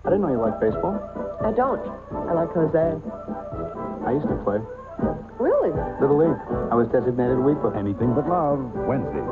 I didn't know you liked baseball. I don't. I like Jose. I used to play. Really? Little League. I was designated weeper. Anything But Love, Wednesday.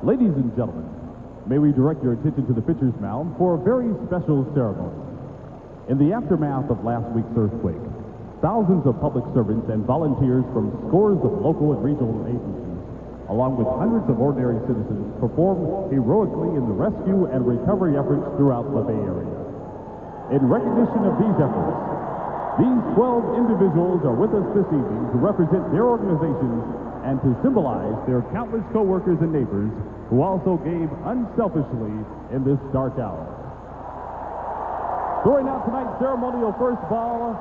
Ladies and gentlemen, may we direct your attention to the pitcher's mound for a very special ceremony. In the aftermath of last week's earthquake, thousands of public servants and volunteers from scores of local and regional agencies, along with hundreds of ordinary citizens, performed heroically in the rescue and recovery efforts throughout the Bay Area. In recognition of these efforts, these 12 individuals are with us this evening to represent their organizations and to symbolize their countless co-workers and neighbors who also gave unselfishly in this dark hour. Throwing out tonight's ceremonial first ball,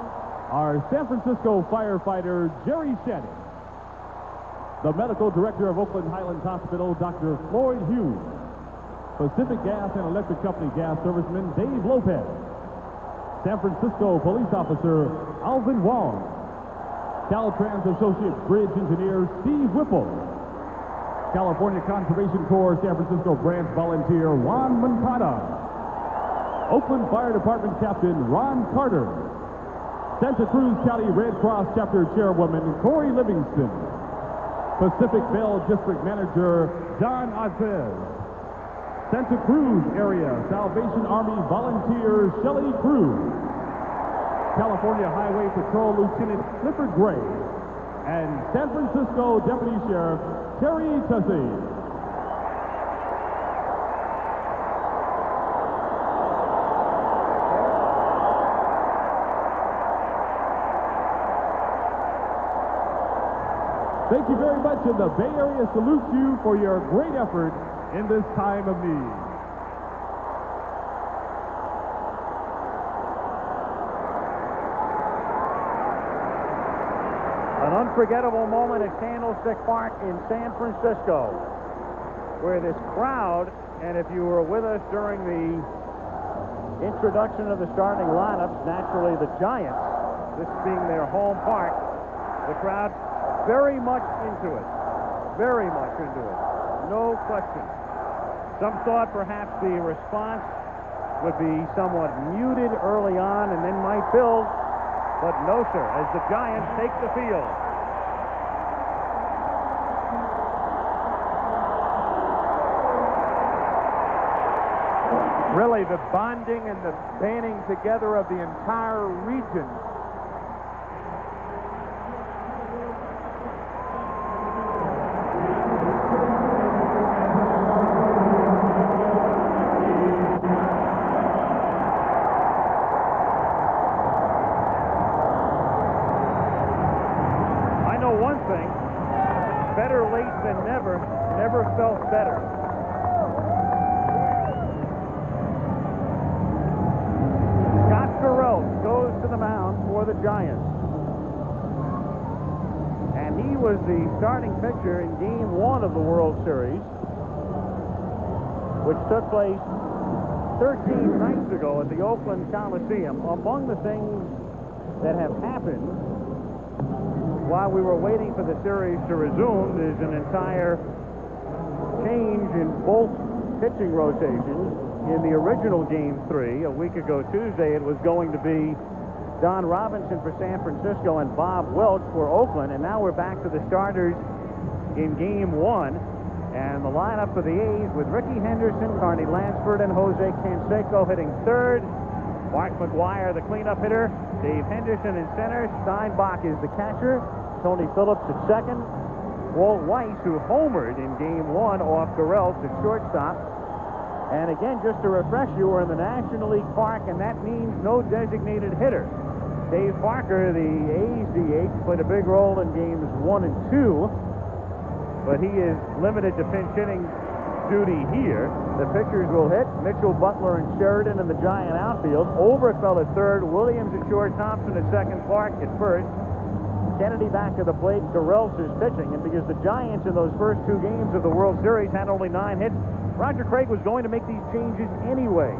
our San Francisco firefighter, Jerry Shannon. The medical director of Oakland Highlands Hospital, Dr. Floyd Hughes. Pacific Gas and Electric Company gas serviceman, Dave Lopez. San Francisco police officer, Alvin Wong. Caltrans Associate Bridge Engineer Steve Whipple. California Conservation Corps San Francisco Branch Volunteer Juan Moncada. Oakland Fire Department Captain Ron Carter. Santa Cruz County Red Cross Chapter Chairwoman Corey Livingston. Pacific Bell District Manager John Azez. Santa Cruz Area Salvation Army Volunteer Shelley Cruz. California Highway Patrol Lieutenant Clifford Gray, and San Francisco Deputy Sheriff Terry Tussey. Thank you very much, and the Bay Area salutes you for your great effort in this time of need. An unforgettable moment at Candlestick Park in San Francisco, where this crowd, and if you were with us during the introduction of the starting lineups, naturally the Giants, this being their home park, the crowd very much into it. Very much into it. No question. Some thought perhaps the response would be somewhat muted early on and then might build. But no, sir, as the Giants take the field. Really, the bonding and the banding together of the entire region. Better late than never. Never felt better. Scott Garrelts goes to the mound for the Giants. And he was the starting pitcher in Game 1 of the World Series, which took place 13 nights ago at the Oakland Coliseum. Among the things that have happened while we were waiting for the series to resume, there's an entire change in both pitching rotations. In the original Game 3, a week ago Tuesday, it was going to be Don Robinson for San Francisco and Bob Welch for Oakland, and now we're back to the starters in Game 1. And the lineup for the A's with Ricky Henderson, Carney Lansford, and Jose Canseco hitting third. Mark McGuire, the cleanup hitter. Dave Henderson in center. Steinbach is the catcher. Tony Phillips at second. Walt Weiss, who homered in Game 1 off Garrelts at shortstop. And again, just to refresh you, we're in the National League Park, and that means no designated hitter. Dave Parker, the A's DH, played a big role in Games 1 and 2. but he is limited to pinch hitting duty here. The pitchers will hit Mitchell, Butler, and Sheridan in the Giant outfield. Oberkfell at third, Williams at short, Thompson at second, Clark at first. Kennedy back to the plate, Garrelts is pitching, and because the Giants in those first 2 games of the World Series had only 9 hits, Roger Craig was going to make these changes anyway.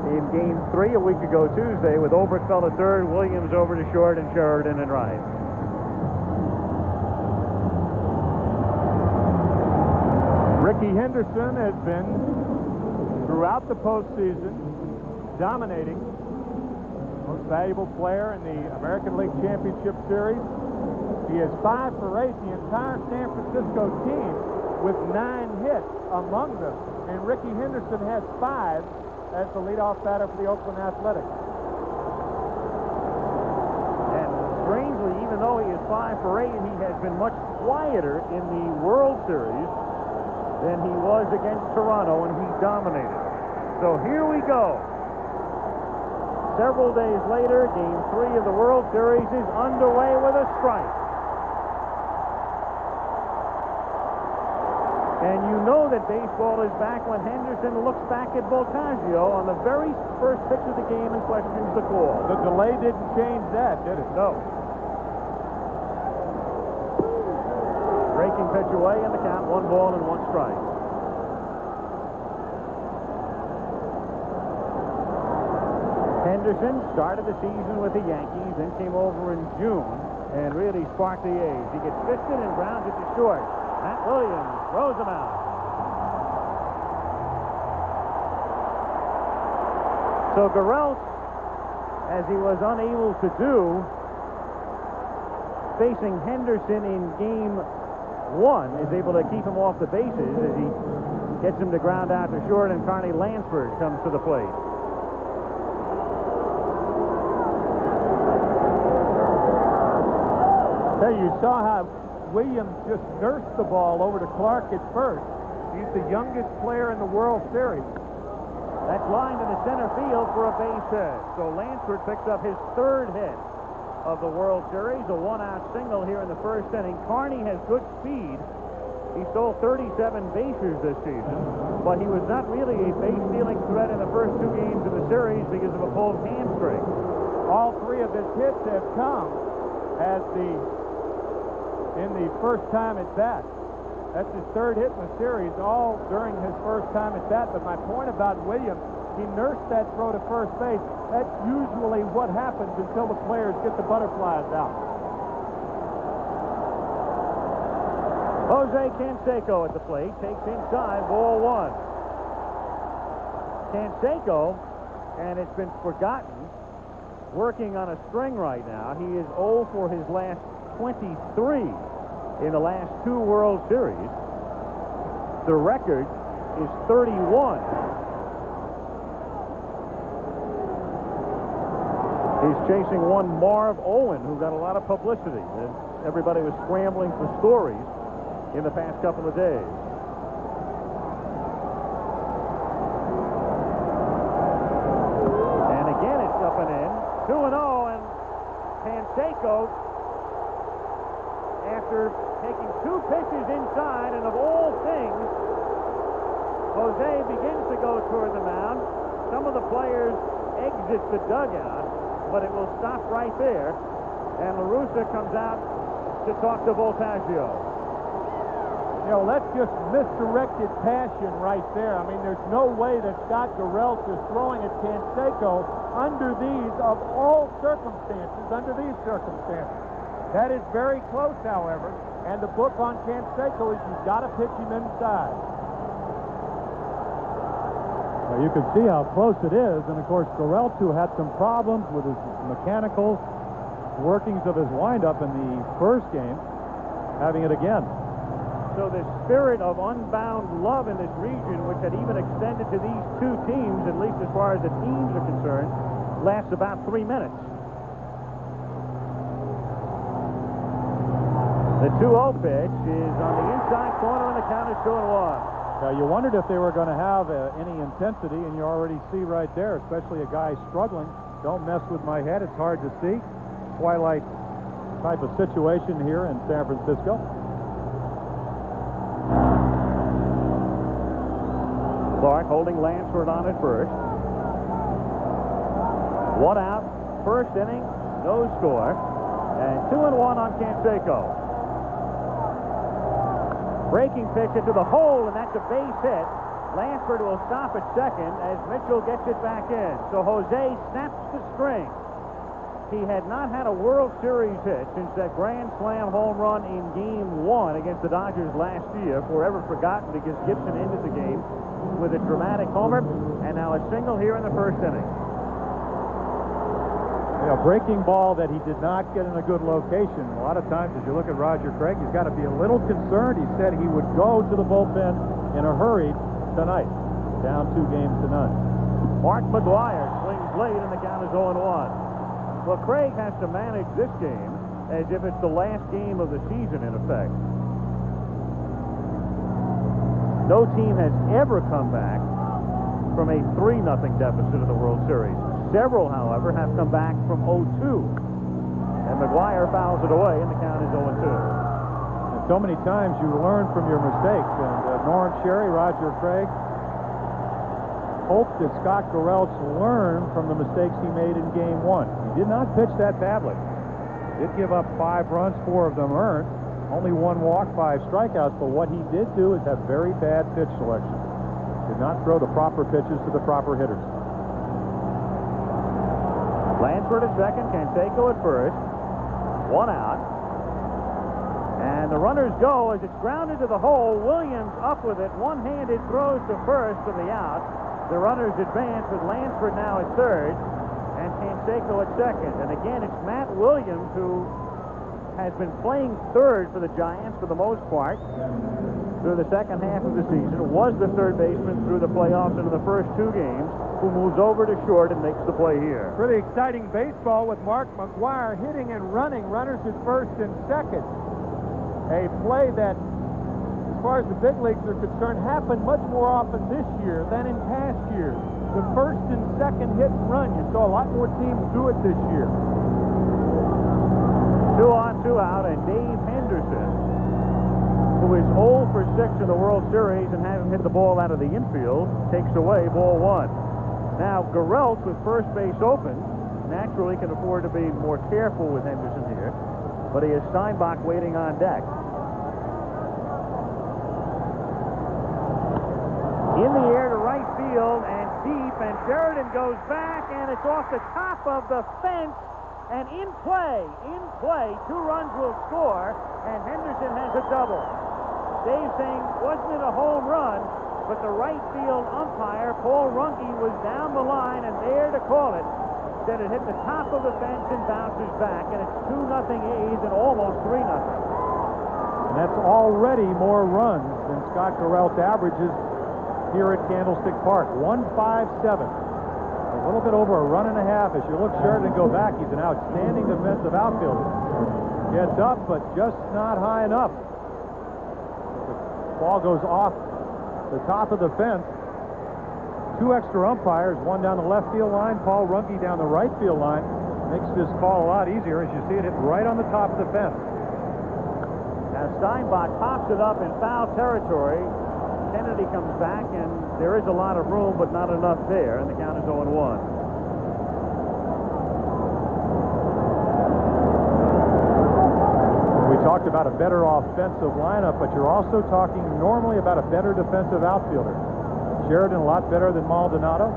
In Game 3 a week ago Tuesday, with Oberkfell at third, Williams over to short, and Sheridan at right. Ricky Henderson has been, throughout the postseason, dominating. Most valuable player in the American League Championship Series. He is 5 for 8. The entire San Francisco team with 9 hits among them. And Ricky Henderson has 5 as the leadoff batter for the Oakland Athletics. And strangely, even though he is 5 for 8, he has been much quieter in the World Series than he was against Toronto, and he dominated. So here we go. Several days later, Game 3 of the World Series is underway with a strike. And you know that baseball is back when Henderson looks back at Voltaggio on the very first pitch of the game and questions the call. The delay didn't change that, did it? No. Breaking pitch away in the count, 1 ball and 1 strike. Henderson started the season with the Yankees, then came over in June and really sparked the A's. He gets fisted and grounds it to short. Matt Williams throws him out. So Garrelts, as he was unable to do, facing Henderson in Game 1, is able to keep him off the bases as he gets him to ground out to short, and Carney Lansford comes to the plate. There you saw how Williams just nursed the ball over to Clark at first. He's the youngest player in the World Series. That's lined to the center field for a base hit. So Lansford picks up his 3rd hit of the World Series, a 1-out single here in the first inning. Carney has good speed. He stole 37 bases this season, but he was not really a base-stealing threat in the first 2 games of the series because of a pulled hamstring. All 3 of his hits have come in the first time at bat. That's his 3rd hit in the series, all during his first time at bat. But my point about Williams, he nursed that throw to first base. That's usually what happens until the players get the butterflies out. Jose Canseco at the plate, takes inside, ball 1. Canseco, and it's been forgotten, working on a string right now. He is 0 for his last 23 in the last 2 World Series. The record is 31. He's chasing one Marv Owen, who got a lot of publicity. And everybody was scrambling for stories in the past couple of days. And again, it's up and in. 2-0, and Canseco, after taking 2 pitches inside, and of all things, Jose begins to go toward the mound. Some of the players exit the dugout, but it will stop right there, and La Russa comes out to talk to Voltaggio. You know, that's just misdirected passion right there. I mean, there's no way that Scott Garrelts is throwing at Canseco under these, of all circumstances, under these circumstances. That is very close, however, and the book on Canseco is you've got to pitch him inside. Well, you can see how close it is, and of course Garrelts, who had some problems with his mechanical workings of his windup in the first game, having it again. So the spirit of unbound love in this region, which had even extended to these 2 teams, at least as far as the teams are concerned, lasts about 3 minutes. The 2-0 pitch is on the inside corner, and the count is 2-1. Now, you wondered if they were going to have any intensity, and you already see right there, especially a guy struggling. Don't mess with my head. It's hard to see. Twilight type of situation here in San Francisco. Clark holding Lansford on at first. 1 out, first inning, no score, and 2-1 on Canseco. Breaking pitch into the hole, and that's a base hit. Lansford will stop at second as Mitchell gets it back in. So Jose snaps the string. He had not had a World Series hit since that grand slam home run in Game 1 against the Dodgers last year, forever forgotten because Gibson ended the game with a dramatic homer, and now a single here in the first inning. A breaking ball that he did not get in a good location. A lot of times, as you look at Roger Craig, he's got to be a little concerned. He said he would go to the bullpen in a hurry tonight. Down 2 games to none. Mark McGuire swings late, and the count is 0-1. Well, Craig has to manage this game as if it's the last game of the season, in effect. No team has ever come back from a 3-0 deficit in the World Series. Several, however, have come back from 0-2. And McGuire fouls it away, and the count is 0-2. And so many times you learn from your mistakes. And Norm Cherry, Roger Craig, hoped that Scott Garrelts learned from the mistakes he made in Game 1. He did not pitch that badly. Did give up 5 runs, 4 of them earned. Only 1 walk, 5 strikeouts. But what he did do is have very bad pitch selection. Did not throw the proper pitches to the proper hitters. Lansford at second, Canseco at first. 1 out. And the runners go as it's grounded to the hole. Williams up with it. One-handed throws to first for the out. The runners advance with Lansford now at third and Canseco at second. And again, it's Matt Williams who has been playing third for the Giants for the most part through the second half of the season. Was the third baseman through the playoffs into the first 2 games, who moves over to short and makes the play here. Pretty exciting baseball with Mark McGuire hitting and running, runners at first and second. A play that, as far as the big leagues are concerned, happened much more often this year than in past years. The first and second hit and run. You saw a lot more teams do it this year. 2 on, 2 out, and Dave Henderson, who is 0 for 6 in the World Series and hasn't hit the ball out of the infield, takes away ball 1. Now, Garrelts with first base open naturally can afford to be more careful with Henderson here, but he has Steinbach waiting on deck. In the air to right field and deep, and Sheridan goes back, and it's off the top of the fence, and in play, 2 runs will score, and Henderson has a double. Dave saying, wasn't it a home run? But the right field umpire, Paul Runke, was down the line and there to call it. Said it hit the top of the fence and bounces back, and it's 2-0 A's and almost 3-0. And that's already more runs than Scott Garrelts averages here at Candlestick Park. 157. A little bit over a run and a half. As you look Sheridan go back, he's an outstanding defensive outfielder. Gets up, but just not high enough. The ball goes off the top of the fence. 2 extra umpires, one down the left field line, Paul Runke down the right field line. Makes this call a lot easier as you see it hit right on the top of the fence. Now Steinbach pops it up in foul territory. Kennedy comes back, and there is a lot of room, but not enough there, and the count is 0-1. We talked about a better offensive lineup, but you're also talking normally about a better defensive outfielder. Sheridan a lot better than Maldonado.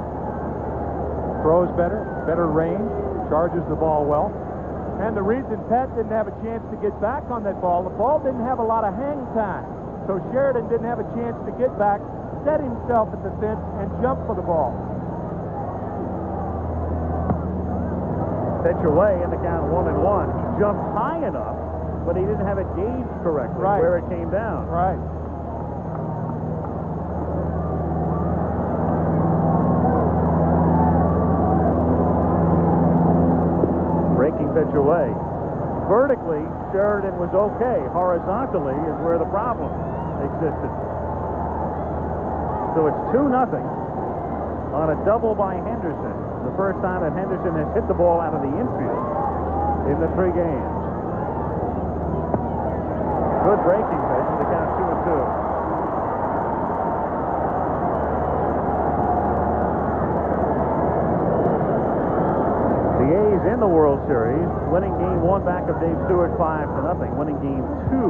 Throws better, better range, charges the ball well. And the reason Pat didn't have a chance to get back on that ball, the ball didn't have a lot of hang time. So Sheridan didn't have a chance to get back, set himself at the fence, and jump for the ball. Pitch away, and the count 1-1. He jumped high enough, but he didn't have it gauged correctly where it came down. Right. Breaking pitch away. Vertically, Sheridan was okay. Horizontally is where the problem existed. So it's 2-0 on a double by Henderson. The first time that Henderson has hit the ball out of the infield in the 3 games. Good breaking pitch, and the count 2-2. A's in the World Series, winning game 1 back of Dave Stewart 5-0, winning game 2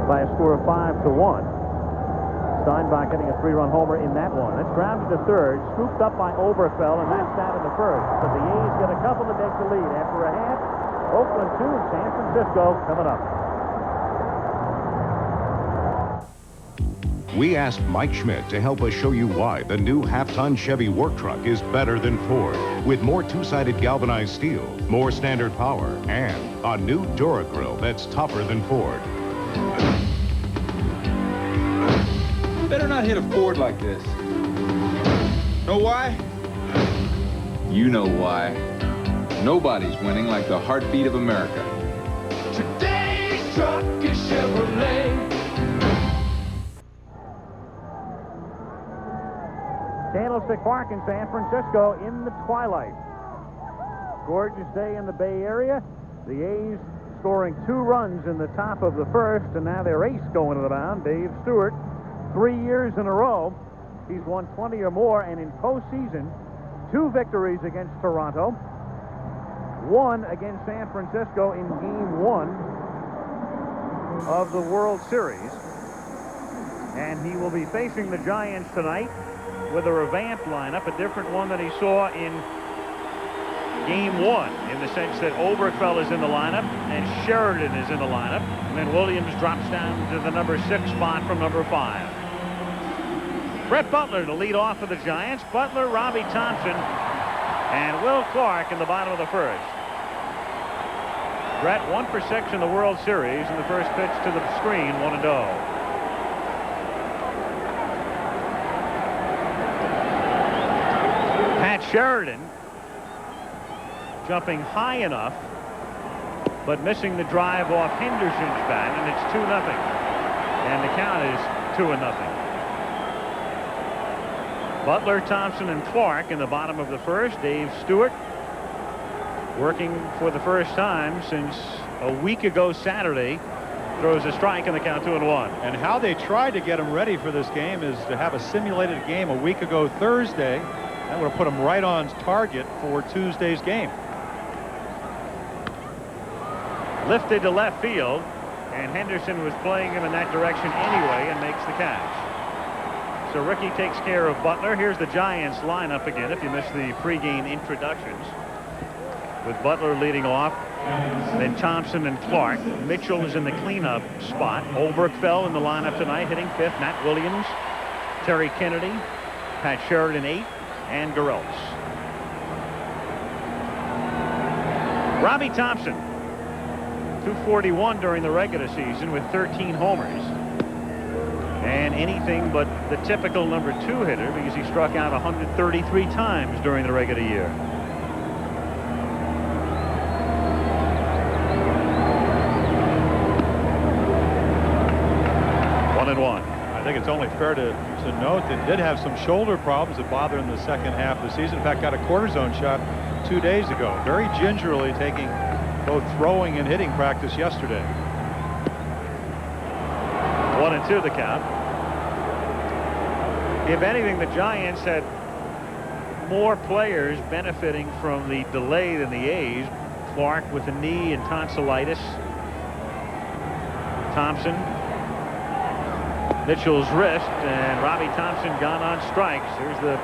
by a score of 5-1. Steinbach hitting a 3-run homer in that one. It's grounded to third, scooped up by Oberkfell, and that's that in the first. But the A's get a couple to take the lead. After a half, Oakland 2 and San Francisco coming up. We asked Mike Schmidt to help us show you why the new half-ton Chevy work truck is better than Ford, with more two-sided galvanized steel, more standard power, and a new Duragrill that's tougher than Ford. Better not hit a Ford like this. Know why? You know why. Nobody's winning like the heartbeat of America. Today's truck is Chevrolet. Candlestick Park in San Francisco in the twilight. Gorgeous day in the Bay Area. The A's scoring 2 runs in the top of the first, and now their ace going to the mound, Dave Stewart. 3 years in a row, he's won 20 or more, and in postseason, 2 victories against Toronto, 1 against San Francisco in game 1 of the World Series. And he will be facing the Giants tonight with a revamped lineup, a different one than he saw in game 1, in the sense that Oberkfell is in the lineup and Sheridan is in the lineup, and then Williams drops down to the number 6 spot from number 5. Brett Butler to lead off for the Giants. Butler, Robbie Thompson, and Will Clark in the bottom of the first. Brett 1 for 6 in the World Series, and the first pitch to the screen, 1-0. Pat Sheridan jumping high enough, but missing the drive off Henderson's bat, and it's 2-0. And the count is 2-0. Butler, Thompson, and Clark in the bottom of the first. Dave Stewart working for the first time since a week ago Saturday. Throws a strike, and the count 2-1. And how they tried to get him ready for this game is to have a simulated game a week ago Thursday. That would have put him right on target for Tuesday's game. Lifted to left field, and Henderson was playing him in that direction anyway and makes the catch. So Ricky takes care of Butler. Here's the Giants lineup again if you missed the pregame introductions, with Butler leading off, then Thompson and Clark. Mitchell is in the cleanup spot. Oberkfell in the lineup tonight, hitting 5th. Matt Williams, Terry Kennedy, Pat Sheridan 8th, and Garrelts. Robbie Thompson, 241 during the regular season with 13 homers. And anything but the typical number 2 hitter, because he struck out 133 times during the regular year. I think it's only fair to note that he did have some shoulder problems that bothered him the second half of the season. In fact, got a cortisone shot 2 days ago. Very gingerly taking both throwing and hitting practice yesterday. 1-2 the count. If anything, the Giants had more players benefiting from the delay than the A's. Clark with a knee and tonsillitis. Thompson, Mitchell's wrist, and Robbie Thompson gone on strikes. Here's the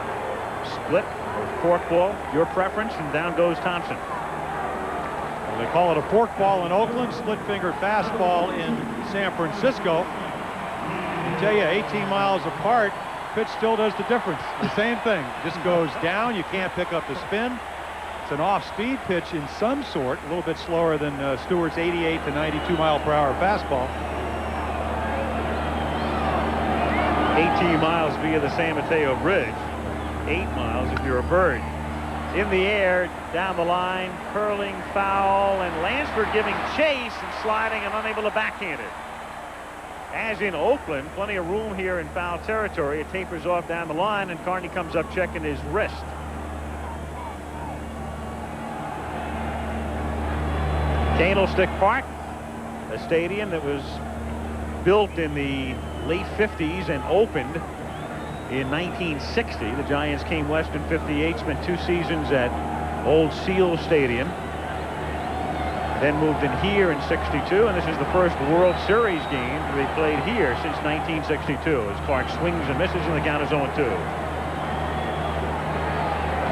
split or forkball, your preference, and down goes Thompson. Well, they call it a forkball in Oakland, split-fingered fastball in San Francisco. I tell you, 18 miles apart, pitch still does the difference. The same thing, just goes down. You can't pick up the spin. It's an off-speed pitch in some sort, a little bit slower than Stewart's 88 to 92 mile per hour fastball. 18 miles via the San Mateo Bridge. 8 miles if you're a bird. In the air, down the line, curling foul, and Lansford giving chase and sliding and unable to backhand it. As in Oakland, plenty of room here in foul territory. It tapers off down the line, and Carney comes up checking his wrist. Candlestick Park, a stadium that was built in the late 50s and opened in 1960. The Giants came west in 58, spent 2 seasons at Old Seal Stadium. Then moved in here in '62, and this is the first World Series game to be played here since 1962, as Clark swings and misses, and the count is 0-2.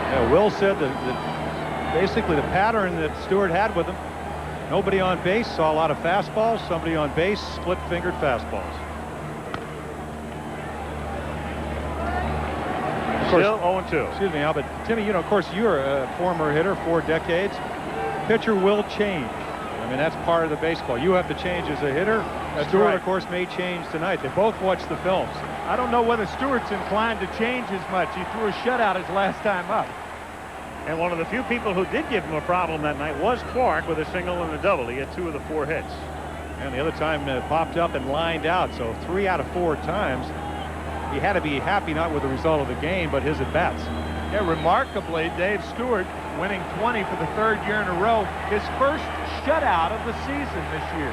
Yeah, Will said that basically the pattern that Stewart had with him, nobody on base, saw a lot of fastballs, somebody on base, split-fingered fastballs. Still 0-2. Excuse me, Al, but Timmy, you know, of course, you're a former hitter, 4 decades. Pitcher will change. I mean, that's part of the baseball. You have to change as a hitter. Stewart, right. of course, may change tonight. They both watched the films. I don't know whether Stewart's inclined to change as much. He threw a shutout his last time up. And one of the few people who did give him a problem that night was Clark with a single and a double. He had 2 of the 4 hits. And the other time popped up and lined out. So 3 out of 4 times. He had to be happy not with the result of the game, but his at-bats. Yeah, remarkably, Dave Stewart winning 20 for the 3rd year in a row. His first shutout of the season this year.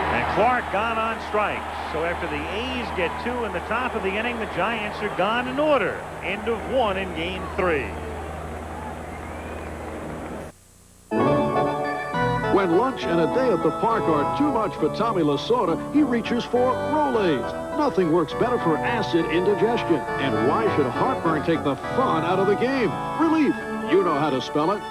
And Clark gone on strikes. So after the A's get 2 in the top of the inning, the Giants are gone in order. End of 1 in game 3. When lunch and a day at the park are too much for Tommy Lasorda, he reaches for Rolaids. Nothing works better for acid indigestion. And why should heartburn take the fun out of the game? Relief. You know how to spell it.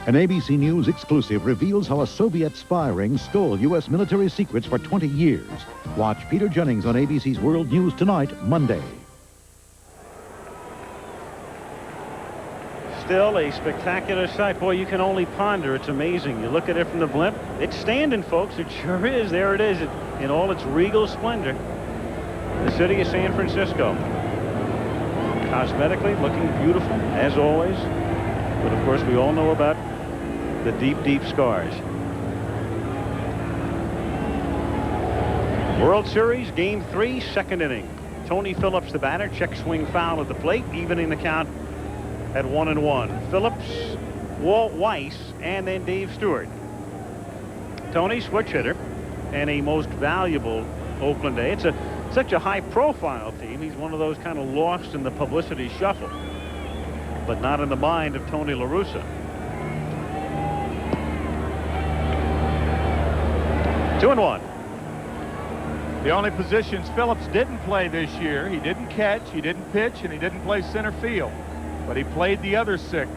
An ABC News exclusive reveals how a Soviet spy ring stole U.S. military secrets for 20 years. Watch Peter Jennings on ABC's World News tonight, Monday. Still a spectacular sight. Boy, you can only ponder. It's amazing. You look at it from the blimp. It's standing, folks. It sure is. There it is in all its regal splendor. The city of San Francisco. Cosmetically looking beautiful, as always. But, of course, we all know about the deep, deep scars. World Series, Game 3, 2nd inning. Tony Phillips, the batter, check swing foul at the plate, evening the count at 1-1. Phillips, Walt Weiss, and then Dave Stewart. Tony, switch hitter, and a most valuable Oakland A. It's such a high-profile team. He's one of those kind of lost in the publicity shuffle, but not in the mind of Tony La Russa. 2-1. The only positions Phillips didn't play this year, he didn't catch, he didn't pitch, and he didn't play center field. But he played the other 6.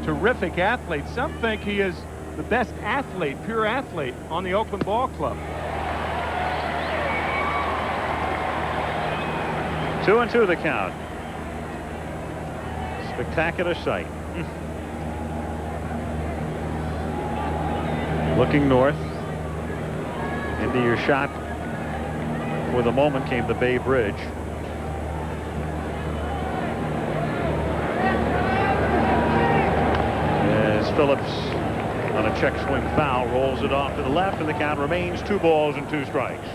Terrific athlete. Some think he is the best athlete, pure athlete, on the Oakland Ball Club. 2-2 the count. Spectacular sight. Looking north into your shot. For the moment came the Bay Bridge. As Phillips on a check swing foul rolls it off to the left, and the count remains 2 balls and 2 strikes.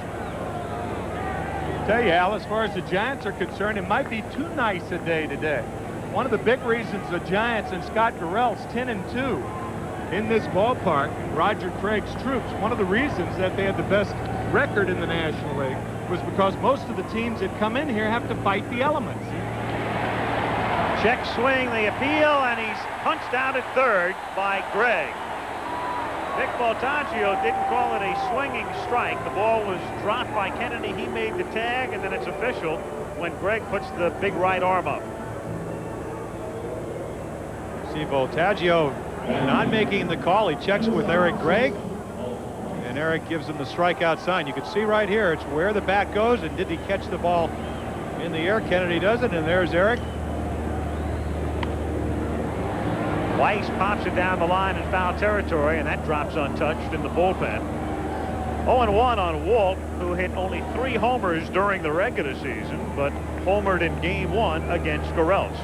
Tell you, Al, as far as the Giants are concerned, it might be too nice a day today. One of the big reasons the Giants and Scott Garrelts 10-2 in this ballpark, Roger Craig's troops, one of the reasons that they had the best record in the National League was because most of the teams that come in here have to fight the elements. Check swing, the appeal, and he's punched out at 3rd by Gregg. Vic Voltaggio didn't call it a swinging strike. The ball was dropped by Kennedy. He made the tag, and then it's official when Gregg puts the big right arm up. See Voltaggio not making the call. He checks with Eric Gregg, and Eric gives him the strikeout sign. You can see right here, it's where the bat goes, and did he catch the ball in the air? Kennedy does it, and there's Eric. Weiss pops it down the line in foul territory, and that drops untouched in the bullpen. 0-1 on Walt, who hit only 3 homers during the regular season, but homered in Game 1 against Garrelts.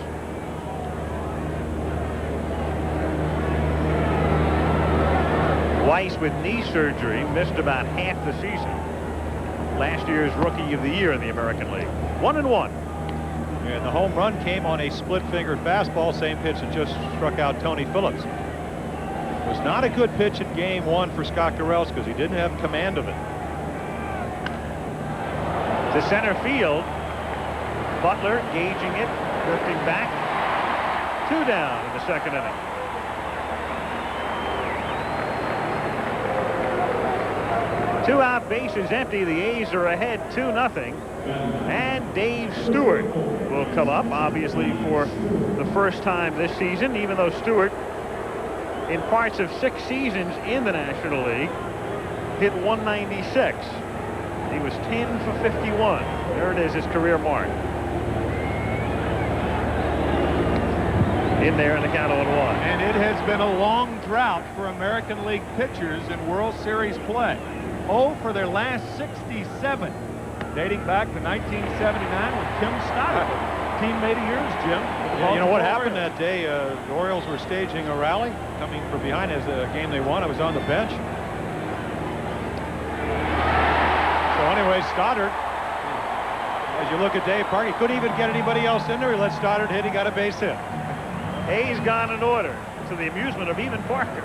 Weiss, with knee surgery, missed about half the season. Last year's Rookie of the Year in the American League. 1-1. And the home run came on a split-fingered fastball, same pitch that just struck out Tony Phillips. It was not a good pitch in Game 1 for Scott Garrelts because he didn't have command of it. To center field. Butler gauging it, drifting back. 2 down in the second inning. Two out, bases empty. The A's are ahead 2-0. And Dave Stewart will come up, obviously for the first time this season, even though Stewart, in parts of 6 seasons in the National League, hit 196. He was 10 for 51. There it is, his career mark. In there in the count 0-1. And it has been a long drought for American League pitchers in World Series play. 0 for their last 67, dating back to 1979 when Tim Stoddard, teammate of yours, Jim. Yeah, you know what happened that day? The Orioles were staging a rally, coming from behind as a game they won. I was on the bench. So anyway, Stoddard, as you look at Dave Park, he couldn't even get anybody else in there. He let Stoddard hit. He got a base hit. A's gone in order, to the amusement of even Parker.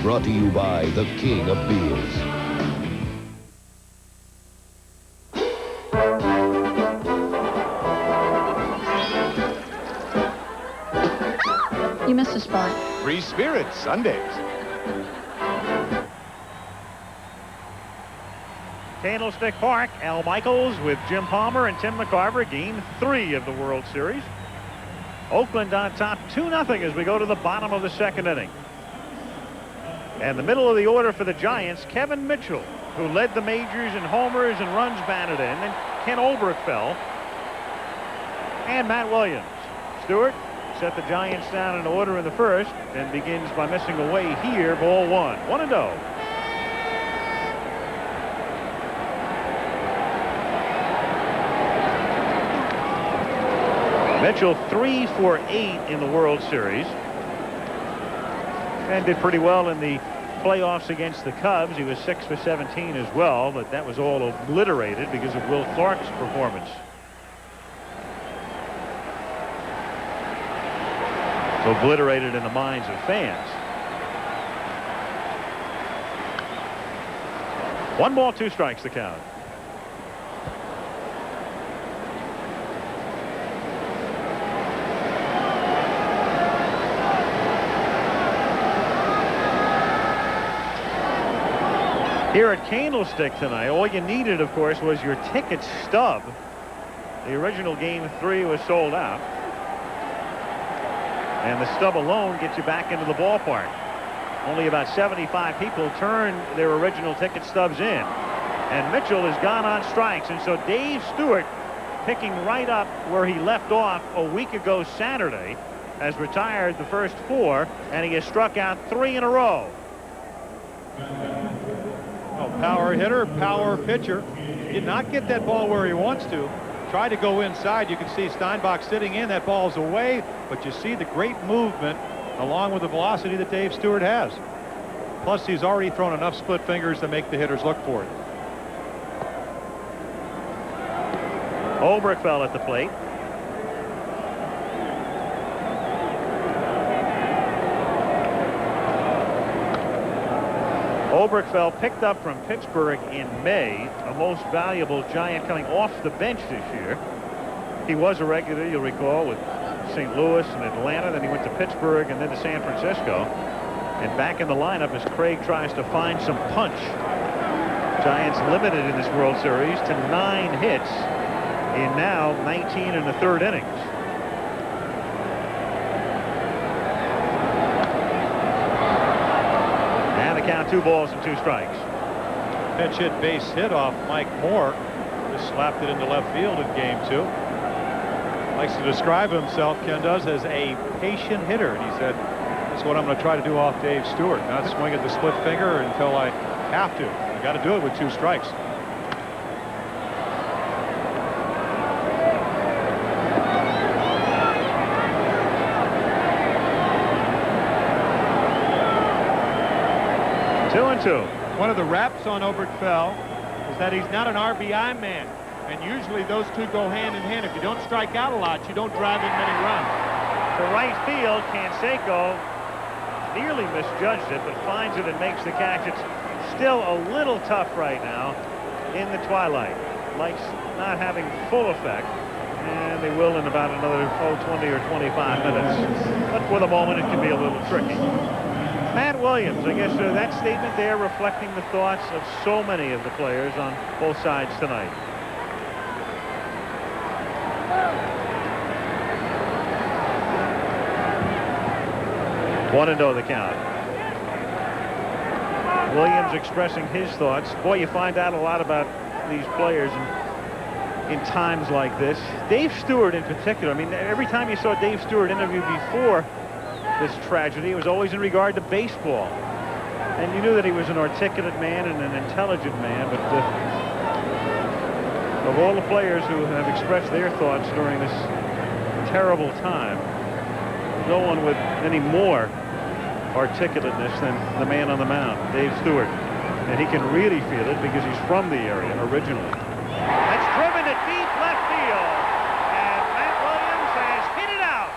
Brought to you by the King of Beers. You missed a spot. Free Spirits Sundays. Candlestick Park, Al Michaels with Jim Palmer and Tim McCarver gain 3 of the World Series. Oakland on top 2-0 as we go to the bottom of the second inning. And the middle of the order for the Giants, Kevin Mitchell, who led the majors in homers and runs batted in, and Ken Oberkfell and Matt Williams. Stewart set the Giants down in order in the first and begins by missing away here, ball 1. 1-0. Mitchell 3 for 8 in the World Series. And did pretty well in the playoffs against the Cubs. He was 6 for 17 as well, but that was all obliterated because of Will Clark's performance. Obliterated in the minds of fans. 1 ball, 2 strikes the count. Here at Candlestick tonight, all you needed, of course, was your ticket stub. The original Game 3 was sold out. And the stub alone gets you back into the ballpark. Only about 75 people turned their original ticket stubs in. And Mitchell has gone on strikes. And so Dave Stewart, picking right up where he left off a week ago Saturday, has retired the first 4, and he has struck out 3 in a row. Well, power hitter, power pitcher. Did not get that ball where he wants to. Tried to go inside. You can see Steinbach sitting in. That ball's away, but you see the great movement along with the velocity that Dave Stewart has. Plus, he's already thrown enough split fingers to make the hitters look for it. Oberkfell at the plate. Oberkfell picked up from Pittsburgh in May, a most valuable Giant coming off the bench this year. He was a regular, you'll recall, with St. Louis and Atlanta. Then he went to Pittsburgh and then to San Francisco. And back in the lineup as Craig tries to find some punch. Giants limited in this World Series to 9 hits in now 19 in the third innings. Count 2 balls and 2 strikes. Pitch hit base hit off Mike Moore. Just slapped it into left field in Game 2. Likes to describe himself, Ken does, as a patient hitter. And he said, that's what I'm going to try to do off Dave Stewart. Not swing at the split finger until I have to. I got to do it with 2 strikes. 2. One of the raps on Obertfell is that he's not an RBI man. And usually those two go hand in hand. If you don't strike out a lot, you don't drive in many runs. To right field, Canseco nearly misjudged it, but finds it and makes the catch. It's still a little tough right now in the twilight. Light's not having full effect, and they will in about another 20 or 25 minutes. But for the moment, it can be a little tricky. Matt Williams, I guess that statement there reflecting the thoughts of so many of the players on both sides tonight. One and 0 the count. Williams expressing his thoughts. Boy, you find out a lot about these players in times like this. Dave Stewart in particular. I mean, every time you saw Dave Stewart interviewed before this tragedy, it was always in regard to baseball. And you knew that he was an articulate man and an intelligent man, but of all the players who have expressed their thoughts during this terrible time, no one with any more articulateness than the man on the mound, Dave Stewart. And he can really feel it because he's from the area originally. That's driven to deep left field. And Matt Williams has hit it out.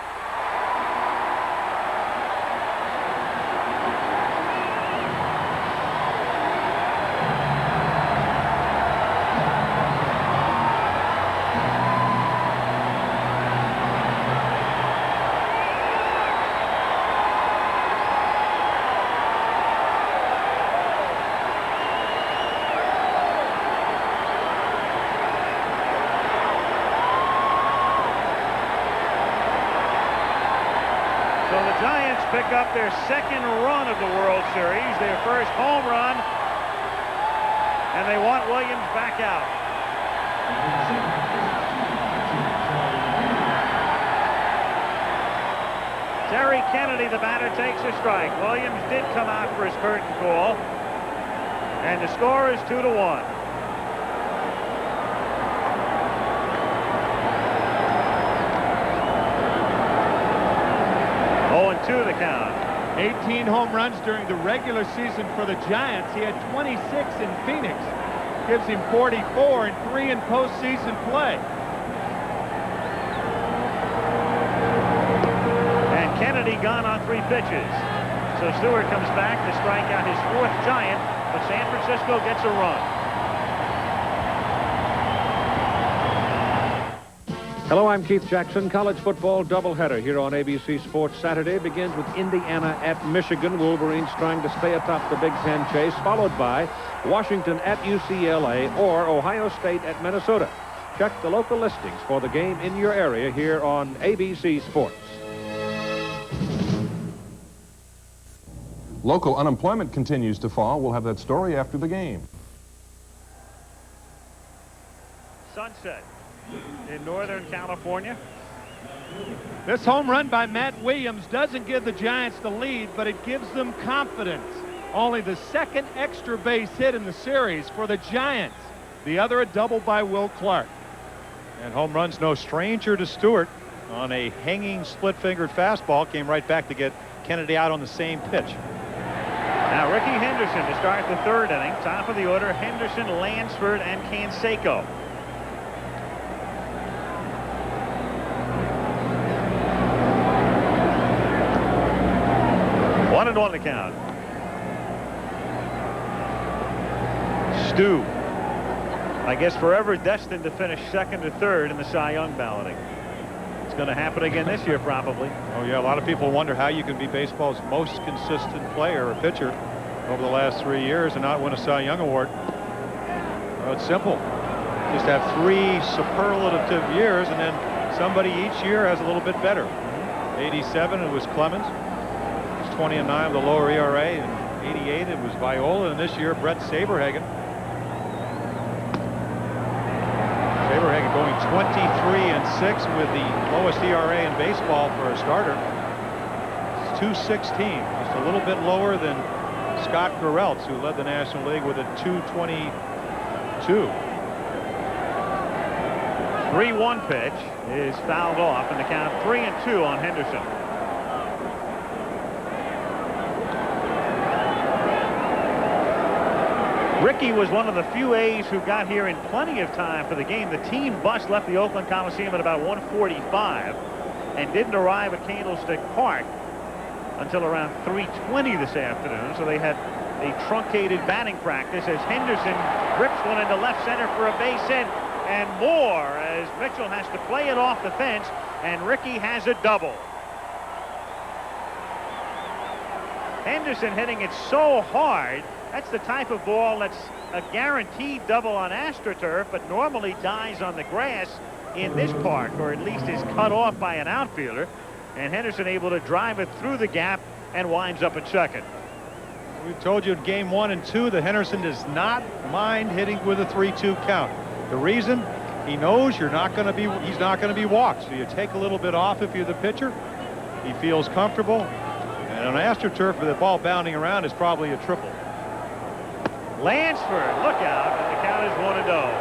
Pick up their second run of the World Series, their first home run, and they want Williams back out. Terry Kennedy, the batter, takes a strike. Williams did come out for his curtain call, and the score is 2-1. 0-2 the count. 18 home runs during the regular season for the Giants. He had 26 in Phoenix. Gives him 44 and 3 in postseason play. And Kennedy gone on 3 pitches. So Stewart comes back to strike out his 4th Giant, but San Francisco gets a run. Hello, I'm Keith Jackson. College football doubleheader here on ABC Sports Saturday begins with Indiana at Michigan. Wolverines trying to stay atop the Big Ten chase, followed by Washington at UCLA or Ohio State at Minnesota. Check the local listings for the game in your area here on ABC Sports. Local unemployment continues to fall. We'll have that story after the game. Sunset in Northern California. This home run by Matt Williams doesn't give the Giants the lead, but it gives them confidence. Only the second extra base hit in the series for the Giants. The other a double by Will Clark. And home run's no stranger to Stewart. On a hanging split-fingered fastball, came right back to get Kennedy out on the same pitch. Now Ricky Henderson to start the 3rd inning. Top of the order, Henderson, Lansford, and Canseco. On the count. Stu, I guess forever destined to finish 2nd or 3rd in the Cy Young balloting. It's going to happen again this year, probably. Oh yeah, a lot of people wonder how you can be baseball's most consistent player or pitcher over the last 3 years and not win a Cy Young award. Well, it's simple. Just have 3 superlative years, and then somebody each year has a little bit better. 87, it was Clemens. 20-9 with a lower ERA, and 88 it was Viola, and this year Brett Saberhagen. Saberhagen going 23-6 with the lowest ERA in baseball for a starter. It's 2.16, just a little bit lower than Scott Garrelts, who led the National League with a 2.22. 3-1 pitch is fouled off, and the count 3-2 on Henderson. Ricky was one of the few A's who got here in plenty of time for the game. The team bus left the Oakland Coliseum at about 1:45 and didn't arrive at Candlestick Park until around 3:20 this afternoon. So they had a truncated batting practice as Henderson rips one into left center for a base hit and more as Mitchell has to play it off the fence, and Ricky has a double. Henderson hitting it so hard. That's the type of ball that's a guaranteed double on AstroTurf, but normally dies on the grass in this park, or at least is cut off by an outfielder. And Henderson able to drive it through the gap and winds up at second. We've told you in game 1 and 2 that Henderson does not mind hitting with a 3-2 count. The reason, he knows he's not going to be walked. So you take a little bit off if you're the pitcher. He feels comfortable. And on AstroTurf, with the ball bounding around, is probably a triple. Lansford, look out, and the count is 1-0.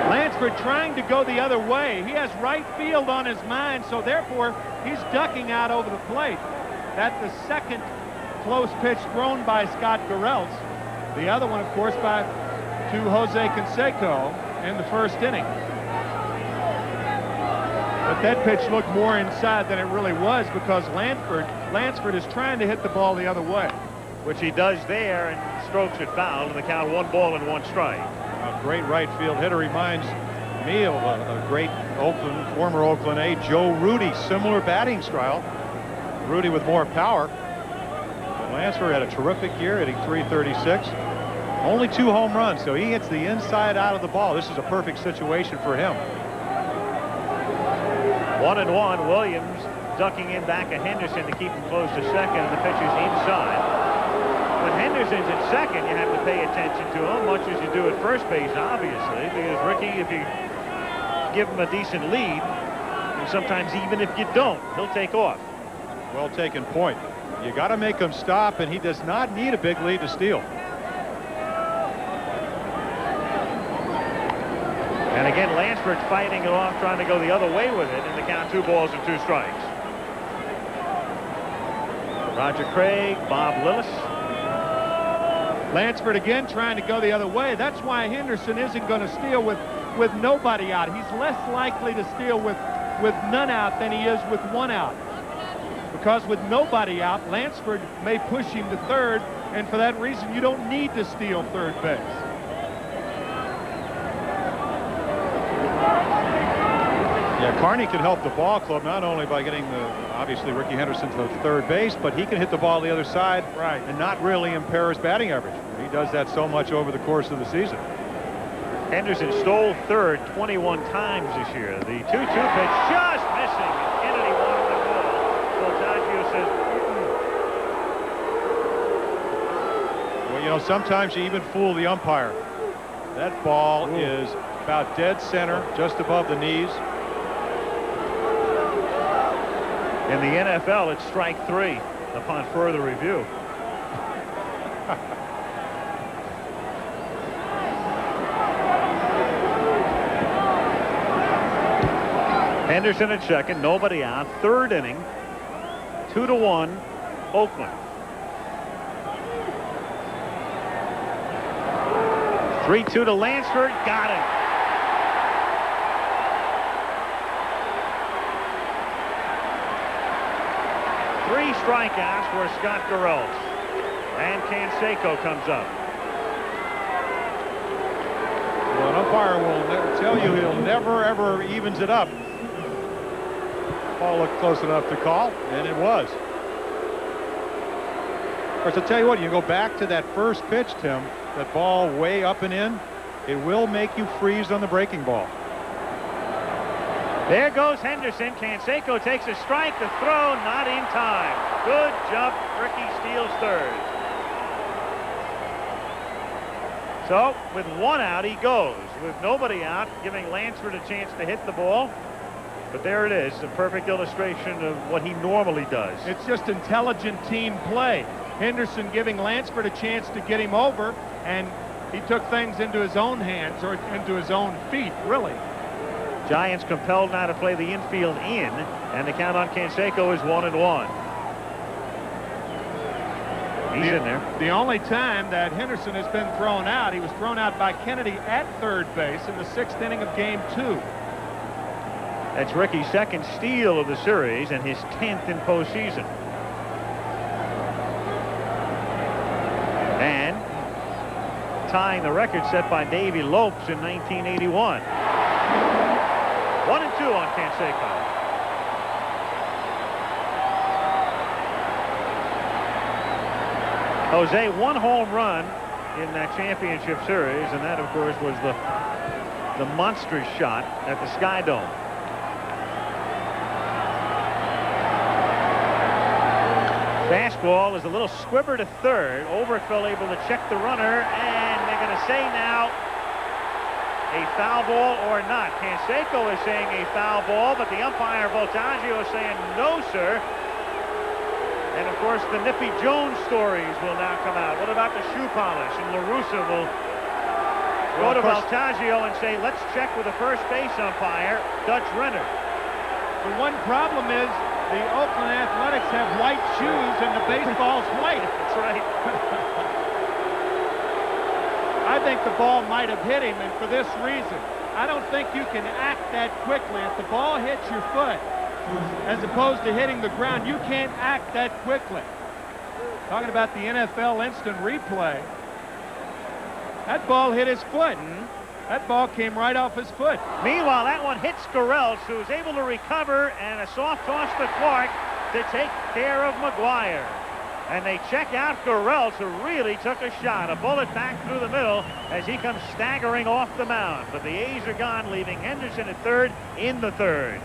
Lansford trying to go the other way. He has right field on his mind, so therefore he's ducking out over the plate. That's the second close pitch thrown by Scott Garrelts. The other one, of course, to Jose Canseco in the first inning. But that pitch looked more inside than it really was because Lansford is trying to hit the ball the other way. Which he does there and strokes it foul, and the count 1 ball and 1 strike. A great right field hitter. Reminds me of a great former Oakland A, Joe Rudy. Similar batting style. Rudy with more power. But Lansford had a terrific year, hitting .336. Only 2 home runs, so he hits the inside out of the ball. This is a perfect situation for him. 1-1. Williams ducking in back of Henderson to keep him close to second, and the pitch is inside. When Henderson's at second, you have to pay attention to him, much as you do at first base, obviously, because Ricky, if you give him a decent lead, and sometimes even if you don't, he'll take off. Well taken point. You got to make him stop, and he does not need a big lead to steal. And again, Lansford's fighting it off, trying to go the other way with it, and the count 2 balls and 2 strikes. Roger Craig, Bob Lillis. Lansford again trying to go the other way. That's why Henderson isn't going to steal with nobody out. He's less likely to steal with none out than he is with 1 out. Because with nobody out, Lansford may push him to third, and for that reason, you don't need to steal third base. Yeah, Carney can help the ball club not only by getting obviously Ricky Henderson to third base, but he can hit the ball the other side and not really impair his batting average. He does that so much over the course of the season. Henderson stole third 21 times this year. The 2-2 pitch just missing. Kennedy wanted the ball. Voltaggio says, well, you know, sometimes you even fool the umpire. That ball is about dead center, just above the knees. In the NFL, it's strike 3 upon further review. Henderson at second, nobody out. Third inning, 2-1, Oakland. 3-2 to Lansford, got him. Three strikeouts for Scott Garrelts. And Canseco comes up. Well, an umpire will tell you he'll never, ever evens it up. Ball looked close enough to call, and it was. Of course, I'll tell you what, you go back to that first pitch, Tim, that ball way up and in, it will make you freeze on the breaking ball. There goes Henderson. Canseco takes a strike. The throw not in time. Good jump. Ricky steals third. So with 1 out, he goes. With nobody out, giving Lansford a chance to hit the ball. But there it is, a perfect illustration of what he normally does. It's just intelligent team play. Henderson giving Lansford a chance to get him over, and he took things into his own hands, or into his own feet, really. Giants compelled now to play the infield in, and the count on Canseco is 1-1. He's in there. The only time that Henderson has been thrown out, he was thrown out by Kennedy at third base in the 6th inning of Game 2. That's Ricky's second steal of the series and his 10th in postseason. And tying the record set by Davey Lopes in 1981. 1-2 on Canseco. Jose, 1 home run in that championship series, and that, of course, was the monstrous shot at the Sky Dome. Fastball is a little squibber to third. Overfill able to check the runner, and they're going to say now a foul ball or not. Canseco is saying a foul ball, but the umpire, Voltaggio, is saying no, sir. And, of course, the Nippy Jones stories will now come out. What about the shoe polish? And LaRussa will go to Voltaggio and say, let's check with the first base umpire, Dutch Renner. The one problem is the Oakland Athletics have white shoes and the baseball's white. That's right. I think the ball might have hit him, and for this reason. I don't think you can act that quickly. If the ball hits your foot, as opposed to hitting the ground, you can't act that quickly. Talking about the NFL instant replay. That ball hit his foot. That ball came right off his foot. Meanwhile, that one hits Garrelts, who's able to recover, and a soft toss to Clark to take care of McGuire. And they check out Garrelts, who really took a shot. A bullet back through the middle as he comes staggering off the mound. But the A's are gone, leaving Henderson at third in the third.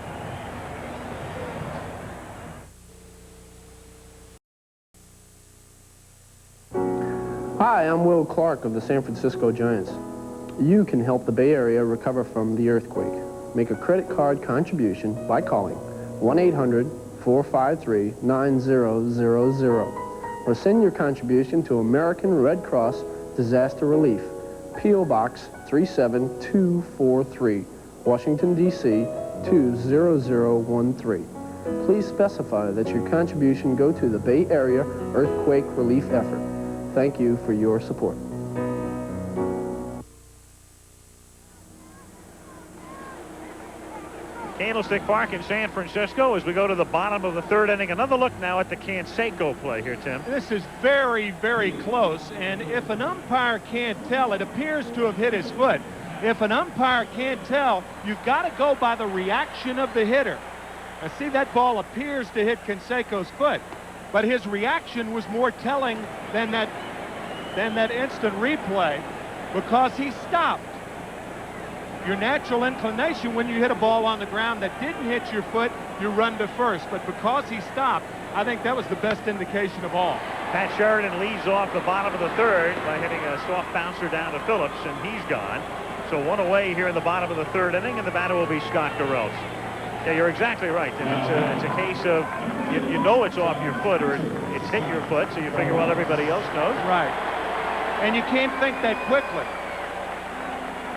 Hi, I'm Will Clark of the San Francisco Giants. You can help the Bay Area recover from the earthquake. Make a credit card contribution by calling 1-800-453-9000 or send your contribution to American Red Cross Disaster Relief, P.O. Box 37243, Washington, D.C. 20013. Please specify that your contribution go to the Bay Area earthquake relief effort. Thank you for your support. Candlestick Park in San Francisco as we go to the bottom of the third inning. Another look now at the Canseco play here, Tim. This is very, very close, and if an umpire can't tell, it appears to have hit his foot. If an umpire can't tell, you've got to go by the reaction of the hitter. Now, see, that ball appears to hit Canseco's foot, but his reaction was more telling than that instant replay because he stopped. Your natural inclination when you hit a ball on the ground that didn't hit your foot, you run to first. But because he stopped, I think that was the best indication of all. Pat Sheridan leads off the bottom of the third by hitting a soft bouncer down to Phillips, and he's gone. So one away here in the bottom of the third inning, and the batter will be Scott Garrelts. Yeah, you're exactly right, Tim. It's a case of you know it's off your foot or it's hit your foot, so you figure, well, everybody else knows. Right. And you can't think that quickly.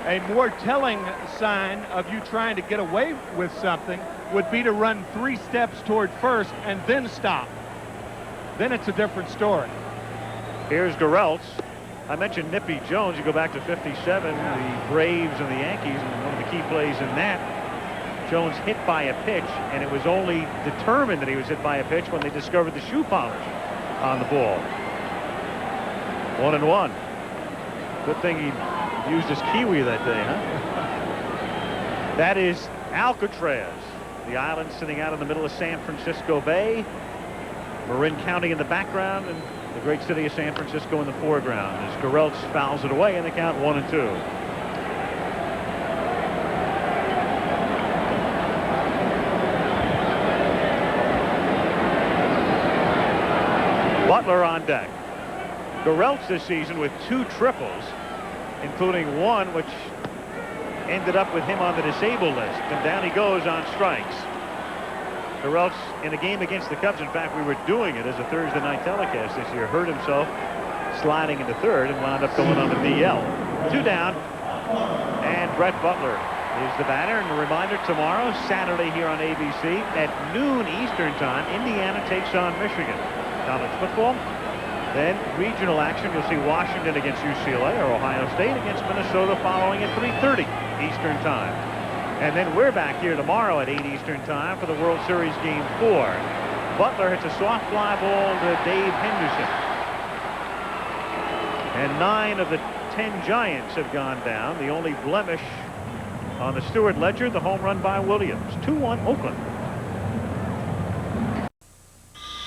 A more telling sign of you trying to get away with something would be to run 3 steps toward first and then stop. Then it's a different story. Here's Garrelts. I mentioned Nippy Jones. You go back to 57, the Braves and the Yankees, and one of the key plays in that, Jones hit by a pitch, and it was only determined that he was hit by a pitch when they discovered the shoe polish on the ball. 1-1. Good thing he used his kiwi that day, huh? That is Alcatraz, the island sitting out in the middle of San Francisco Bay. Marin County in the background and the great city of San Francisco in the foreground as Garrelts fouls it away and the count 1-2. Butler on deck. Garrelts this season with 2 triples, including one which ended up with him on the disabled list, and down he goes on strikes. Garrelts in a game against the Cubs, in fact we were doing it as a Thursday night telecast this year, hurt himself sliding into third and wound up going on the DL. 2 down, and Brett Butler is the batter. And a reminder, tomorrow, Saturday here on ABC at noon Eastern time, Indiana takes on Michigan. College football. Then regional action, you'll see Washington against UCLA or Ohio State against Minnesota following at 3:30 Eastern time. And then we're back here tomorrow at 8 Eastern time for the World Series Game 4. Butler hits a soft fly ball to Dave Henderson. And 9 of the 10 Giants have gone down. The only blemish on the Stewart ledger, the home run by Williams. 2-1 Oakland.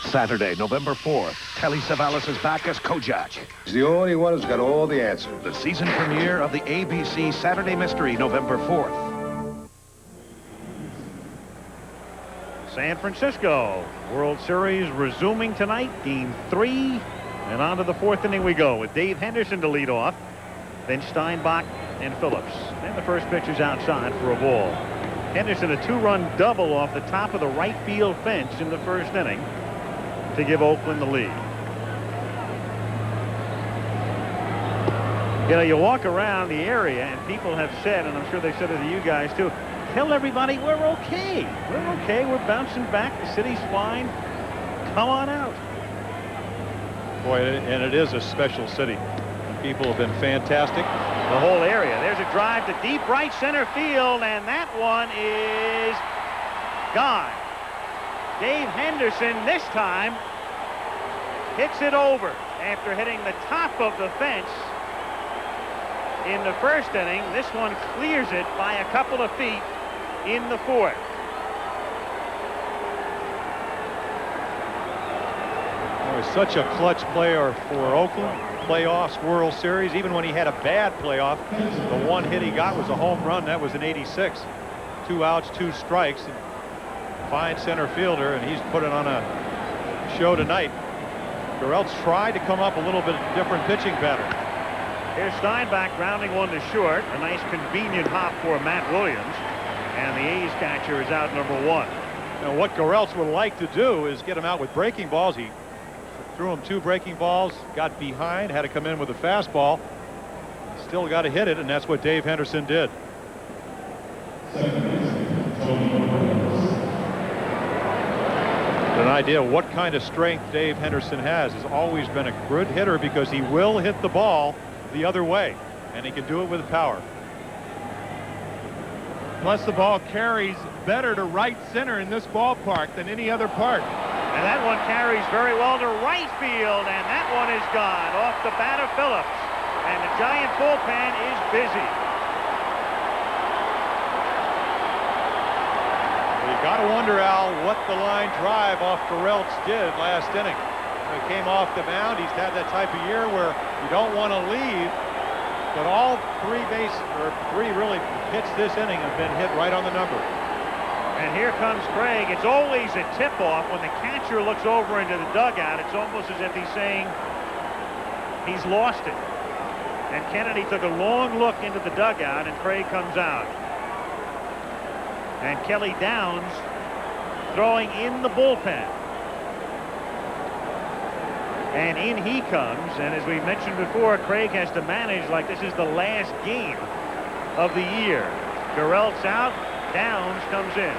Saturday, November 4th, Telly Savalas is back as Kojak. He's the only one who's got all the answers. The season premiere of the ABC Saturday Mystery, November 4th. San Francisco World Series resuming tonight, Game 3. And on to the 4th inning we go with Dave Henderson to lead off. Then Steinbach and Phillips. And the first pitch is outside for a ball. Henderson a 2-run double off the top of the right field fence in the first inning to give Oakland the lead. You know, you walk around the area and people have said, and I'm sure they said it to you guys too, tell everybody we're okay. We're okay. We're bouncing back. The city's fine. Come on out. Boy, and it is a special city. People have been fantastic. The whole area. There's a drive to deep right center field, and that one is gone. Dave Henderson this time hits it over after hitting the top of the fence in the first inning. This one clears it by a couple of feet in the 4th. He was such a clutch player for Oakland. Playoffs, World Series. Even when he had a bad playoff, the one hit he got was a home run. That was in '86. 2 outs, 2 strikes. And fine center fielder, and he's put it on a show tonight. Garrelts tried to come up a little bit different pitching pattern. Here's Steinbach grounding one to short. A nice convenient hop for Matt Williams. And the A's catcher is out, number 1. Now, what Garrelts would like to do is get him out with breaking balls. He threw him 2 breaking balls, got behind, had to come in with a fastball. Still got to hit it, and that's what Dave Henderson did. An idea of what kind of strength Dave Henderson has always been a good hitter because he will hit the ball the other way, and he can do it with power. Plus, the ball carries better to right center in this ballpark than any other park. And that one carries very well to right field, and that one is gone off the bat of Phillips. And the Giant bullpen is busy. You got to wonder, Al, what the line drive off Garrelts did last inning. He came off the mound. He's had that type of year where you don't want to leave, but all 3 really hits this inning have been hit right on the number. And here comes Craig. It's always a tip-off when the catcher looks over into the dugout. It's almost as if he's saying he's lost it. And Kennedy took a long look into the dugout, and Craig comes out. And Kelly Downs throwing in the bullpen. And in he comes. And as we mentioned before, Craig has to manage like this is the last game of the year. Garrelts out. Downs comes in.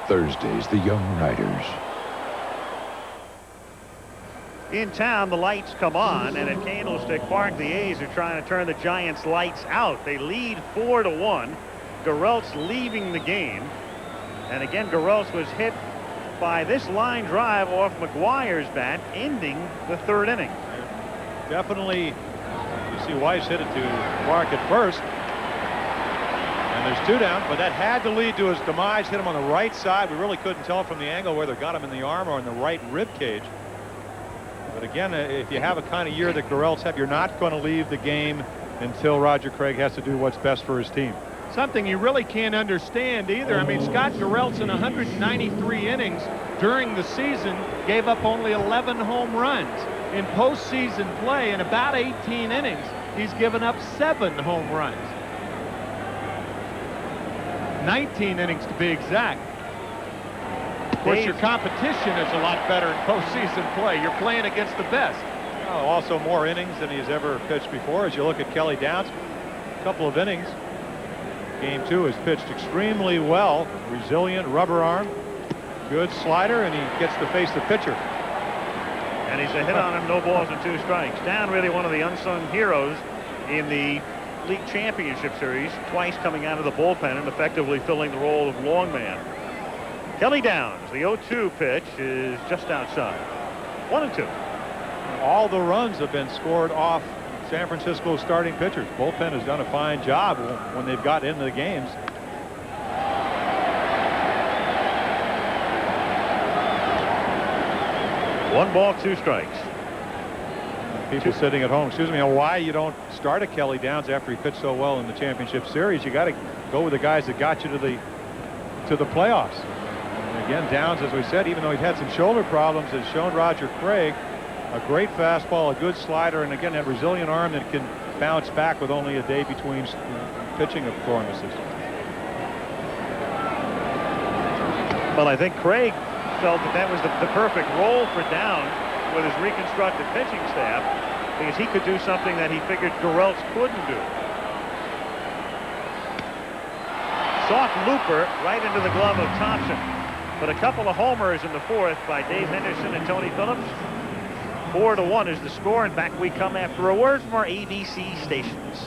Thursdays, the Young Riders. In town, the lights come on, and at Candlestick Park, the A's are trying to turn the Giants' lights out. They lead 4-1. Garrelts leaving the game. And again, Garrelts was hit by this line drive off McGuire's bat, ending the 3rd inning. Definitely, you see Weiss hit it to Clark at first. And there's 2 down, but that had to lead to his demise. Hit him on the right side. We really couldn't tell from the angle whether it got him in the arm or in the right rib cage. But again, if you have a kind of year that Garrelts have, you're not going to leave the game until Roger Craig has to do what's best for his team. Something you really can't understand either. I mean, Scott Garrelts in 193 innings during the season gave up only 11 home runs. In postseason play, in about 18 innings, he's given up 7 home runs. 19 innings to be exact. Of course, your competition is a lot better in postseason play. You're playing against the best. Well, also more innings than he's ever pitched before. As you look at Kelly Downs, a couple of innings. Game 2 has pitched extremely well. Resilient, rubber arm, good slider, and he gets to face the pitcher. And he's a hit on him, no balls and 2 strikes. Down really one of the unsung heroes in the league championship series, twice coming out of the bullpen and effectively filling the role of long man. Kelly Downs, the 0-2 pitch is just outside. 1-2. All the runs have been scored off San Francisco's starting pitchers. Bullpen has done a fine job when they've got into the games. One ball, 2 strikes. People sitting at home, excuse me, why you don't start a Kelly Downs after he pitched so well in the championship series? You got to go with the guys that got you to the playoffs. And again, Downs, as we said, even though he's had some shoulder problems, has shown Roger Craig a great fastball, a good slider, and again, that resilient arm that can bounce back with only a day between pitching performances. Well, I think Craig felt that was the perfect role for Downs with his reconstructed pitching staff, because he could do something that he figured Garrelts couldn't do. Soft looper right into the glove of Thompson. But a couple of homers in the 4th by Dave Henderson and Tony Phillips. 4-1 is the score, and back we come after a word from our ABC stations.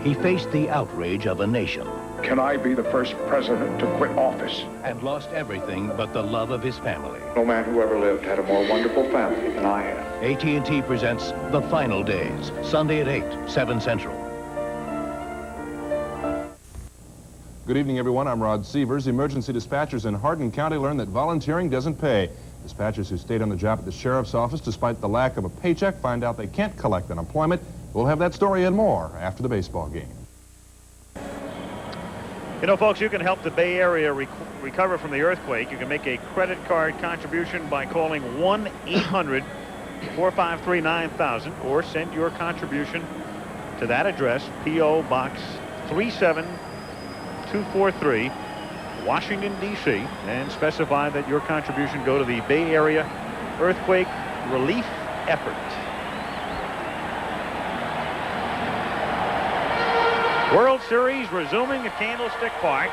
He faced the outrage of a nation. Can I be the first president to quit office? And lost everything but the love of his family. No man who ever lived had a more wonderful family than I have. AT&T presents The Final Days, Sunday at 8, 7 Central. Good evening, everyone. I'm Rod Severs. Emergency dispatchers in Hardin County learned that volunteering doesn't pay. Dispatchers who stayed on the job at the sheriff's office despite the lack of a paycheck find out they can't collect unemployment. We'll have that story and more after the baseball game. You know, folks, you can help the Bay Area recover from the earthquake. You can make a credit card contribution by calling 1-800-453-9000 or send your contribution to that address, P.O. Box 37243, Washington, D.C., and specify that your contribution go to the Bay Area earthquake relief effort. World Series resuming at Candlestick Park.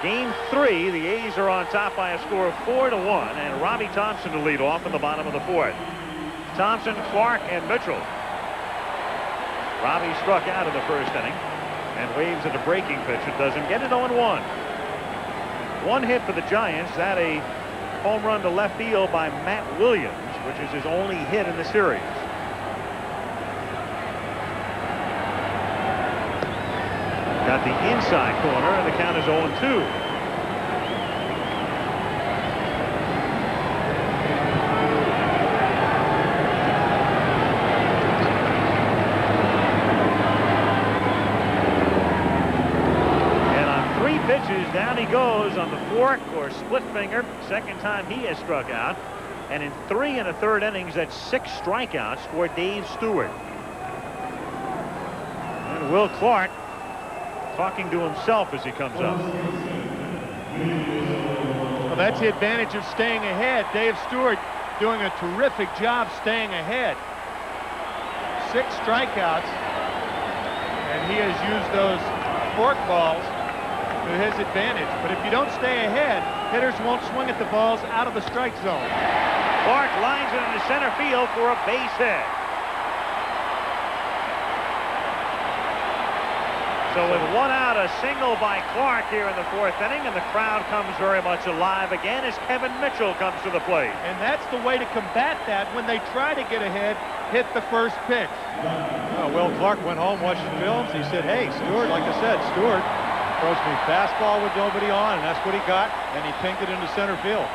Game 3, the A's are on top by a score of 4-1, and Robbie Thompson to lead off in the bottom of the 4th. Thompson, Clark, and Mitchell. Robbie struck out in the first inning and waves at a breaking pitch. It doesn't get it. 0-1. One hit for the Giants. That a home run to left field by Matt Williams, which is his only hit in the series. Got the inside corner, and the count is 0-2. And on 3 pitches, down he goes on the fork or split finger. Second time he has struck out. And in 3 1/3 innings, that's 6 strikeouts for Dave Stewart. And Will Clark talking to himself as he comes up. Well, that's the advantage of staying ahead. Dave Stewart doing a terrific job staying ahead. 6 strikeouts, and he has used those fork balls to his advantage. But if you don't stay ahead, hitters won't swing at the balls out of the strike zone. Clark lines it into center field for a base hit. So with 1 out, a single by Clark here in the 4th inning, and the crowd comes very much alive again as Kevin Mitchell comes to the plate. And that's the way to combat that. When they try to get ahead, hit the first pitch. Will Clark went home, watched the films. He said, hey, Stewart, like I said, Stewart approached me fastball with nobody on, and that's what he got, and he pinked it into center field.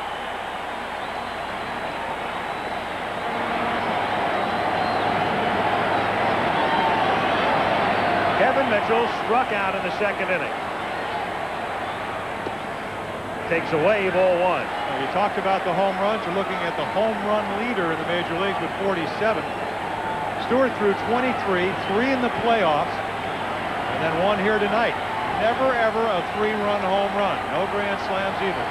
Kevin Mitchell struck out in the 2nd inning. Takes away ball 1. You talked about the home runs. You're looking at the home run leader in the major leagues with 47. Stewart threw 23, 3 in the playoffs, and then 1 here tonight. never, ever a 3-run home run. No grand slams either.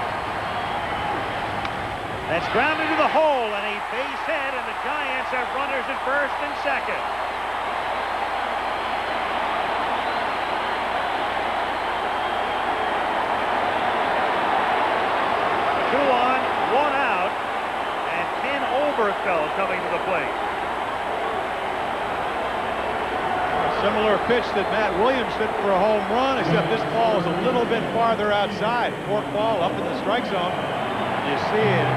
That's grounded to the hole, and a base hit, and the Giants have runners at first and second. Two on, one out, and Ken Oberfeld coming to the plate. Similar pitch that Matt Williams hit for a home run, except this ball is a little bit farther outside. Fork ball up in the strike zone. You see it.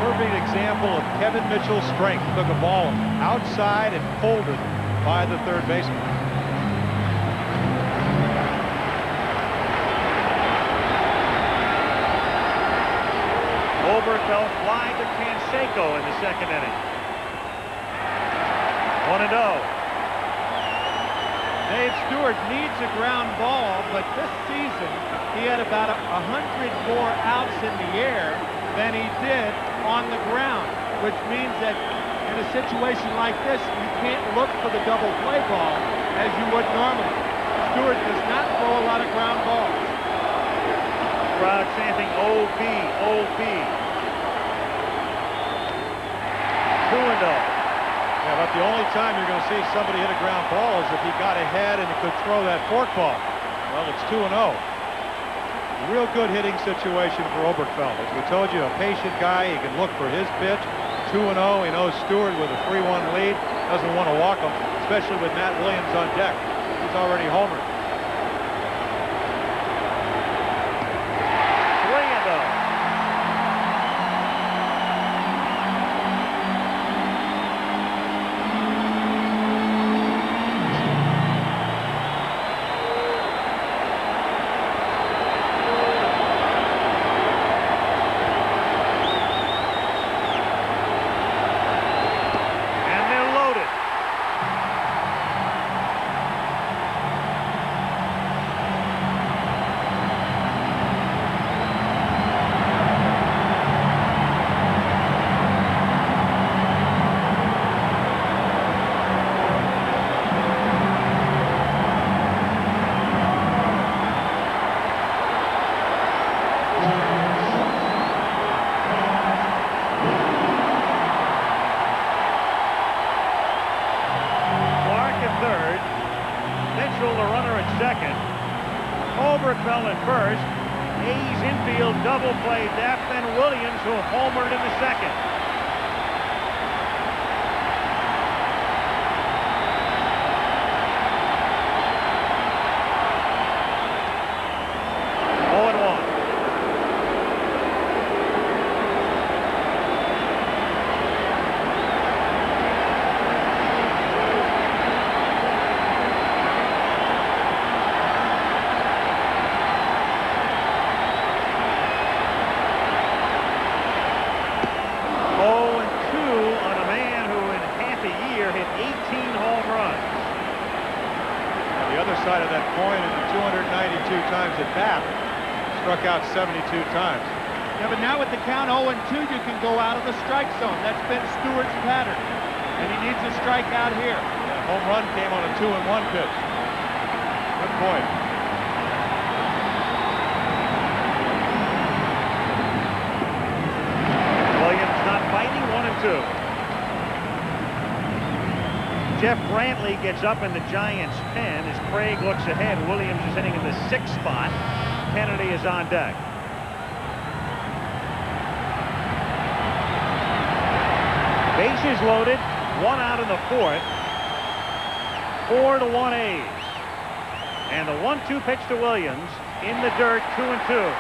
Perfect example of Kevin Mitchell's strength. Took a ball outside and pulled it by the third baseman. Oberfeld flying to Canseco in the second inning. 1-0. Dave Stewart needs a ground ball, but this season he had about 100 more outs in the air than he did on the ground, which means that in a situation like this, you can't look for the double play ball as you would normally. Stewart does not throw a lot of ground balls. Crowd chanting OB, OB. 2-0. Yeah, but the only time you're going to see somebody hit a ground ball is if he got ahead and could throw that fork ball. Well, it's 2-0. Real good hitting situation for Oberfeld. As we told you, a patient guy. He can look for his pitch. 2-0. He knows Stewart with a 3-1 lead. Doesn't want to walk him, especially with Matt Williams on deck. He's already homered. 3-0. Oberfeld at first. Hayes infield double play depth, and Williams who homered in the second. Side of that coin, and 292 times at bat, struck out 72 times. Yeah, but now with the count 0-2, you can go out of the strike zone. That's been Stewart's pattern, and he needs a strikeout here. Yeah, home run came on a 2-1 pitch. Good point. Williams not fighting. 1-2. Jeff Brantley gets up in the Giants' pen as Craig looks ahead. Williams is hitting in the 6th spot. Kennedy is on deck. Bases loaded. 1 out in the 4th. 4-1 A's. And the 1-2 pitch to Williams in the dirt. 2-2.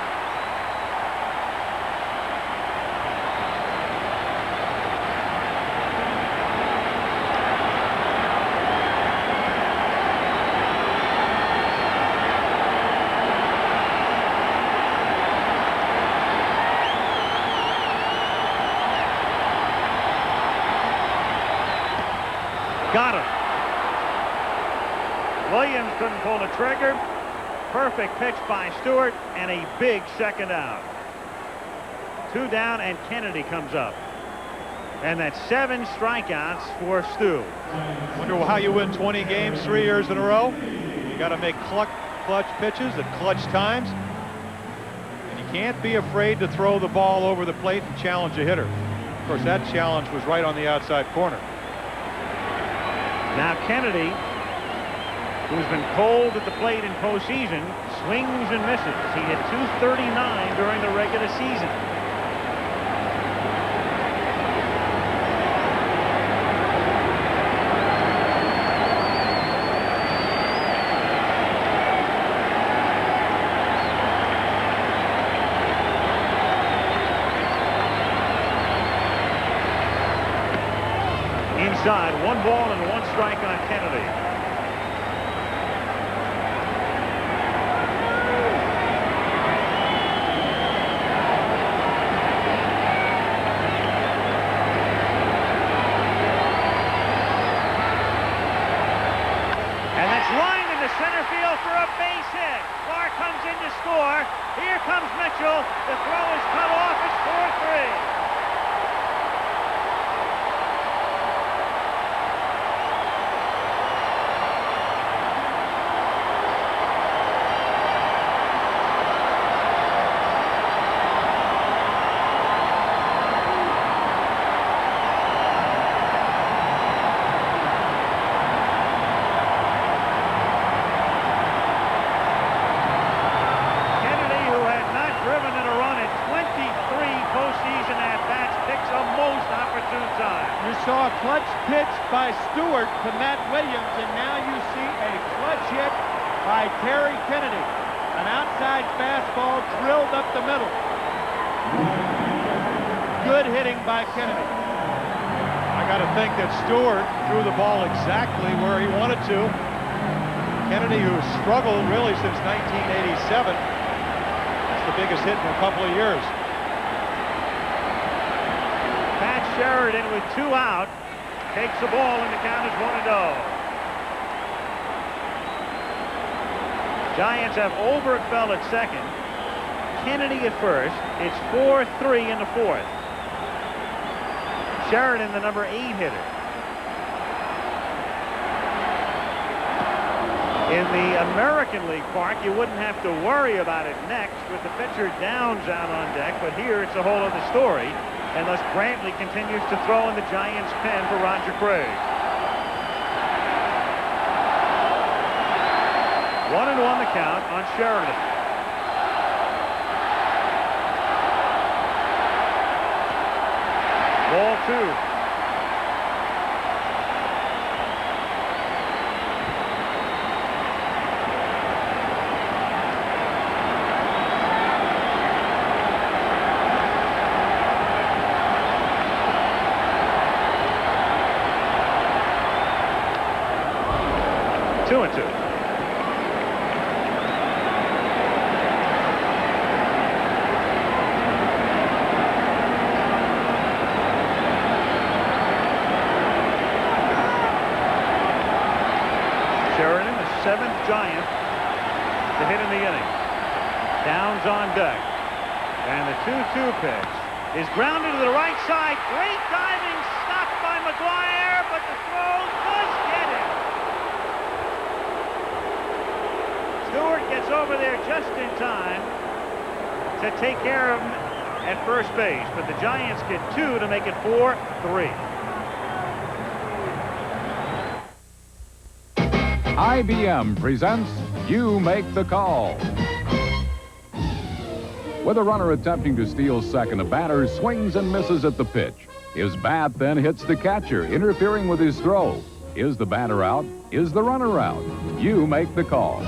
Got him. Williams couldn't pull the trigger. Perfect pitch by Stewart, and a big second out. 2 down, and Kennedy comes up. And that's 7 strikeouts for Stu. Wonder how you win 20 games 3 years in a row. You got to make clutch clutch pitches at clutch times. And you can't be afraid to throw the ball over the plate and challenge a hitter. Of course, that challenge was right on the outside corner. Now Kennedy, who's been cold at the plate in postseason, swings and misses. He hit .239 during the regular season. Inside, 1 ball and 1 strike on Kennedy. And that's lined into center field for a base hit. Clark comes in to score. Here comes Mitchell. The throw is cut off. It's 4-3. Clutch pitch by Stewart to Matt Williams, and now you see a clutch hit by Terry Kennedy. An outside fastball drilled up the middle. Good hitting by Kennedy. I got to think that Stewart threw the ball exactly where he wanted to. Kennedy, who struggled really since 1987. That's the biggest hit in a couple of years. Pat Sheridan with 2 out. Takes the ball and the count is 1-0. Giants have Oberkfell at second, Kennedy at first. It's 4-3 in the 4th. Sheridan, the number 8 hitter. In the American League Park, you wouldn't have to worry about it next with the pitcher Downs out on deck, but here it's a whole other story. And thus Brantley continues to throw in the Giants' pen for Roger Craig. 1-1 the count on Sheridan. Ball 2. Giant to hit in the inning. Downs on deck. And the 2-2 pitch is grounded to the right side. Great diving, stopped by McGuire, but the throw does get it. Stewart gets over there just in time to take care of him at first base, but the Giants get 2 to make it 4-3. IBM presents You Make the Call. With a runner attempting to steal second, a batter swings and misses at the pitch. His bat then hits the catcher, interfering with his throw. Is the batter out? Is the runner out? You make the call.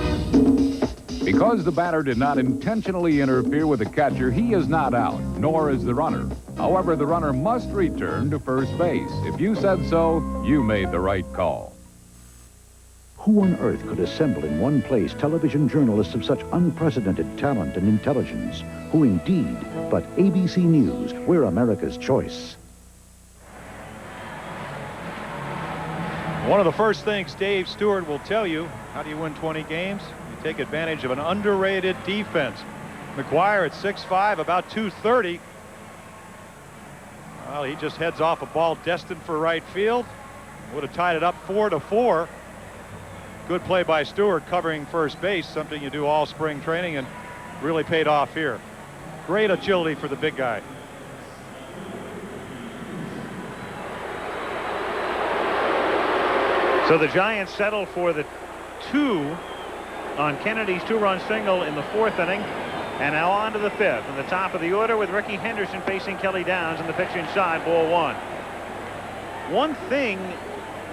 Because the batter did not intentionally interfere with the catcher, he is not out, nor is the runner. However, the runner must return to first base. If you said so, you made the right call. Who on earth could assemble in one place television journalists of such unprecedented talent and intelligence? Who indeed? But ABC News, we're America's choice. One of the first things Dave Stewart will tell you, how do you win 20 games? You take advantage of an underrated defense. McGuire at 6'5", about 230. Well, he just heads off a ball destined for right field. Would have tied it up 4-4. Good play by Stewart covering first base, something you do all spring training and really paid off here. Great agility for the big guy. So the Giants settle for the 2 on Kennedy's 2-run single in the 4th inning. And now on to the 5th. In the top of the order with Ricky Henderson facing Kelly Downs, and the pitch inside, ball 1. One thing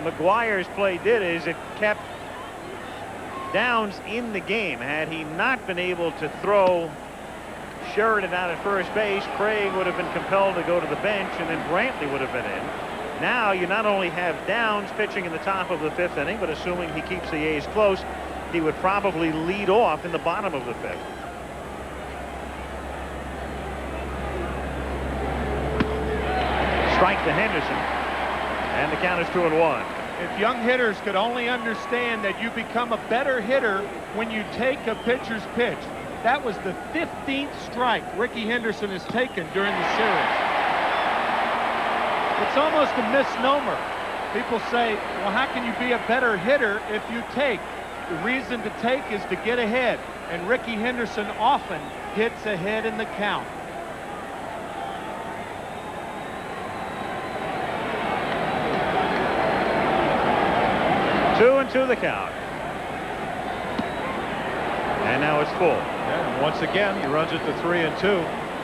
McGuire's play did is it kept Downs in the game. Had he not been able to throw Sheridan out at first base, Craig would have been compelled to go to the bench, and then Brantley would have been in. Now you not only have Downs pitching in the top of the 5th inning, but assuming he keeps the A's close, he would probably lead off in the bottom of the 5th. Strike to Henderson, and the count is 2-1. If young hitters could only understand that you become a better hitter when you take a pitcher's pitch. That was the 15th strike Ricky Henderson has taken during the series. It's almost a misnomer. People say, well, how can you be a better hitter if you take? The reason to take is to get ahead, and Ricky Henderson often gets ahead in the count. Two and 2 the count. And now it's full. Yeah, and once again, he runs it to 3 and 2.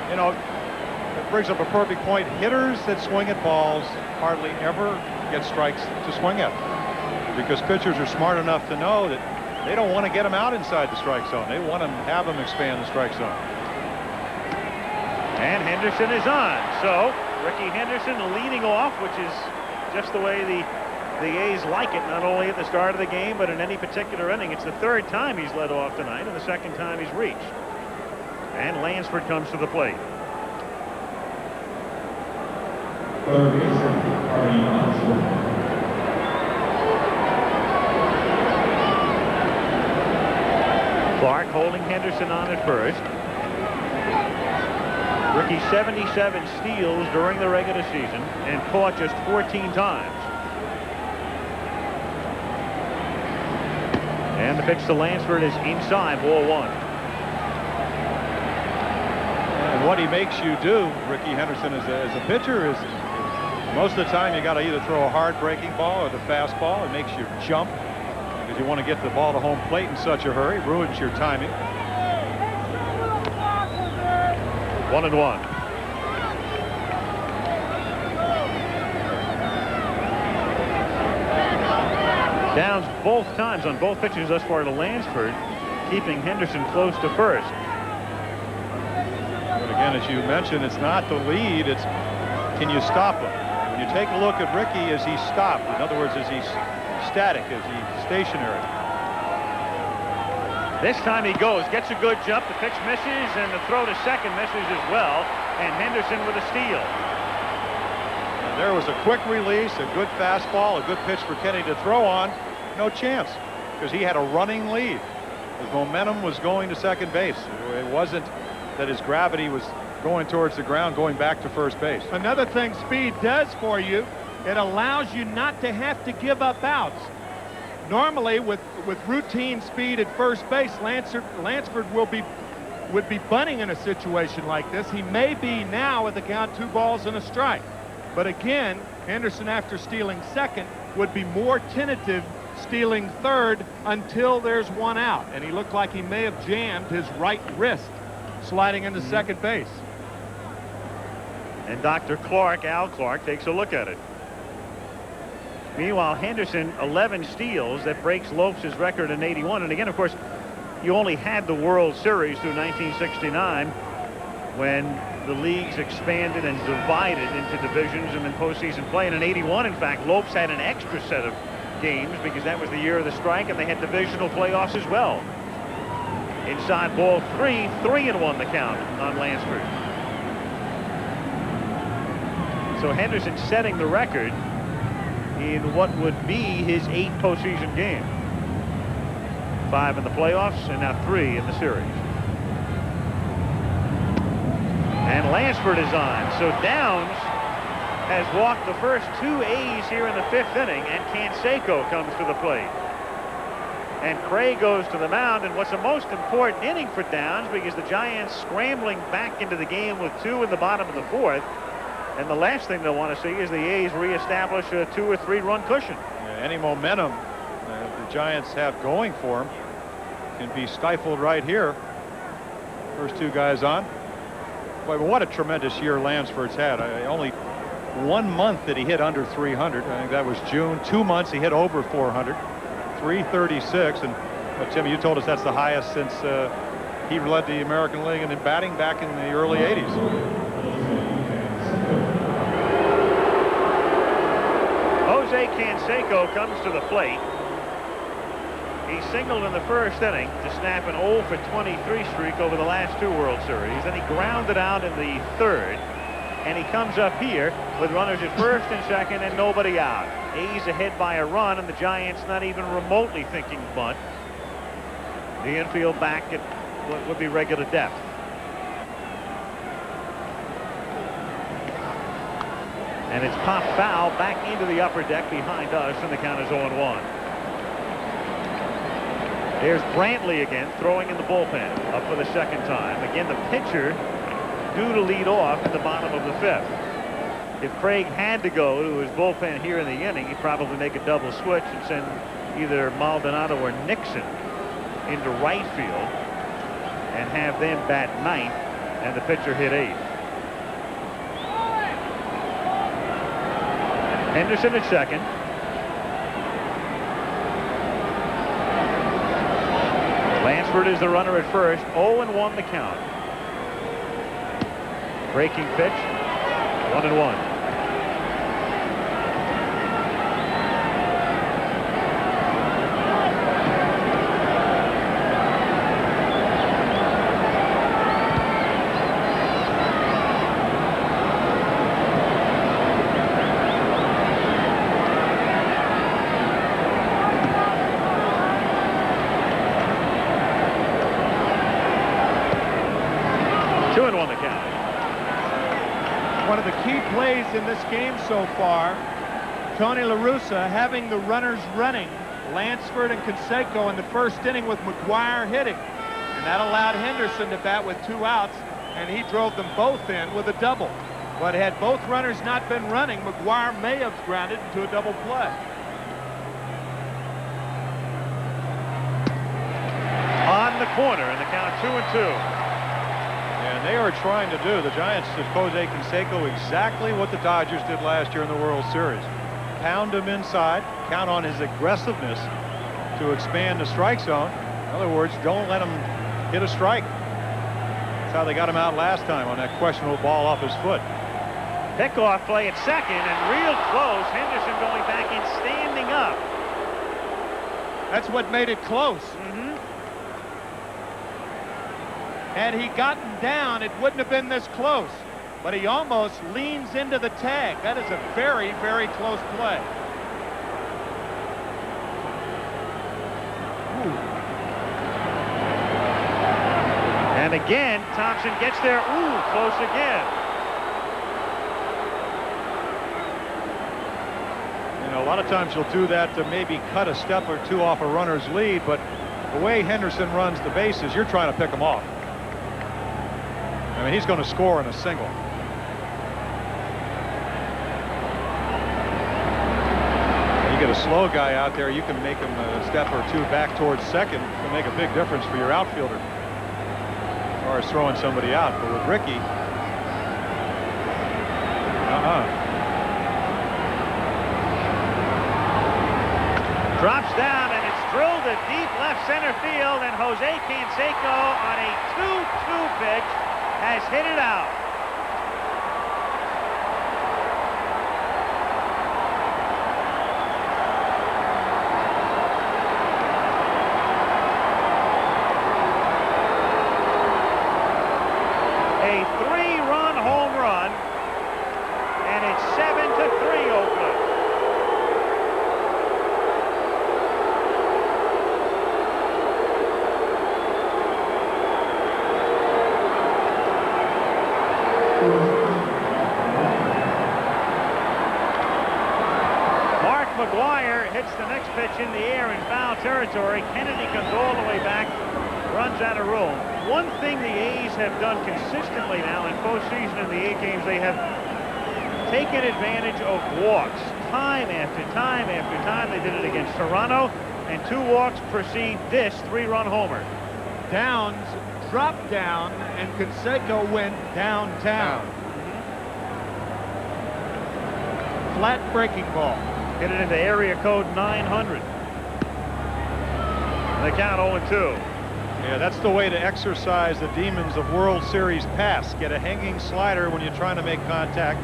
You know, it brings up a perfect point. Hitters that swing at balls hardly ever get strikes to swing at, because pitchers are smart enough to know that they don't want to get them out inside the strike zone. They want to have them expand the strike zone. And Henderson is on. So Ricky Henderson leading off, which is just the way the A's like it, not only at the start of the game, but in any particular inning. It's the 3rd time he's led off tonight, and the 2nd time he's reached. And Lansford comes to the plate. Clark holding Henderson on at first. Ricky 77 steals during the regular season and caught just 14 times. And the pitch to Lansford is inside, ball 1. And what he makes you do, Ricky Henderson, as a pitcher, is most of the time you got to either throw a hard breaking ball or the fastball. It makes you jump because you want to get the ball to home plate in such a hurry. It ruins your timing. 1-1. Downs both times on both pitches thus far to Lansford, keeping Henderson close to first. But again, as you mentioned, it's not the lead, it's can you stop him? When you take a look at Ricky, is he stopped? In other words, is he static? Is he stationary? This time he goes, gets a good jump, the pitch misses, and the throw to second misses as well, and Henderson with a steal. And there was a quick release, a good fastball, a good pitch for Kenny to throw on. No chance, because he had a running lead. His momentum was going to second base. It wasn't that his gravity was going towards the ground, going back to first base. Another thing speed does for you, it allows you not to have to give up outs. Normally, with routine speed at first base, Lansford would be bunting in a situation like this. He may be now with the count 2 balls and a strike. But again, Henderson, after stealing second, would be more tentative stealing third until there's 1 out. And he looked like he may have jammed his right wrist sliding into second base. And Dr. Clark, Al Clark, takes a look at it. Meanwhile, Henderson, 11 steals. That breaks Lopes' record in 81. And again, of course, you only had the World Series through 1969 when the leagues expanded and divided into divisions and then postseason play. And in 81, in fact, Lopes had an extra set of games because that was the year of the strike, and they had divisional playoffs as well. Inside ball 3, 3-1 the count on Lansford. So Henderson setting the record in what would be his 8th postseason game. 5 in the playoffs and now 3 in the series. And Lansford is on. So Downs has walked the first 2 A's here in the 5th inning, and Canseco comes to the plate. And Craig goes to the mound, and what's the most important inning for Downs, because the Giants scrambling back into the game with 2 in the bottom of the 4th. And the last thing they'll want to see is the A's reestablish a 2 or 3 run cushion. Any momentum the Giants have going for them can be stifled right here. First 2 guys on. Boy, what a tremendous year Lansford's had. Only 1 month that he hit under 300. I think that was June. 2 months he hit over 400. 336, and Tim, you told us that's the highest since he led the American League in batting back in the early 80s. Jose Canseco comes to the plate. He singled in the first inning to snap an 0 for 23 streak over the last 2 World Series. Then he grounded out in the 3rd, and he comes up here with runners at 1st and 2nd and nobody out. A's ahead by a run, and the Giants not even remotely thinking bunt. The infield back at what would be regular depth. And it's popped foul back into the upper deck behind us, and the count is 0-1. There's Brantley again, throwing in the bullpen, up for the 2nd time. Again, the pitcher due to lead off in the bottom of the 5th. If Craig had to go to his bullpen here in the inning, he'd probably make a double switch and send either Maldonado or Nixon into right field and have them bat 9th, and the pitcher hit 8th. Henderson at 2nd. Lansford is the runner at 1st. 0-1 the count. Breaking pitch. 1-1. Plays in this game so far, Tony La Russa having the runners running, Lansford and Canseco in the first inning with McGuire hitting, and that allowed Henderson to bat with 2 outs, and he drove them both in with a double. But had both runners not been running, McGuire may have grounded into a double play. On the corner, and the count 2-2. And they are trying to do, the Giants, to Jose Canseco, exactly what the Dodgers did last year in the World Series. Pound him inside, count on his aggressiveness to expand the strike zone. In other words, don't let him hit a strike. That's how they got him out last time on that questionable ball off his foot. Pickoff play at 2nd, and real close. Henderson going back and standing up. That's what made it close. Had he gotten down, it wouldn't have been this close. But he almost leans into the tag. That is a very, very close play. Ooh. And again, Thompson gets there. Ooh, close again. You know, a lot of times you'll do that to maybe cut a step or 2 off a runner's lead, but the way Henderson runs the bases, you're trying to pick him off. I mean, he's going to score in a single. You get a slow guy out there, you can make him a step or 2 back towards 2nd. It can make a big difference for your outfielder as far as throwing somebody out. But with Ricky, drops down, and it's drilled to deep left center field, and Jose Canseco on a 2-2 pitch has hit it out. A 3-run home run, and it's 7-3 Oakland. the next pitch in the air in foul territory. Kennedy comes all the way back, runs out of room. One thing the A's have done consistently now in postseason in the 8 games, they have taken advantage of walks time after time after time. They did it against Toronto, and 2 walks precede this 3-run homer. Downs dropped down, and Canseco went downtown. Flat breaking ball. Hit it into area code 900. The count 0-2. Yeah, that's the way to exercise the demons of World Series pass. Get a hanging slider when you're trying to make contact.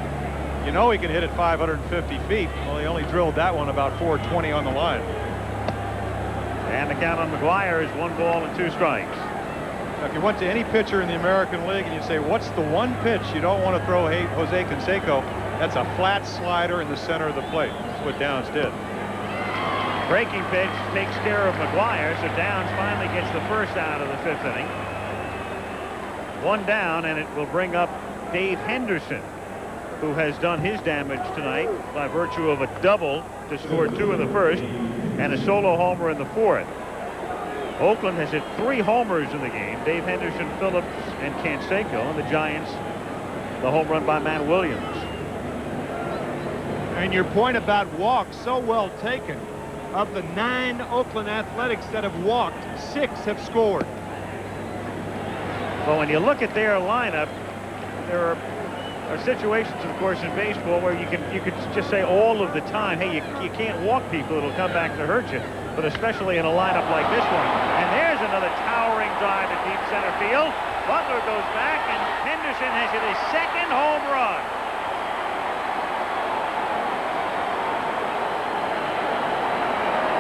You know he can hit it 550 feet. Well, he only drilled that one about 420 on the line. And the count on McGuire is 1 ball and 2 strikes. Now, if you went to any pitcher in the American League and you say, what's the one pitch you don't want to throw Jose Canseco? That's a flat slider in the center of the plate. That's what Downs did. Breaking pitch takes care of McGuire, so Downs finally gets the first out of the 5th inning. 1 down, and it will bring up Dave Henderson, who has done his damage tonight by virtue of a double to score 2 in the first and a solo homer in the 4th. Oakland has hit 3 homers in the game. Dave Henderson, Phillips, and Canseco. And the Giants, the home run by Matt Williams. And your point about walks, so well taken. Of the 9 Oakland Athletics that have walked, 6 have scored. Well, when you look at their lineup, there are situations, of course, in baseball where you could just say all of the time, hey, you can't walk people, it'll come back to hurt you. But especially in a lineup like this one. And there's another towering drive to deep center field. Butler goes back, and Henderson has hit his 2nd home run.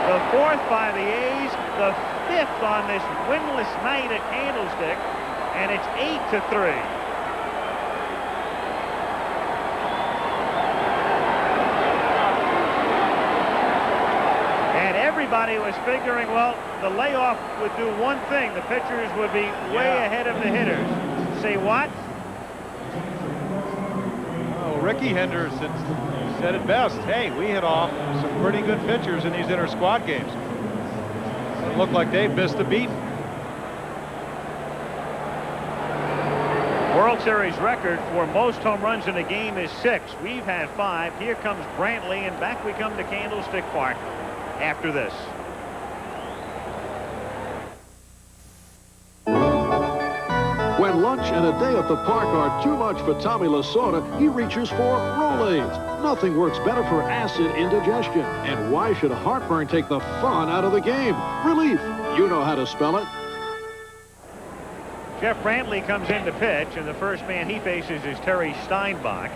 The 4th by the A's, the 5th on this winless night at Candlestick, and it's 8-3. And everybody was figuring, well, the layoff would do one thing. The pitchers would be way ahead of the hitters. Say what? Oh, Ricky Henderson said it best. Hey, we hit off some pretty good pitchers in these inter-squad games. It looked like they missed a beat. World Series record for most home runs in a game is 6. We've had 5. Here comes Brantley, and back we come to Candlestick Park after this. When lunch and a day at the park are too much for Tommy Lasorda, he reaches for Rolaids. Nothing works better for acid indigestion. And why should heartburn take the fun out of the game? Relief. You know how to spell it. Jeff Brantley comes in to pitch, and the first man he faces is Terry Steinbach.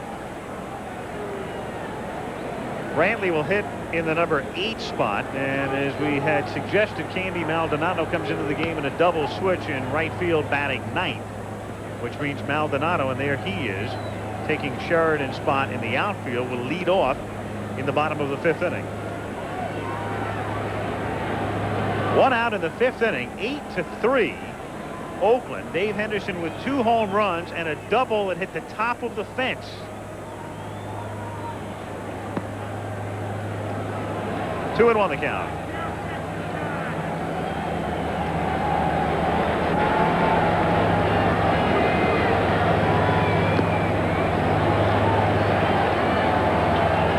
Brantley will hit in the number 8 spot, and as we had suggested, Candy Maldonado comes into the game in a double switch in right field, batting 9th, which means Maldonado, and there he is, taking Sheridan's spot in the outfield, will lead off in the bottom of the 5th inning. 1 out in the 5th inning, 8-3. Oakland. Dave Henderson with 2 home runs and a double that hit the top of the fence. Two and 1 the count.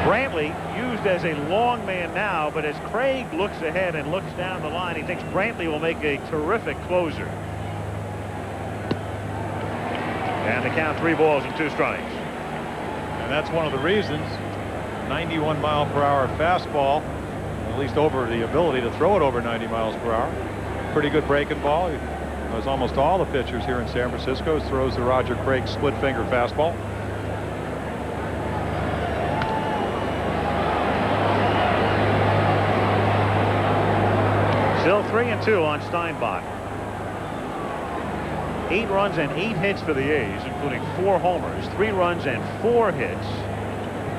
Brantley used as a long man now, but as Craig looks ahead and looks down the line, he thinks Brantley will make a terrific closer. And the count 3 balls and 2 strikes. And that's one of the reasons 91 mile per hour fastball, at least over the ability to throw it over 90 miles per hour. Pretty good breaking ball. As almost all the pitchers here in San Francisco, throws the Roger Craig split finger fastball. Still 3-2 on Steinbach. 8 runs and 8 hits for the A's, including 4 homers, 3 runs and 4 hits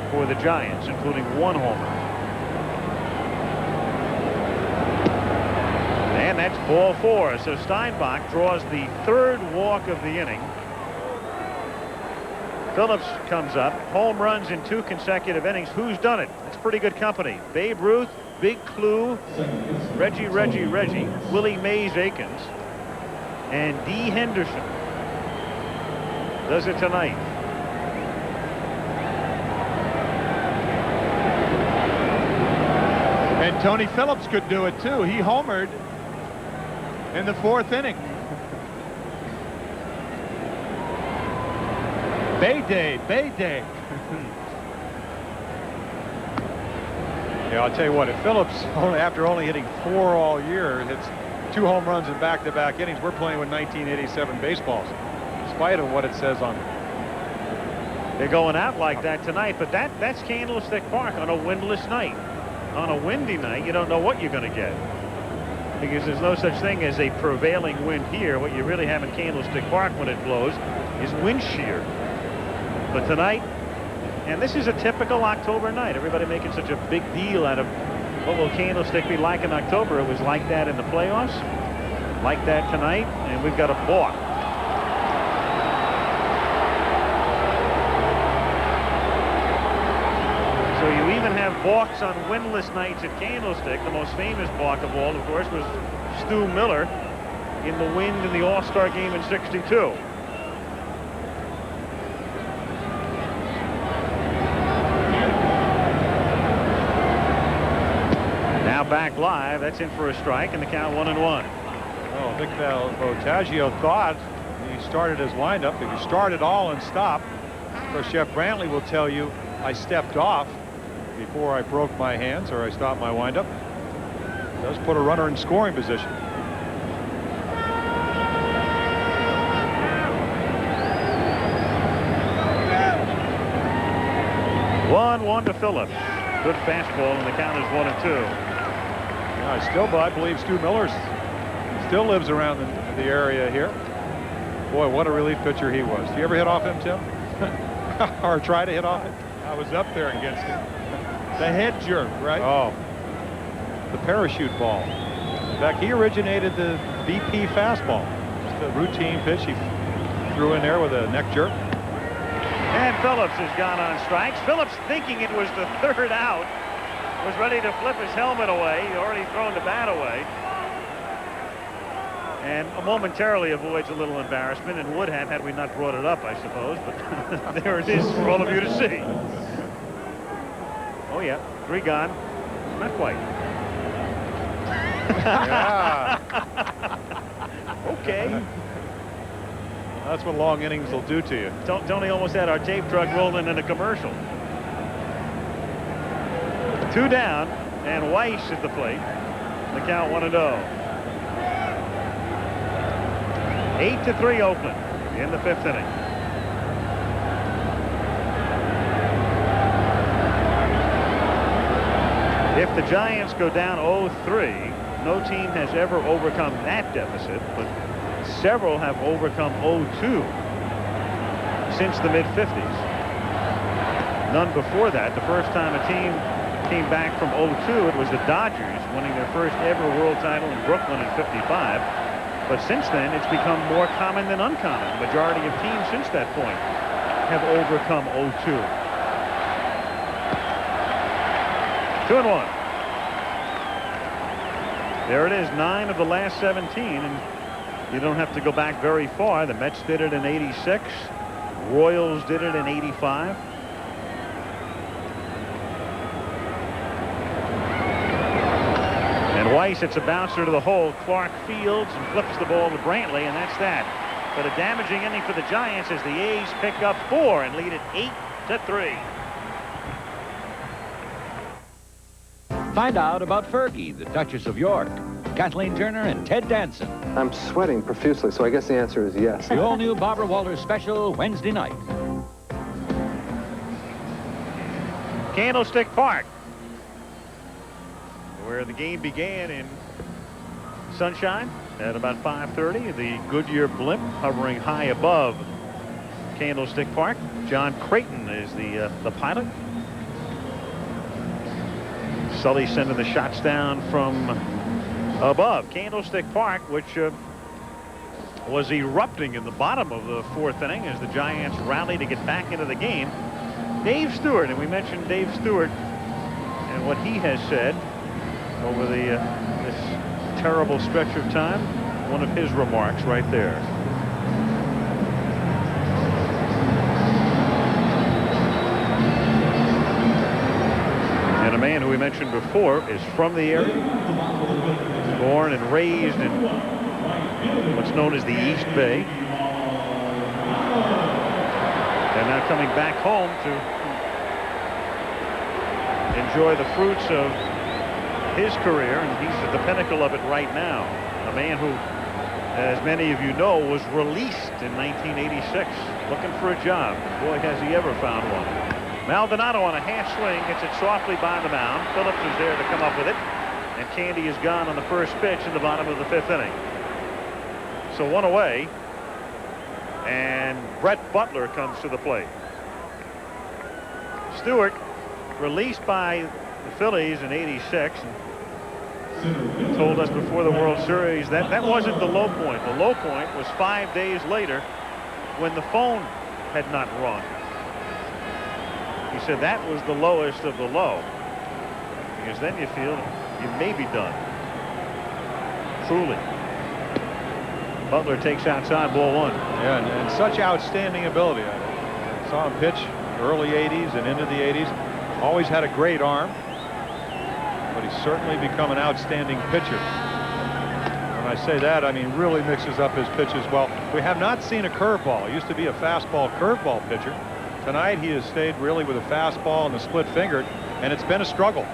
for the Giants, including 1 homer. And that's ball 4. So Steinbach draws the 3rd walk of the inning. Phillips comes up. Home runs in 2 consecutive innings. Who's done it? That's pretty good company. Babe Ruth, Big Clue, Reggie, Willie Mays Aikens, and D. Henderson does it tonight. And Tony Phillips could do it too. He homered in the 4th inning. Bay Day. Yeah, I'll tell you what, if Phillips, after only hitting 4 all year, hits 2 home runs in back-to-back innings, we're playing with 1987 baseballs, in spite of what it says on them. They're going out like that tonight, but that's Candlestick Park on a windless night. On a windy night, you don't know what you're going to get, because there's no such thing as a prevailing wind here. What you really have in Candlestick Park when it blows is wind shear. But tonight, and this is a typical October night, everybody making such a big deal out of what will Candlestick be like in October. It was like that in the playoffs, like that tonight, and we've got a balk. So you even have balks on windless nights at Candlestick. The most famous balk of all, of course, was Stu Miller in the wind in the All-Star game in '62. Now back live. That's in for a strike, and the count 1-1. Oh, Vic Voltaggio thought he started his windup. If you start it all and stop, of course, Jeff Brantley will tell you I stepped off before I broke my hands or I stopped my windup. Does put a runner in scoring position. One to Phillips. Good fastball, and the count is 1-2. I believe Stu Miller still lives around the area here. Boy, what a relief pitcher he was. Do you ever hit off him, Tim? Or try to hit off it? I was up there against him. The head jerk, right? Oh, the parachute ball. In fact, he originated the BP fastball. Just a routine pitch he threw in there with a neck jerk. And Phillips has gone on strikes. Phillips, thinking it was the 3rd out, was ready to flip his helmet away. He'd already thrown the bat away. And momentarily avoids a little embarrassment, and would have had we not brought it up, I suppose. But there it is for all of you to see. Oh, yeah. 3 gone. Not quite. Yeah. Okay. That's what long innings will do to you. Tony almost had our tape truck rolling in a commercial. 2 down, and Weiss at the plate. The count 1-0. 8-3 Oakland in the 5th inning. If the Giants go down 0-3, no team has ever overcome that deficit, but several have overcome 0-2 since the mid-50s. None before that. The first time a team came back from 0-2, it was the Dodgers winning their first ever world title in Brooklyn in '55. But since then, it's become more common than uncommon. The majority of teams since that point have overcome 0-2. 2-1. There it is, 9 of the last 17, and you don't have to go back very far. The Mets did it in '86. Royals did it in '85. And Weiss hits a bouncer to the hole. Clark fields and flips the ball to Brantley, and that's that. But a damaging inning for the Giants as the A's pick up 4 and lead it 8-3. Find out about Fergie, the Duchess of York, Kathleen Turner, and Ted Danson. I'm sweating profusely, so I guess the answer is yes. The all-new Barbara Walters special Wednesday night. Candlestick Park, where the game began in sunshine at about 5:30. The Goodyear blimp hovering high above Candlestick Park. John Creighton is the pilot. Sully sending the shots down from above. Candlestick Park, which was erupting in the bottom of the 4th inning as the Giants rally to get back into the game. Dave Stewart, and we mentioned Dave Stewart and what he has said over this terrible stretch of time. One of his remarks right there. And a man who we mentioned before is from the area, born and raised in what's known as the East Bay, and now coming back home to enjoy the fruits of his career, and he's at the pinnacle of it right now. A man who, as many of you know, was released in 1986 looking for a job. Boy, has he ever found one. Maldonado on a half swing, gets it softly by the mound. Phillips is there to come up with it, and Candy is gone on the first pitch in the bottom of the 5th inning. So 1 away, and Brett Butler comes to the plate. Stewart, released by the Phillies in '86, and told us before the World Series that that wasn't the low point. The low point was 5 days later when the phone had not rung. He said that was the lowest of the low, because then you feel you may be done. Truly. Butler takes outside, ball 1. Yeah, and such outstanding ability. I saw him pitch early 80s and into the 80s. Always had a great arm, but he's certainly become an outstanding pitcher. When I say that, I mean really mixes up his pitches well. We have not seen a curveball. He used to be a fastball curveball pitcher. Tonight he has stayed really with a fastball and a split fingered, and it's been a struggle.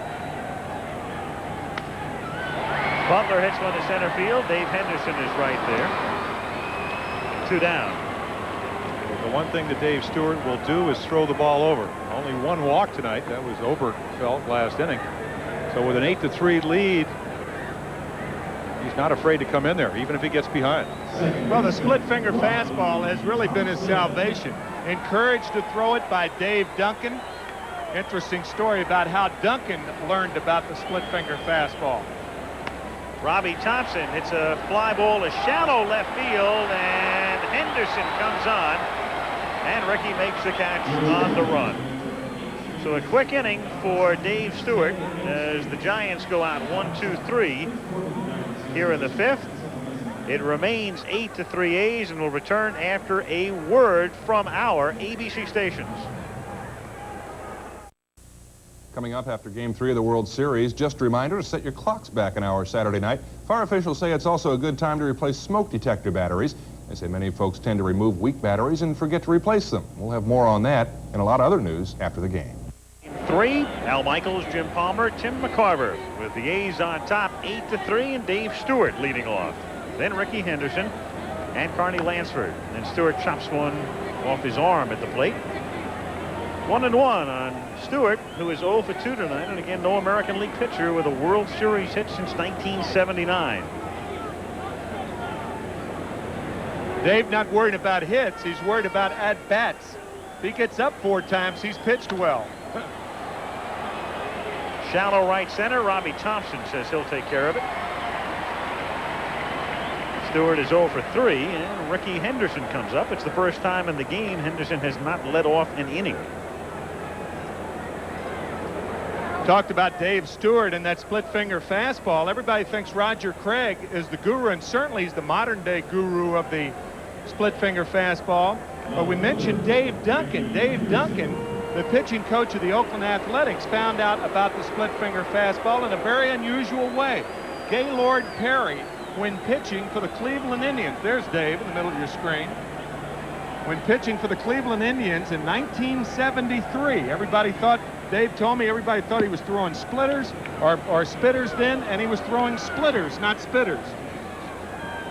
Butler hits one to center field. Dave Henderson is right there. 2 down. The one thing that Dave Stewart will do is throw the ball over. Only 1 walk tonight. That was Oberfeld last inning. So with an 8-3 lead, he's not afraid to come in there, even if he gets behind. Well, the split finger fastball has really been his salvation. Encouraged to throw it by Dave Duncan. Interesting story about how Duncan learned about the split finger fastball. Robbie Thompson hits a fly ball to shallow left field, and Henderson comes on, and Ricky makes the catch on the run. So a quick inning for Dave Stewart as the Giants go out 1-2-3 here in the 5th. It remains 8-3 A's, and will return after a word from our ABC stations. Coming up after Game 3 of the World Series, just a reminder to set your clocks back an hour Saturday night. Fire officials say it's also a good time to replace smoke detector batteries. They say many folks tend to remove weak batteries and forget to replace them. We'll have more on that and a lot of other news after the game. 3, Al Michaels, Jim Palmer, Tim McCarver, with the A's on top 8-3, and Dave Stewart leading off. Then Ricky Henderson and Carney Lansford. And Stewart chops one off his arm at the plate. 1-1 on Stewart, who is 0 for 2 tonight, and again, no American League pitcher with a World Series hit since 1979. Dave not worried about hits, he's worried about at-bats. If he gets up 4 times, he's pitched well. Shallow right center. Robbie Thompson says he'll take care of it. Stewart is 0 for 3, and Ricky Henderson comes up. It's the first time in the game Henderson has not led off an inning. Talked about Dave Stewart and that split finger fastball. Everybody thinks Roger Craig is the guru, and certainly he's the modern day guru of the split finger fastball. But we mentioned Dave Duncan. Dave Duncan, the pitching coach of the Oakland Athletics, found out about the split finger fastball in a very unusual way. Gaylord Perry, when pitching for the Cleveland Indians, there's Dave in the middle of your screen, when pitching for the Cleveland Indians in 1973, Dave told me everybody thought he was throwing splitters or spitters then, and he was throwing splitters, not spitters.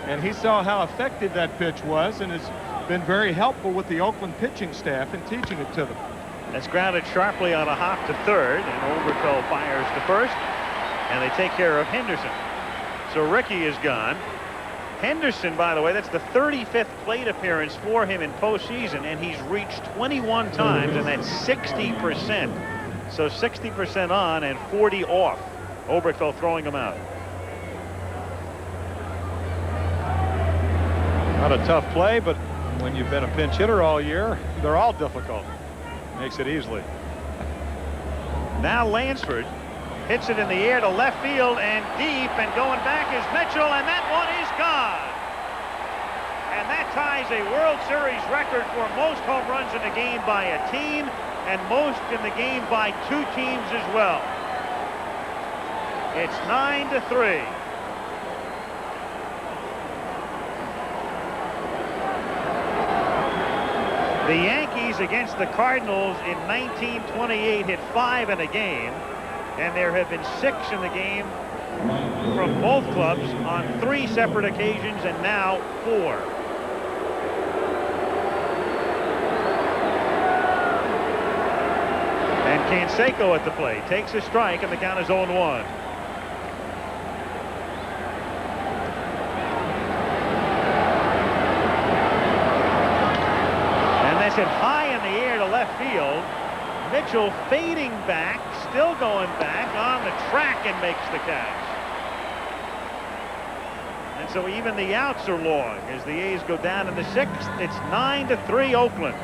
And he saw how effective that pitch was, and has been very helpful with the Oakland pitching staff in teaching it to them. That's grounded sharply on a hop to third, and Oberfeld fires to first, and they take care of Henderson. So Ricky is gone. Henderson, by the way, that's the 35th plate appearance for him in postseason, and he's reached 21 times, and that's 60%. So 60% on and 40 off. Oberfeld throwing him out. Not a tough play, but when you've been a pinch hitter all year, they're all difficult. Makes it easily. Now Lansford Hits it in the air to left field and deep, and going back is Mitchell, and that one is gone. And that ties a World Series record for most home runs in a game by a team, and most in the game by two teams as well. It's 9-3. The Yankees against the Cardinals in 1928 hit 5 in a game, and there have been 6 in the game from both clubs on 3 separate occasions, and now 4. And Canseco at the plate takes a strike, and the count is 0-1. Hit high in the air to left field. Mitchell fading back, still going back on the track, and makes the catch. And so even the outs are long as the A's go down in the 6th. It's 9-3 Oakland.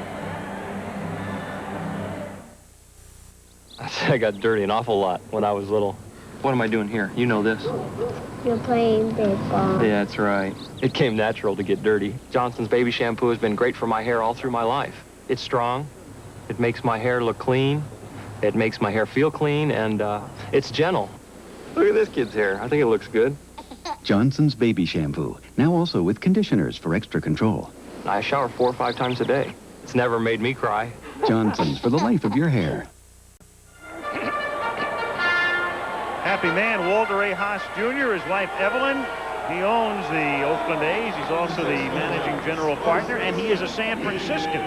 I got dirty an awful lot when I was little. What am I doing here? You know this. You're playing baseball. Yeah, that's right. It came natural to get dirty. Johnson's baby shampoo has been great for my hair all through my life. It's strong. It makes my hair look clean. It makes my hair feel clean, and it's gentle. Look at this kid's hair. I think it looks good. Johnson's baby shampoo, now also with conditioners for extra control. I shower 4 or 5 times a day. It's never made me cry. Johnson's for the life of your hair. Happy man, Walter A. Haas Jr., his wife Evelyn. He owns the Oakland A's. He's also the managing general partner, and he is a San Franciscan.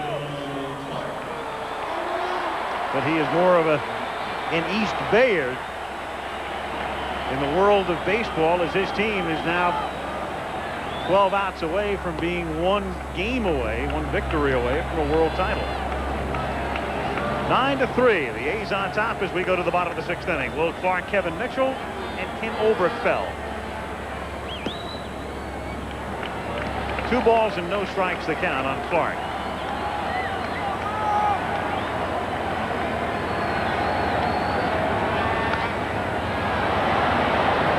But he is more of an East Bayer in the world of baseball, as his team is now 12 outs away from being 1 game away, 1 victory away from a world title. 9-3. The A's on top as we go to the bottom of the 6th inning. Will Clark, Kevin Mitchell, and Ken Oberkfell. 2 balls and no strikes the count on Clark.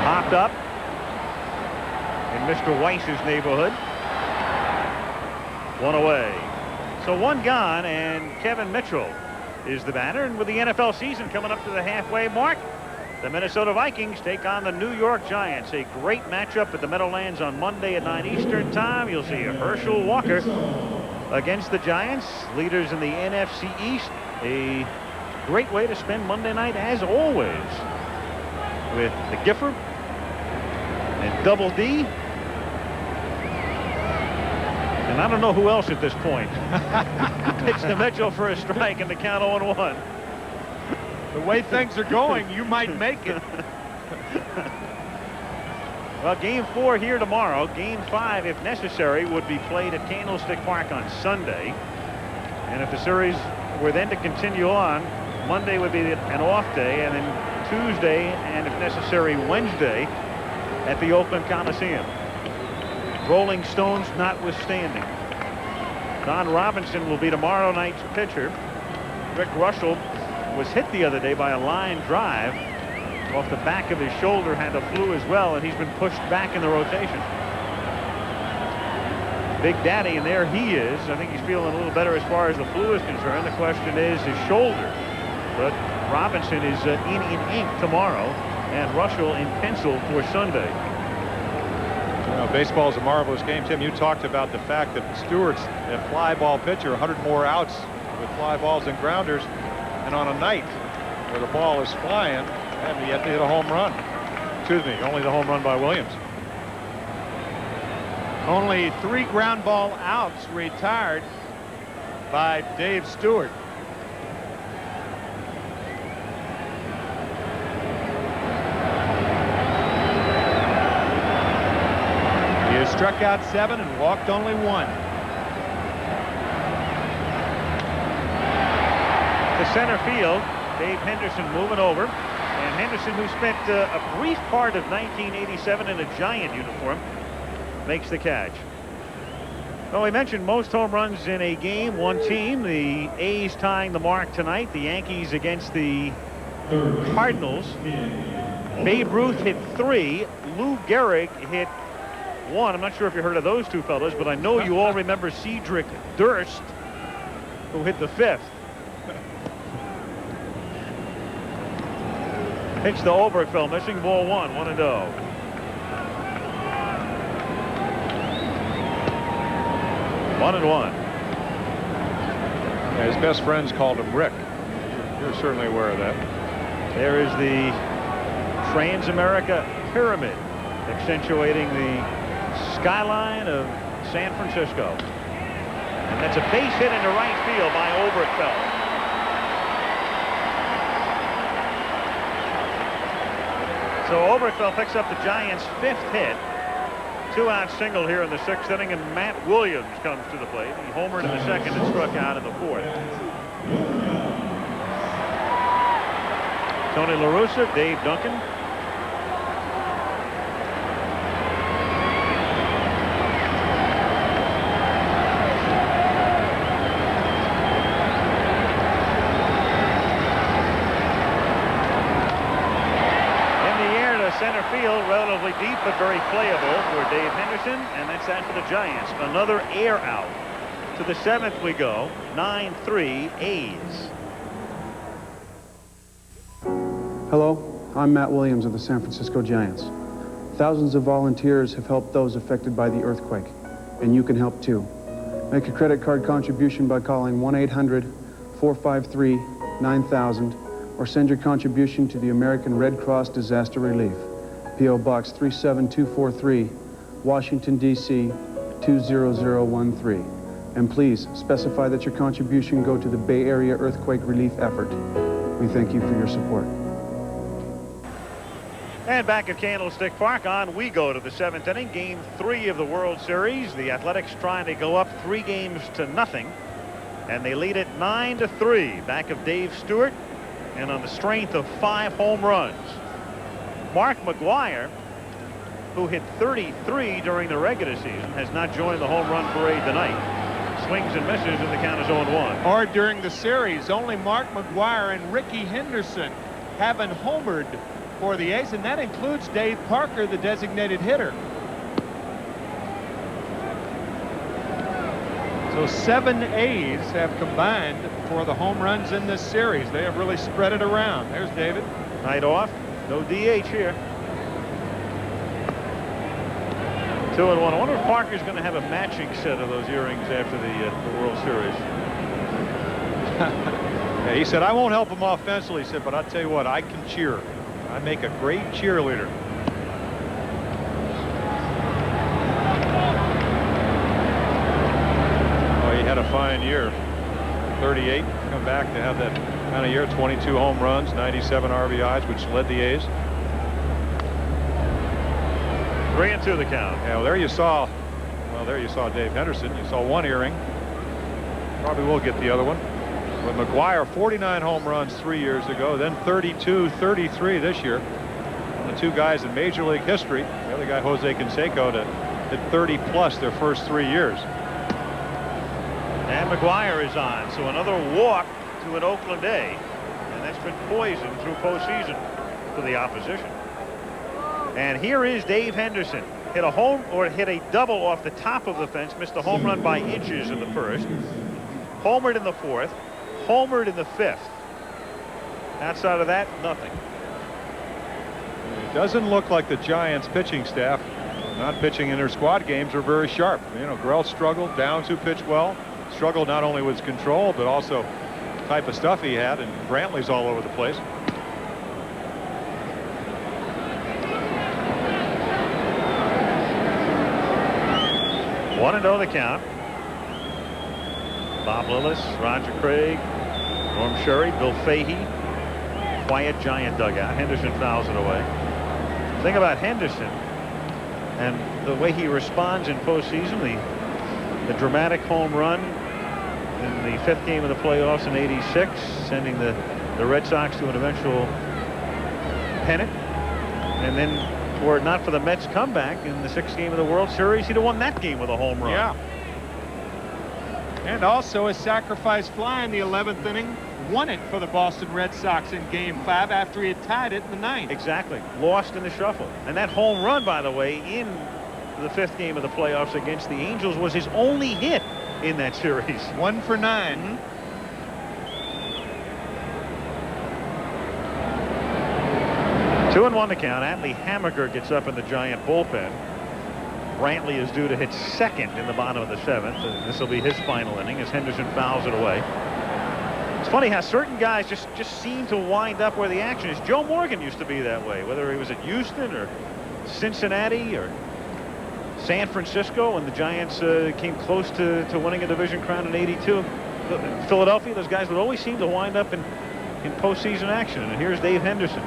Hopped up in Mr. Weiss's neighborhood. 1 away. So 1 gone, and Kevin Mitchell is the batter. And with the NFL season coming up to the halfway mark, the Minnesota Vikings take on the New York Giants. A great matchup at the Meadowlands on Monday at 9 Eastern time. You'll see Herschel Walker against the Giants, leaders in the NFC East. A great way to spend Monday night, as always, with the Giffer and Double D. And I don't know who else at this point. Pitch to Mitchell for a strike, and the count 0-1. The way things are going, you might make it. Well, game 4 here tomorrow. Game 5, if necessary, would be played at Candlestick Park on Sunday. And if the series were then to continue on, Monday would be an off day, and then Tuesday, and if necessary, Wednesday, at the Oakland Coliseum. Rolling Stones notwithstanding. Don Robinson will be tomorrow night's pitcher. Rick Russell was hit the other day by a line drive off the back of his shoulder, had a flu as well, and he's been pushed back in the rotation. Big Daddy, and there he is. I think he's feeling a little better as far as the flu is concerned. The question is his shoulder. But Robinson is in ink tomorrow, and Russell in pencil for Sunday. You know, baseball is a marvelous game. Tim, you talked about the fact that Stewart's a fly ball pitcher, 100 more outs with fly balls and grounders. And on a night where the ball is flying, and yet to hit a home run. Excuse me, only the home run by Williams. Only 3 ground ball outs retired by Dave Stewart. He has struck out 7 and walked only 1. To center field, Dave Henderson moving over. And Henderson, who spent a brief part of 1987 in a Giant uniform, makes the catch. Well, we mentioned most home runs in a game, 1 team. The A's tying the mark tonight. The Yankees against the Cardinals. Babe Ruth hit 3. Lou Gehrig hit 1. I'm not sure if you heard of those two fellas, but I know you all remember Cedric Durst, who hit the 5th. Pitch to Oberkfell, missing, ball 1, 1-0. One and one. Yeah, his best friends called him Rick. You're certainly aware of that. There is the Transamerica Pyramid, accentuating the skyline of San Francisco. And that's a base hit into right field by Oberkfell. So Oberkfell picks up the Giants' 5th hit. 2-out single here in the 6th inning, and Matt Williams comes to the plate. He homered in the 2nd and struck out in the 4th. Tony La Russa, Dave Duncan. Center field, relatively deep but very playable for Dave Henderson, and that's that for the Giants. Another air out. To the 7th we go. 9-3 A's. Hello, I'm Matt Williams of the San Francisco Giants. Thousands of volunteers have helped those affected by the earthquake, and you can help too. Make a credit card contribution by calling 1-800-453-9000 or send your contribution to the American Red Cross Disaster Relief, P.O. Box 37243, Washington, D.C. 20013. And please specify that your contribution go to the Bay Area earthquake relief effort. We thank you for your support. And back at Candlestick Park, on we go to the 7th inning, game 3 of the World Series. The Athletics trying to go up 3-0, and they lead it 9-3. Back of Dave Stewart, and on the strength of 5 home runs. Mark McGwire, who hit 33 during the regular season, has not joined the home run parade tonight. Swings and misses, and the count is 0-1. Or during the series, only Mark McGwire and Ricky Henderson haven't homered for the A's, and that includes Dave Parker, the designated hitter. So 7 A's have combined for the home runs in this series. They have really spread it around. There's David. Night off. No DH here. 2-1. I wonder if Parker's going to have a matching set of those earrings after the World Series. Yeah, he said, I won't help him offensively. He said, but I'll tell you what, I can cheer. I make a great cheerleader. Had a fine year. 38, come back to have that kind of year. 22 home runs, 97 RBIs, which led the A's. 3-2 the count. Yeah, well, there you saw Dave Henderson. You saw one earring. Probably will get the other one. With McGwire, 49 home runs 3 years ago, then 32, 33 this year. And the 2 guys in Major League history, the other guy, Jose Canseco, to hit 30 plus their first 3 years. And McGwire is on, so another walk to an Oakland A, and that's been poisoned through postseason for the opposition. And here is Dave Henderson. Hit a double off the top of the fence, missed a home run by inches in the 1st. Homered in the 4th, homered in the 5th. Outside of that, nothing. It doesn't look like the Giants pitching staff, not pitching in their squad games, are very sharp. You know, Garrelts struggled, down to pitch well. Struggled not only with his control, but also the type of stuff he had, and Brantley's all over the place. One and 0 the count. Bob Lillis, Roger Craig, Norm Sherry, Bill Fahey. Quiet Giant dugout. Henderson fouls it away. The thing about Henderson and the way he responds in postseason, the dramatic home run in the 5th game of the playoffs in '86, sending the Red Sox to an eventual pennant. And then, were it not for the Mets comeback in the 6th game of the World Series, he'd have won that game with a home run. Yeah. And also a sacrifice fly in the 11th inning won it for the Boston Red Sox in Game 5 after he had tied it in the 9th. Exactly. Lost in the shuffle. And that home run, by the way, in the 5th game of the playoffs against the Angels was his only hit in that series. 1 for 9. Mm-hmm. 2-1 to count. Atlee Hammaker gets up in the Giant bullpen. Brantley is due to hit second in the bottom of the 7th. This will be his final inning as Henderson fouls it away. It's funny how certain guys just seem to wind up where the action is. Joe Morgan used to be that way, whether he was at Houston or Cincinnati or San Francisco when the Giants came close to winning a division crown in '82. Philadelphia, those guys would always seem to wind up in postseason action. And here's Dave Henderson.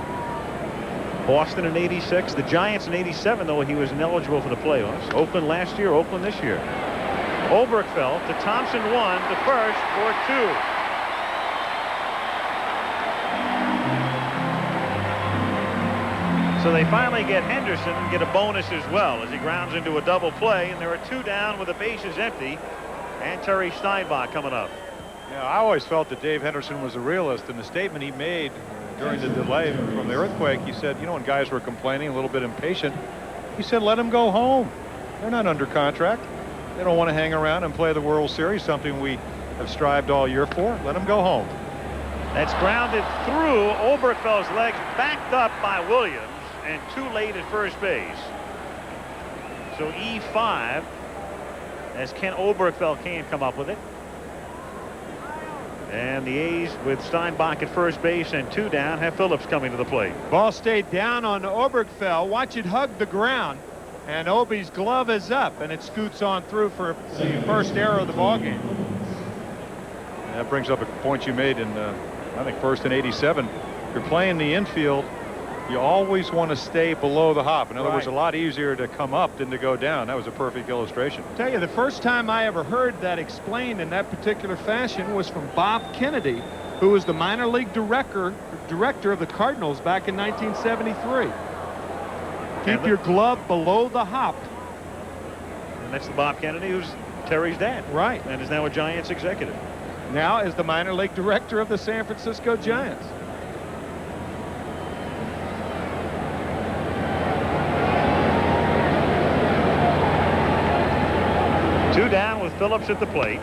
Boston in '86, the Giants in '87, though he was ineligible for the playoffs. Oakland last year, Oakland this year. Oberkfell to Thompson 1 to first for 2. So they finally get Henderson and get a bonus as well as he grounds into a double play, and there are 2 down with the bases empty. And Terry Steinbach coming up. Yeah, I always felt that Dave Henderson was a realist, and the statement he made during the delay from the earthquake, he said, you know, when guys were complaining, a little bit impatient, he said, let them go home. They're not under contract. They don't want to hang around and play the World Series, something we have strived all year for. Let them go home. That's grounded through Oberkfell's legs, backed up by Williams, and too late at first base. So E5, as Ken Oberkfell can't come up with it. And the A's with Steinbach at first base and 2 down have Phillips coming to the plate. Ball stayed down on Oberkfell. Watch it hug the ground. And Obi's glove is up, and it scoots on through for the first error of the ballgame. That brings up a point you made in, I think, first in '87. If you're playing the infield, you always want to stay below the hop. In other words, a lot easier to come up than to go down. That was a perfect illustration. I'll tell you, the first time I ever heard that explained in that particular fashion was from Bob Kennedy, who was the minor league director of the Cardinals back in 1973. Keep your glove below the hop. And that's the Bob Kennedy who's Terry's dad. Right. And is now a Giants executive. Now is the minor league director of the San Francisco Giants. Two down with Phillips at the plate,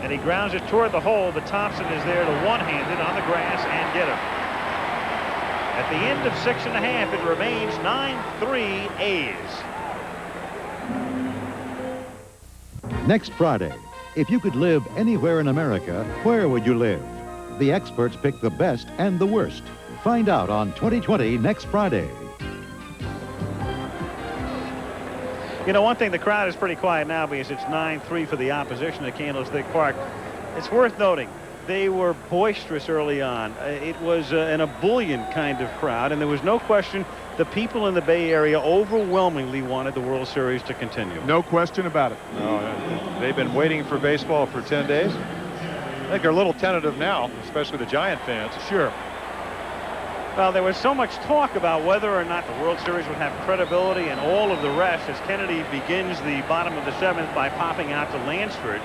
and he grounds it toward the hole, but Thompson is there to one-handed on the grass and get him. At the end of 6.5, it remains 9-3 A's. Next Friday, if you could live anywhere in America, where would you live? The experts pick the best and the worst. Find out on 2020 next Friday. You know, one thing, the crowd is pretty quiet now because it's 9-3 for the opposition at Candlestick Park. It's worth noting, they were boisterous early on. It was an ebullient kind of crowd, and there was no question the people in the Bay Area overwhelmingly wanted the World Series to continue. No question about it. No, they've been waiting for baseball for 10 days. I think they're a little tentative now, especially the Giant fans. Sure. Well, there was so much talk about whether or not the World Series would have credibility and all of the rest as Kennedy begins the bottom of the 7th by popping out to Lansford.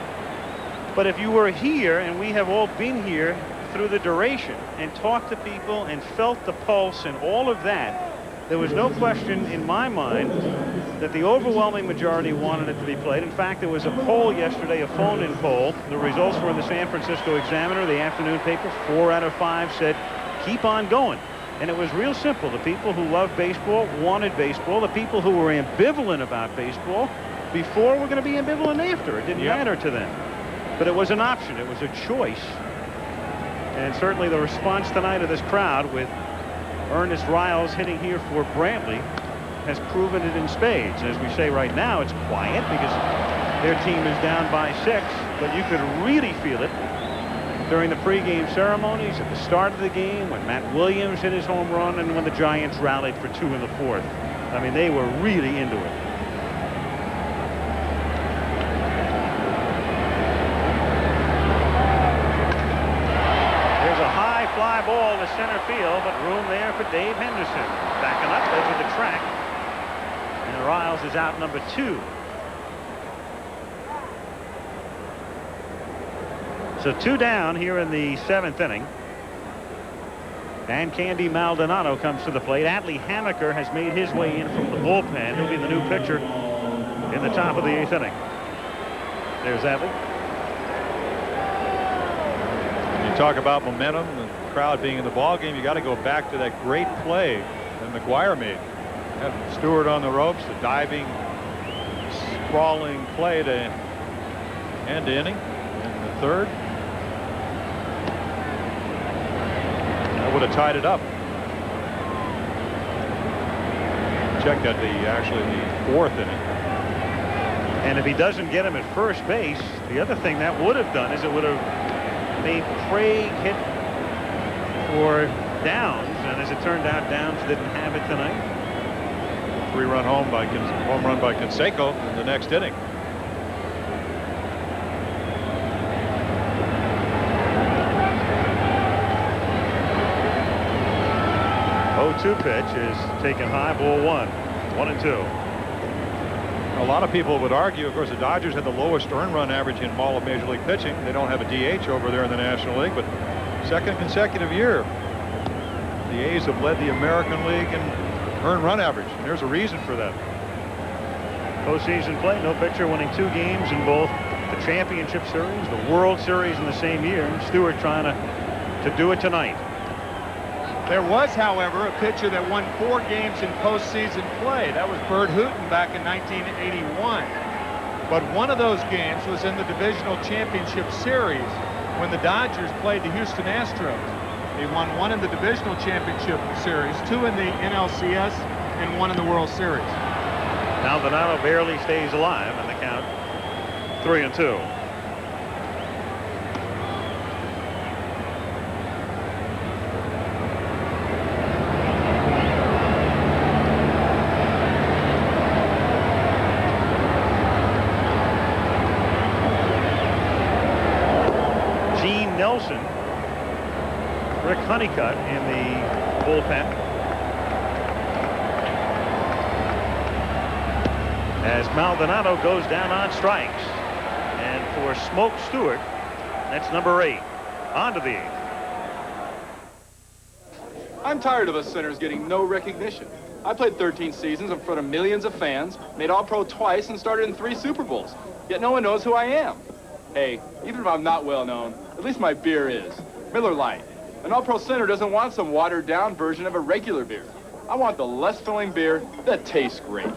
But if you were here, and we have all been here through the duration and talked to people and felt the pulse and all of that, there was no question in my mind that the overwhelming majority wanted it to be played. In fact, there was a poll yesterday, a phone-in poll. The results were in the San Francisco Examiner, the afternoon paper. 4 out of 5 said, keep on going. And it was real simple. The people who loved baseball wanted baseball. The people who were ambivalent about baseball before were going to be ambivalent after. It didn't matter to them. But it was an option. It was a choice. And certainly the response tonight of this crowd with Ernest Riles hitting here for Brantley has proven it in spades. As we say right now, it's quiet because their team is down by 6. But you could really feel it during the pregame ceremonies, at the start of the game, when Matt Williams hit his home run, and when the Giants rallied for 2 in the 4th. I mean, they were really into it. There's a high fly ball to center field, but room there for Dave Henderson. Backing up over the track. And Riles is out number 2. So 2 down here in the 7th inning. And Candy Maldonado comes to the plate. Atlee Hammaker has made his way in from the bullpen. He'll be the new pitcher in the top of the 8th inning. There's Atlee. When you talk about momentum, the crowd being in the ball game, you got to go back to that great play that McGuire made. Had Stewart on the ropes, the diving, sprawling play to end the inning in the 3rd. That would have tied it up. Check that actually the 4th inning. And if he doesn't get him at first base, the other thing that would have done is it would have made Craig hit for Downs, and as it turned out, Downs didn't have it tonight. 3-run home run by Canseco in the next inning. 0-2 pitch is taken high, ball 1. 1-2. A lot of people would argue, of course, the Dodgers had the lowest earned run average in all of Major League pitching. They don't have a DH over there in the National League, but second consecutive year, the A's have led the American League in earned run average. And there's a reason for that. Postseason play, no pitcher winning 2 games in both the Championship Series, the World Series in the same year. Stewart trying to do it tonight. There was, however, a pitcher that won 4 games in postseason play. That was Bert Hooton back in 1981. But one of those games was in the Divisional Championship Series when the Dodgers played the Houston Astros. They won 1 in the Divisional Championship Series, 2 in the NLCS, and 1 in the World Series. Maldonado barely stays alive, and the count 3-2. Nelson, Rick Honeycutt in the bullpen. As Maldonado goes down on strikes. And for Smoke Stewart, that's number 8. On to the 8th. I'm tired of us centers getting no recognition. I played 13 seasons in front of millions of fans, made All-Pro twice, and started in 3 Super Bowls. Yet no one knows who I am. Hey, even if I'm not well known, at least my beer is. Miller Lite. An All-Pro center doesn't want some watered-down version of a regular beer. I want the less filling beer that tastes great.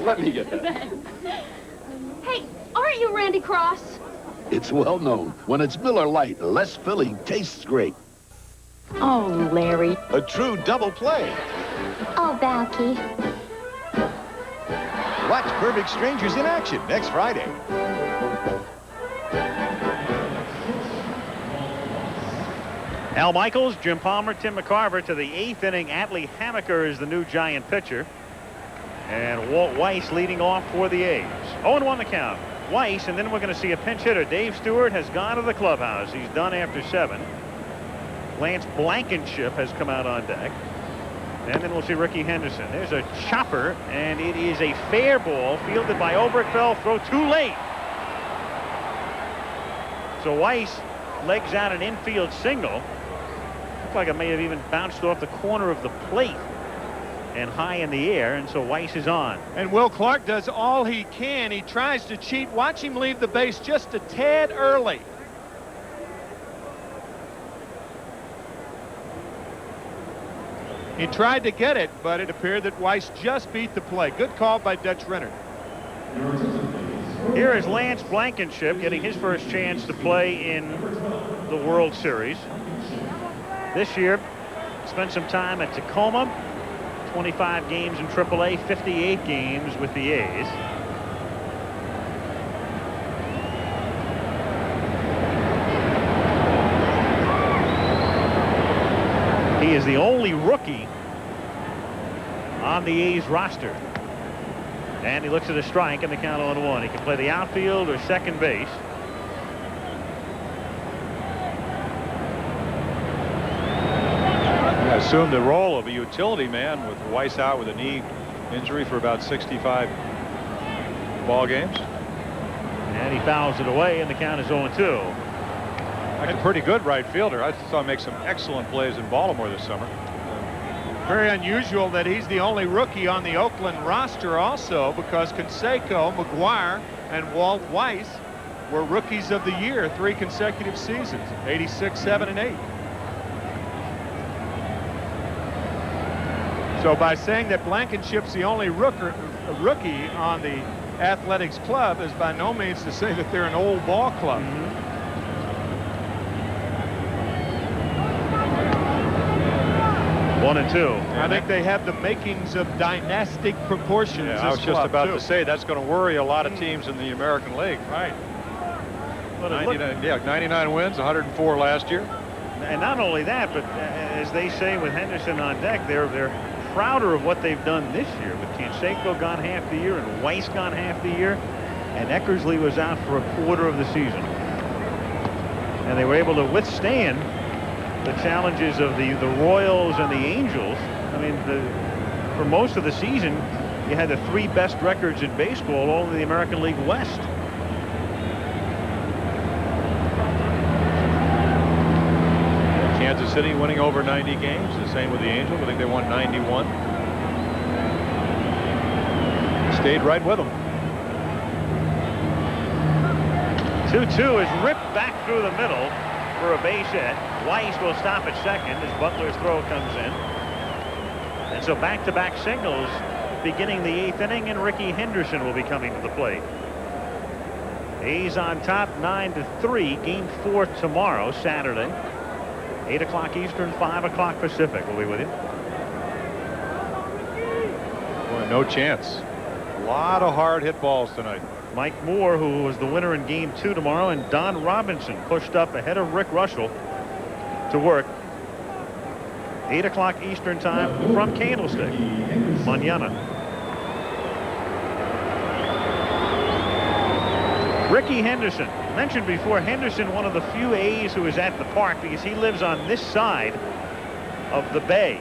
Let me get that. Hey, aren't you Randy Cross? It's well known. When it's Miller Lite, less filling tastes great. Oh, Larry. A true double play. Oh, Balky. Watch Perfect Strangers in action next Friday. Al Michaels, Jim Palmer, Tim McCarver to the 8th inning. Atlee Hammaker is the new Giant pitcher. And Walt Weiss leading off for the A's. 0-1 the count. Weiss, and then we're going to see a pinch hitter. Dave Stewart has gone to the clubhouse. He's done after 7. Lance Blankenship has come out on deck. And then we'll see Ricky Henderson. There's a chopper, and it is a fair ball fielded by Oberkfell. Throw too late. So Weiss legs out an infield single. Looked like it may have even bounced off the corner of the plate and high in the air, and so Weiss is on. And Will Clark does all he can. He tries to cheat. Watch him leave the base just a tad early. He tried to get it, but it appeared that Weiss just beat the play. Good call by Dutch Renner. Here is Lance Blankenship getting his first chance to play in the World Series. This year, spent some time at Tacoma, 25 games in AAA, 58 games with the A's. He is the only rookie on the A's roster. And he looks at a strike and the count on 1. He can play the outfield or second base. I assumed the role of a utility man with Weiss out with a knee injury for about 65 ball games. And he fouls it away, and the count is 0-2. A pretty good right fielder. I saw him make some excellent plays in Baltimore this summer. Very unusual that he's the only rookie on the Oakland roster also, because Canseco, McGuire, and Walt Weiss were rookies of the year 3 consecutive seasons, 86, 7, and 8. So by saying that Blankenship's the only rookie on the Athletics club is by no means to say that they're an old ball club. 1-2. I think they have the makings of dynastic proportions. Yeah, I was just about to say that's going to worry a lot of teams in the American League. Right. 99 wins, 104 last year. And not only that, but as they say with Henderson on deck, they're prouder of what they've done this year. With Canseco gone half the year and Weiss gone half the year, and Eckersley was out for a quarter of the season. And they were able to withstand the challenges of the Royals and the Angels. I mean, for most of the season, you had the 3 best records in baseball, all in the American League West. Kansas City winning over 90 games. The same with the Angels. I think they won 91. Stayed right with them. 2-2 is ripped back through the middle for a base hit. Weiss will stop at second as Butler's throw comes in. And so back-to-back singles beginning the 8th inning, and Ricky Henderson will be coming to the plate. A's on top 9-3. Game 4 tomorrow, Saturday. 8 o'clock Eastern, 5 o'clock Pacific. We'll be with you. Boy, no chance. A lot of hard hit balls tonight. Mike Moore, who was the winner in Game 2 tomorrow, and Don Robinson pushed up ahead of Rick Russell to work. 8 o'clock Eastern time from Candlestick. Mañana. Ricky Henderson. Mentioned before, Henderson, one of the few A's who is at the park because he lives on this side of the bay.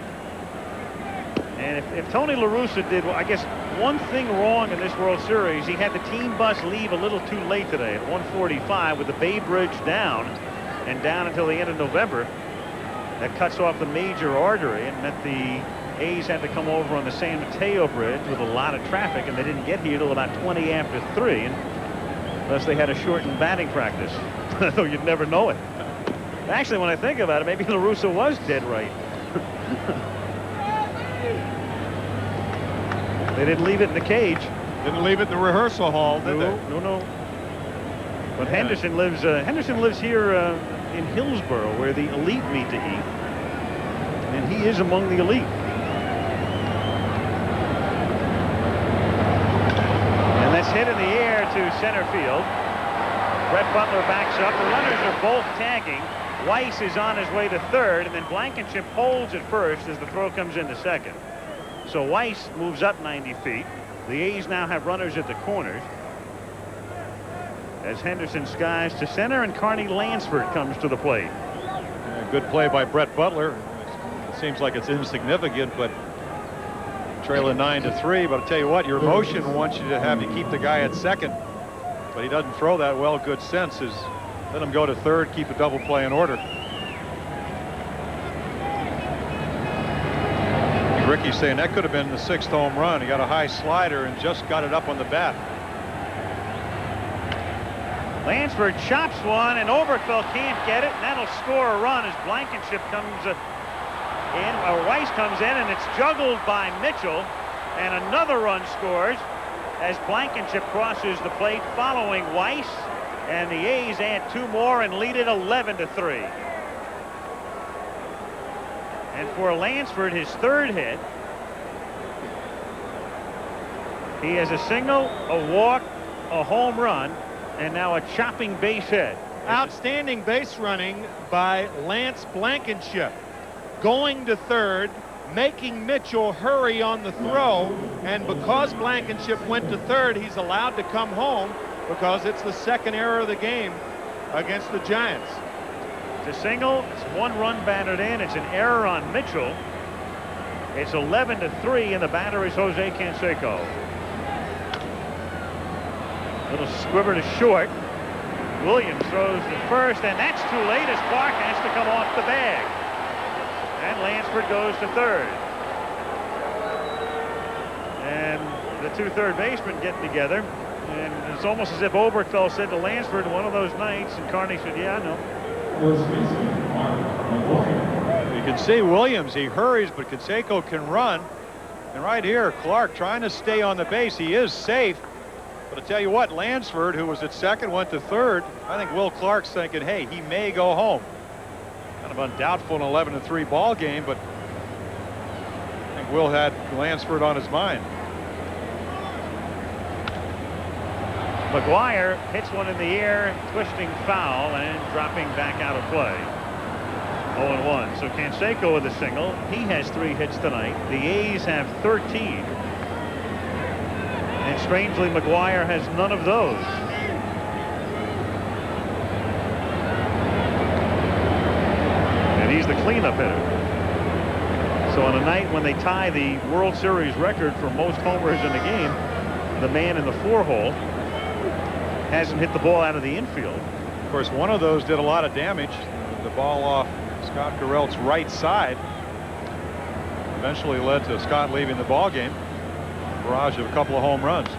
And if Tony La Russa did, well, I guess, one thing wrong in this World Series, he had the team bus leave a little too late today at 1:45 with the Bay Bridge down and down until the end of November. That cuts off the major artery and meant the A's had to come over on the San Mateo Bridge with a lot of traffic, and they didn't get here till about 20 after 3. And unless they had a shortened batting practice. Though you'd never know it. Actually, when I think about it, maybe La Russa was dead right. They didn't leave it in the cage. Didn't leave it in the rehearsal hall, did they? No. But Henderson lives here in Hillsborough, where the elite meet to eat. And he is among the elite. And that's hit in the air to center field. Brett Butler backs up. The runners are both tagging. Weiss is on his way to third, and then Blankenship holds at first as the throw comes into second. So Weiss moves up 90 feet. The A's now have runners at the corners as Henderson skies to center, and Carney Lansford comes to the plate. Good play by Brett Butler. It seems like it's insignificant, but trailing 9-3. But I'll tell you what, your emotion wants you to have to keep the guy at second, but he doesn't throw that well. Good sense is let him go to third, keep the double play in order. Ricky's saying that could have been the 6th home run. He got a high slider and just got it up on the bat. Lansford chops one, and Oberkvell can't get it, and that'll score a run as Blankenship comes in, or Weiss comes in, and it's juggled by Mitchell, and another run scores as Blankenship crosses the plate following Weiss, and the A's add 2 more and lead it 11-3. And for Lansford, his 3rd hit. He has a single, a walk, a home run, and now a chopping base hit. Outstanding base running by Lance Blankenship. Going to third, making Mitchell hurry on the throw, and because Blankenship went to third, he's allowed to come home because it's the 2nd error of the game against the Giants. It's a single, it's 1 run batted in, it's an error on Mitchell. It's 11-3, and the batter is Jose Canseco. Little squibber to short. Williams throws to first, and that's too late as Clark has to come off the bag. And Lansford goes to third. And the two third basemen getting together. And it's almost as if Oberkfell said to Lansford one of those nights, and Carney said, yeah, I know. You can see Williams, he hurries, but Canseco can run. And right here, Clark trying to stay on the base. He is safe. But I tell you what, Lansford, who was at second, went to third. I think Will Clark's thinking, hey, he may go home. Kind of undoubtful in an 11-3 ball game, but I think Will had Lansford on his mind. McGuire hits one in the air, twisting foul and dropping back out of play. 0-1. So Canseco with a single. He has 3 hits tonight. The A's have 13. And strangely, McGuire has none of those. And he's the cleanup hitter. So on a night when they tie the World Series record for most homers in a game, the man in the 4-hole hasn't hit the ball out of the infield. Of course, one of those did a lot of damage. The ball off Scott Garrelts' right side eventually led to Scott leaving the ball game. Barrage of a couple of home runs.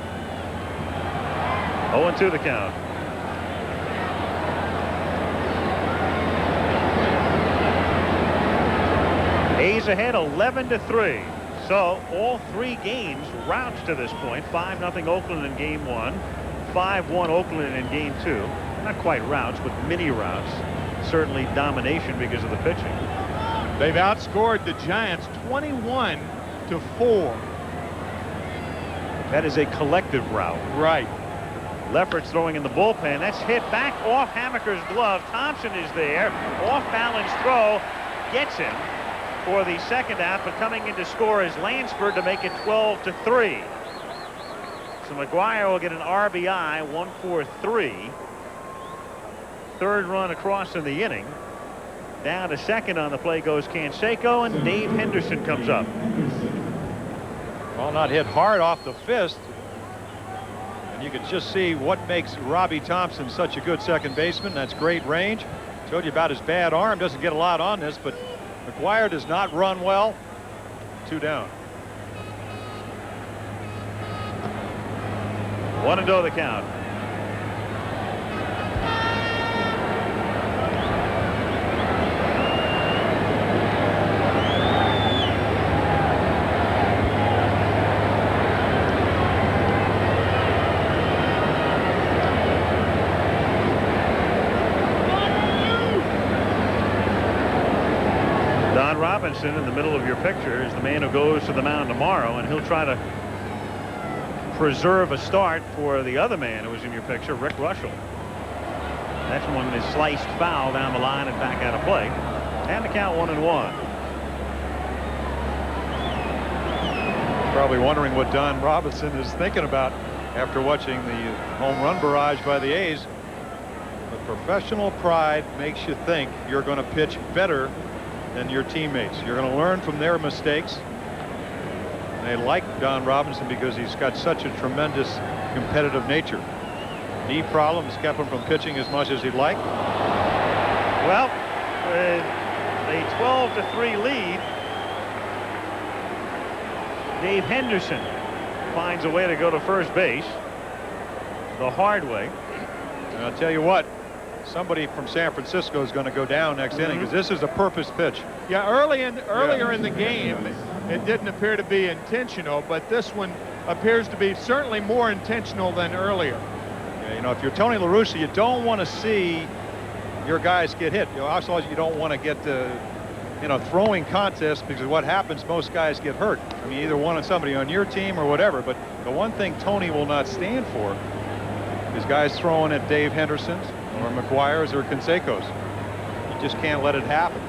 0-2 the count. A's ahead 11-3. So all 3 games routes to this point. 5-0 Oakland in game 1. 5-1 Oakland in game 2. Not quite routes, but mini routes. Certainly domination because of the pitching. They've outscored the Giants 21-4. That is a collective rout. Right. Lefferts throwing in the bullpen. That's hit back off Hamaker's glove. Thompson is there. Off balance throw. Gets him for the second out, but coming in to score is Lansford to make it 12-3. So McGuire will get an RBI, 1-4-3. Third run across in the inning. Down to second on the play goes Canseco, and Dave Henderson comes up. Well, not hit hard off the fist. And you can just see what makes Robbie Thompson such a good second baseman. That's great range. Told you about his bad arm. Doesn't get a lot on this, but McGuire does not run well. 2 down. 1-0 the count. Don Robinson in the middle of your picture is the man who goes to the mound tomorrow, and he'll try to preserve a start for the other man who was in your picture, Rick Russell. That's one that is sliced foul down the line and back out of play. And the count 1-1. Probably wondering what Don Robinson is thinking about after watching the home run barrage by the A's. But professional pride makes you think you're going to pitch better than your teammates. You're going to learn from their mistakes. They like Don Robinson because he's got such a tremendous competitive nature. Knee problems kept him from pitching as much as he'd like. Well, a 12-3 lead. Dave Henderson finds a way to go to first base the hard way. And I'll tell you what, somebody from San Francisco is going to go down next inning because this is a purpose pitch. Yeah, earlier in the game, it didn't appear to be intentional, but this one appears to be certainly more intentional than earlier. Yeah, you know, if you're Tony La Russa, you don't want to see your guys get hit. You know, also you don't want to get the, you know, throwing contest, because what happens, most guys get hurt. I mean, either one on somebody on your team or whatever. But the one thing Tony will not stand for is guys throwing at Dave Henderson's or McGuire's or Canseco's. You just can't let it happen.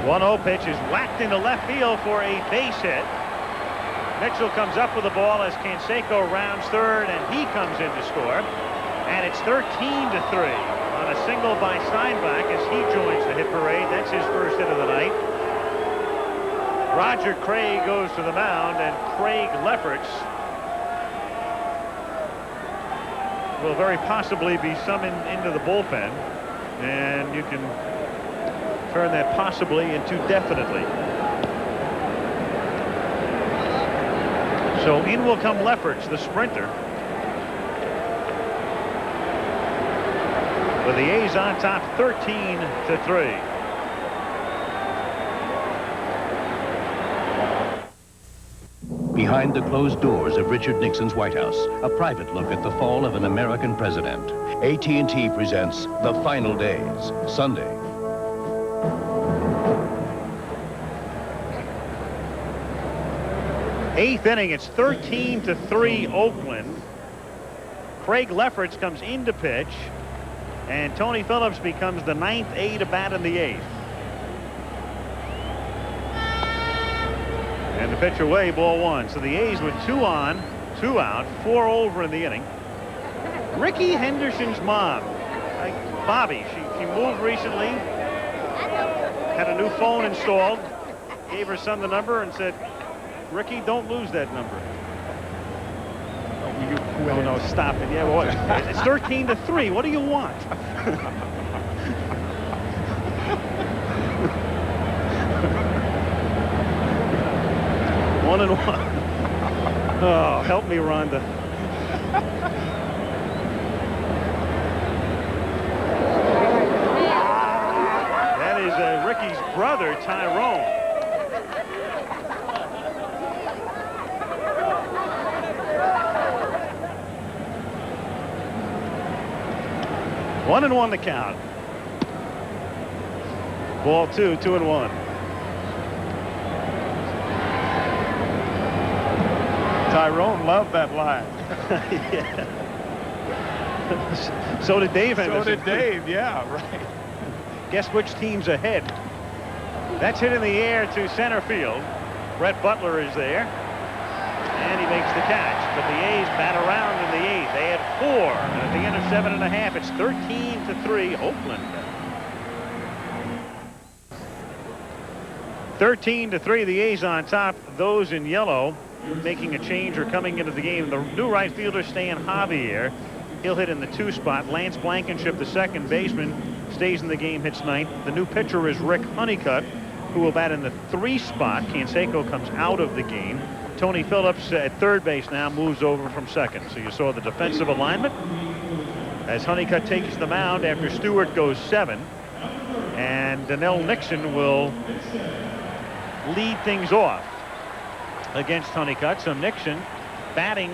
1-0 pitch is whacked into left field for a base hit. Mitchell comes up with the ball as Canseco rounds third, and he comes in to score. And it's 13-3 on a single by Steinbach as he joins the hit parade. That's his first hit of the night. Roger Craig goes to the mound, and Craig Lefferts will very possibly be summoned into the bullpen, and you can turn that possibly into definitely. So in will come Lefferts, the sprinter. With the A's on top 13-3. Behind the closed doors of Richard Nixon's White House, a private look at the fall of an American president. AT&T presents The Final Days, Sunday. Eighth inning, it's 13-3 Oakland. Craig Lefferts comes in to pitch, and Tony Phillips becomes the 9th A to bat in the 8th. And the pitch away, ball 1. So the A's with 2 on, 2 out, 4 over in the inning. Ricky Henderson's mom, Bobby, she moved recently, had a new phone installed, gave her son the number and said, Ricky, don't lose that number. Oh, no, stop it. Yeah, well, it's 13-3. What do you want? 1-1. Oh, help me, Rhonda. That is Ricky's brother, Tyrone. One and 1 to count. Ball 2, 2-1. Tyrone loved that line. Yeah. So did Dave Henderson. So did Dave, yeah, right. Guess which team's ahead? That's hit in the air to center field. Brett Butler is there. And he makes the catch. But the A's bat around in the 8th. They had 4. And at the end of 7.5, it's 13-3 Oakland. 13-3, the A's on top. Those in yellow making a change or coming into the game. The new right fielder, Stan Javier. He'll hit in the 2 spot. Lance Blankenship, the second baseman, stays in the game, hits 9th. The new pitcher is Rick Honeycutt, who will bat in the 3 spot. Canseco comes out of the game. Tony Phillips at third base now moves over from second. So you saw the defensive alignment as Honeycutt takes the mound after Stewart goes 7. And Donnell Nixon will lead things off against Honeycutt. So Nixon batting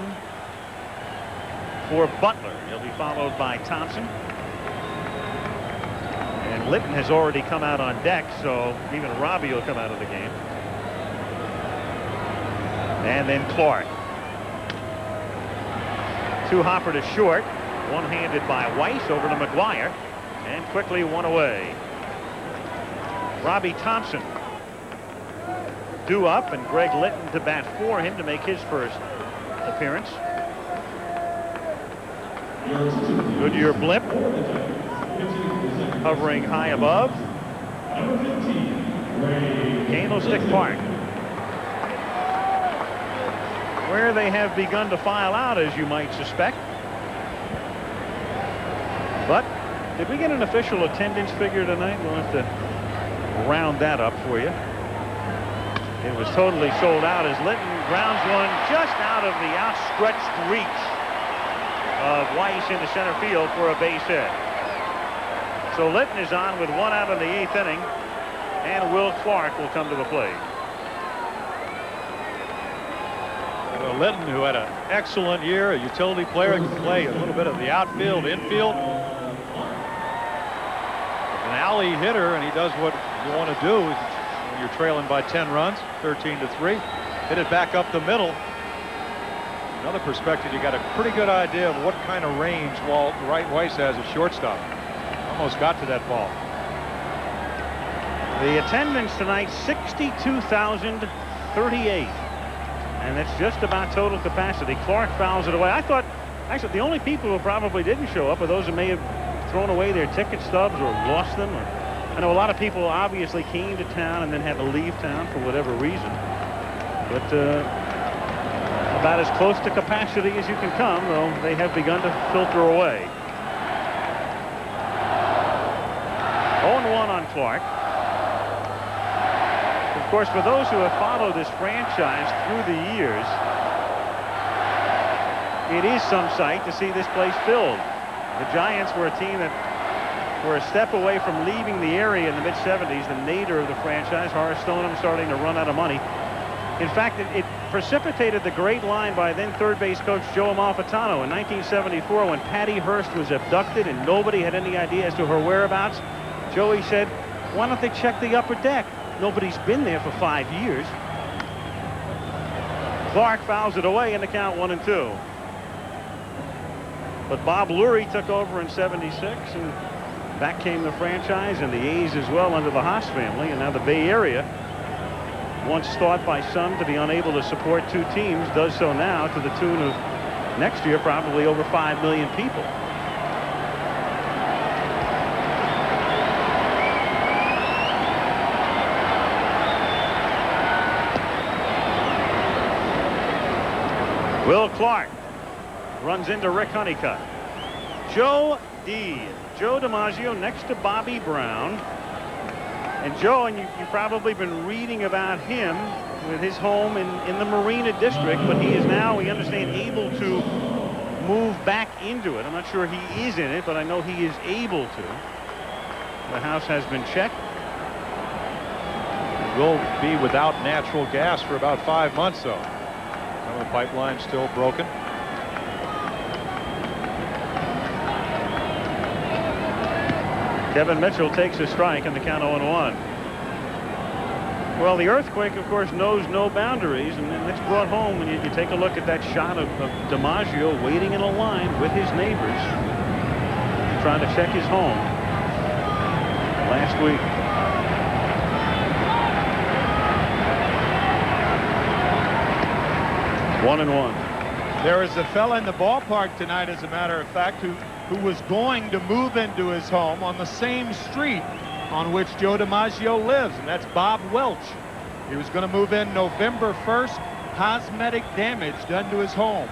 for Butler. He'll be followed by Thompson. And Litton has already come out on deck, so even Robbie will come out of the game. And then Clark. 2 hopper to short. One-handed by Weiss over to McGuire. And quickly 1 away. Robbie Thompson due up, and Greg Litton to bat for him to make his first appearance. Goodyear Blimp hovering high above Candlestick Park, where they have begun to file out, as you might suspect. But did we get an official attendance figure tonight? We'll have to round that up for you. It was totally sold out as Litton grounds one just out of the outstretched reach of Weiss into center field for a base hit. So Litton is on with 1 out in the 8th inning, and Will Clark will come to the plate. Well, Litton, who had an excellent year, a utility player, can play a little bit of the outfield, infield. An alley hitter, and he does what you want to do when you're trailing by 10 runs, 13-3. Hit it back up the middle. Another perspective, you got a pretty good idea of what kind of range Weiss has as shortstop. Almost got to that ball. The attendance tonight, 62,038. And that's just about total capacity. Clark fouls it away. I thought, actually, the only people who probably didn't show up are those who may have thrown away their ticket stubs or lost them. I know a lot of people obviously came to town and then had to leave town for whatever reason. But About as close to capacity as you can come, though they have begun to filter away. 0-1 on Clark. Of course, for those who have followed this franchise through the years, it is some sight to see this place filled. The Giants were a team that were a step away from leaving the area in the mid-70s. The nadir of the franchise, Horace Stoneham, starting to run out of money. In fact, it precipitated the great line by then third base coach Joe Amalfitano in 1974 when Patty Hearst was abducted and nobody had any idea as to her whereabouts. Joey said, why don't they check the upper deck? Nobody's been there for 5 years. Clark fouls it away in the count 1-2. But Bob Lurie took over in '76, and back came the franchise and the A's as well under the Haas family. And now the Bay Area, once thought by some to be unable to support two teams, does so now to the tune of next year probably over 5 million people. Will Clark runs into Rick Honeycutt. Joe DiMaggio next to Bobby Brown. And Joe, and you've probably been reading about him with his home in the Marina District, but he is now, we understand, able to move back into it. I'm not sure he is in it, but I know he is able to. The house has been checked. Will be without natural gas for about 5 months, though. Some of the pipeline's still broken. Kevin Mitchell takes a strike in the count 0-1. Well, the earthquake, of course, knows no boundaries, and it's brought home when you take a look at that shot of DiMaggio waiting in a line with his neighbors, trying to check his home last week. One and one. There is a fella in the ballpark tonight, as a matter of fact, who was going to move into his home on the same street on which Joe DiMaggio lives, and that's Bob Welch. He was going to move in November 1st. Cosmetic damage done to his home.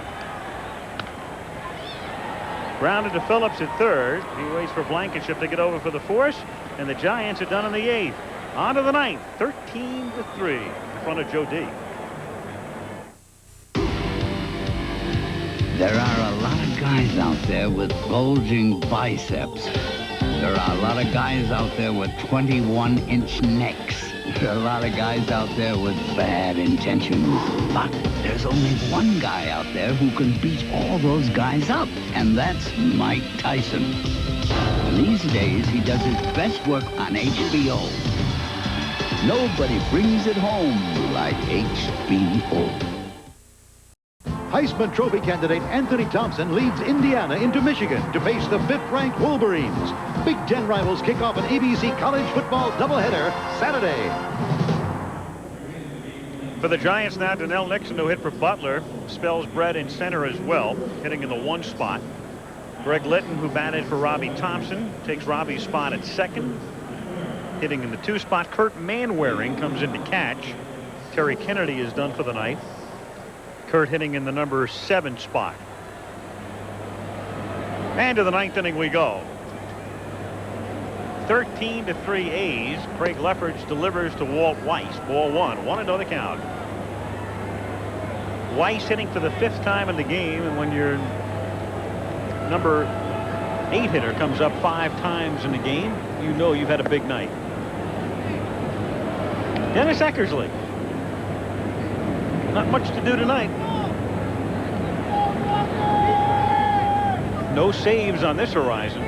Grounded to Phillips at third. He waits for Blankenship to get over for the force, and the Giants are done in the eighth. On to the ninth, 13-3 in front of Joe D. There are a lot of guys out there with bulging biceps. There are a lot of guys out there with 21-inch necks. There are a lot of guys out there with bad intentions. But there's only one guy out there who can beat all those guys up, and that's Mike Tyson. These days, he does his best work on HBO. Nobody brings it home like HBO. Heisman Trophy candidate Anthony Thompson leads Indiana into Michigan to face the 5th-ranked Wolverines. Big Ten rivals kick off an ABC college football doubleheader Saturday. For the Giants now, Donnell Nixon, who hit for Butler, spells Brett in center as well, hitting in the 1 spot. Greg Litton, who batted for Robbie Thompson, takes Robbie's spot at second. Hitting in the 2 spot, Kurt Manwaring comes in to catch. Terry Kennedy is done for the night. Kurt hitting in the number 7 spot. And to the 9th inning we go. 13-3 A's. Craig Lefferts delivers to Walt Weiss. Ball 1. 1-0 the count. Weiss hitting for the 5th time in the game, and when your number 8 hitter comes up 5 times in the game, you know you've had a big night. Dennis Eckersley. Not much to do tonight. No saves on this horizon.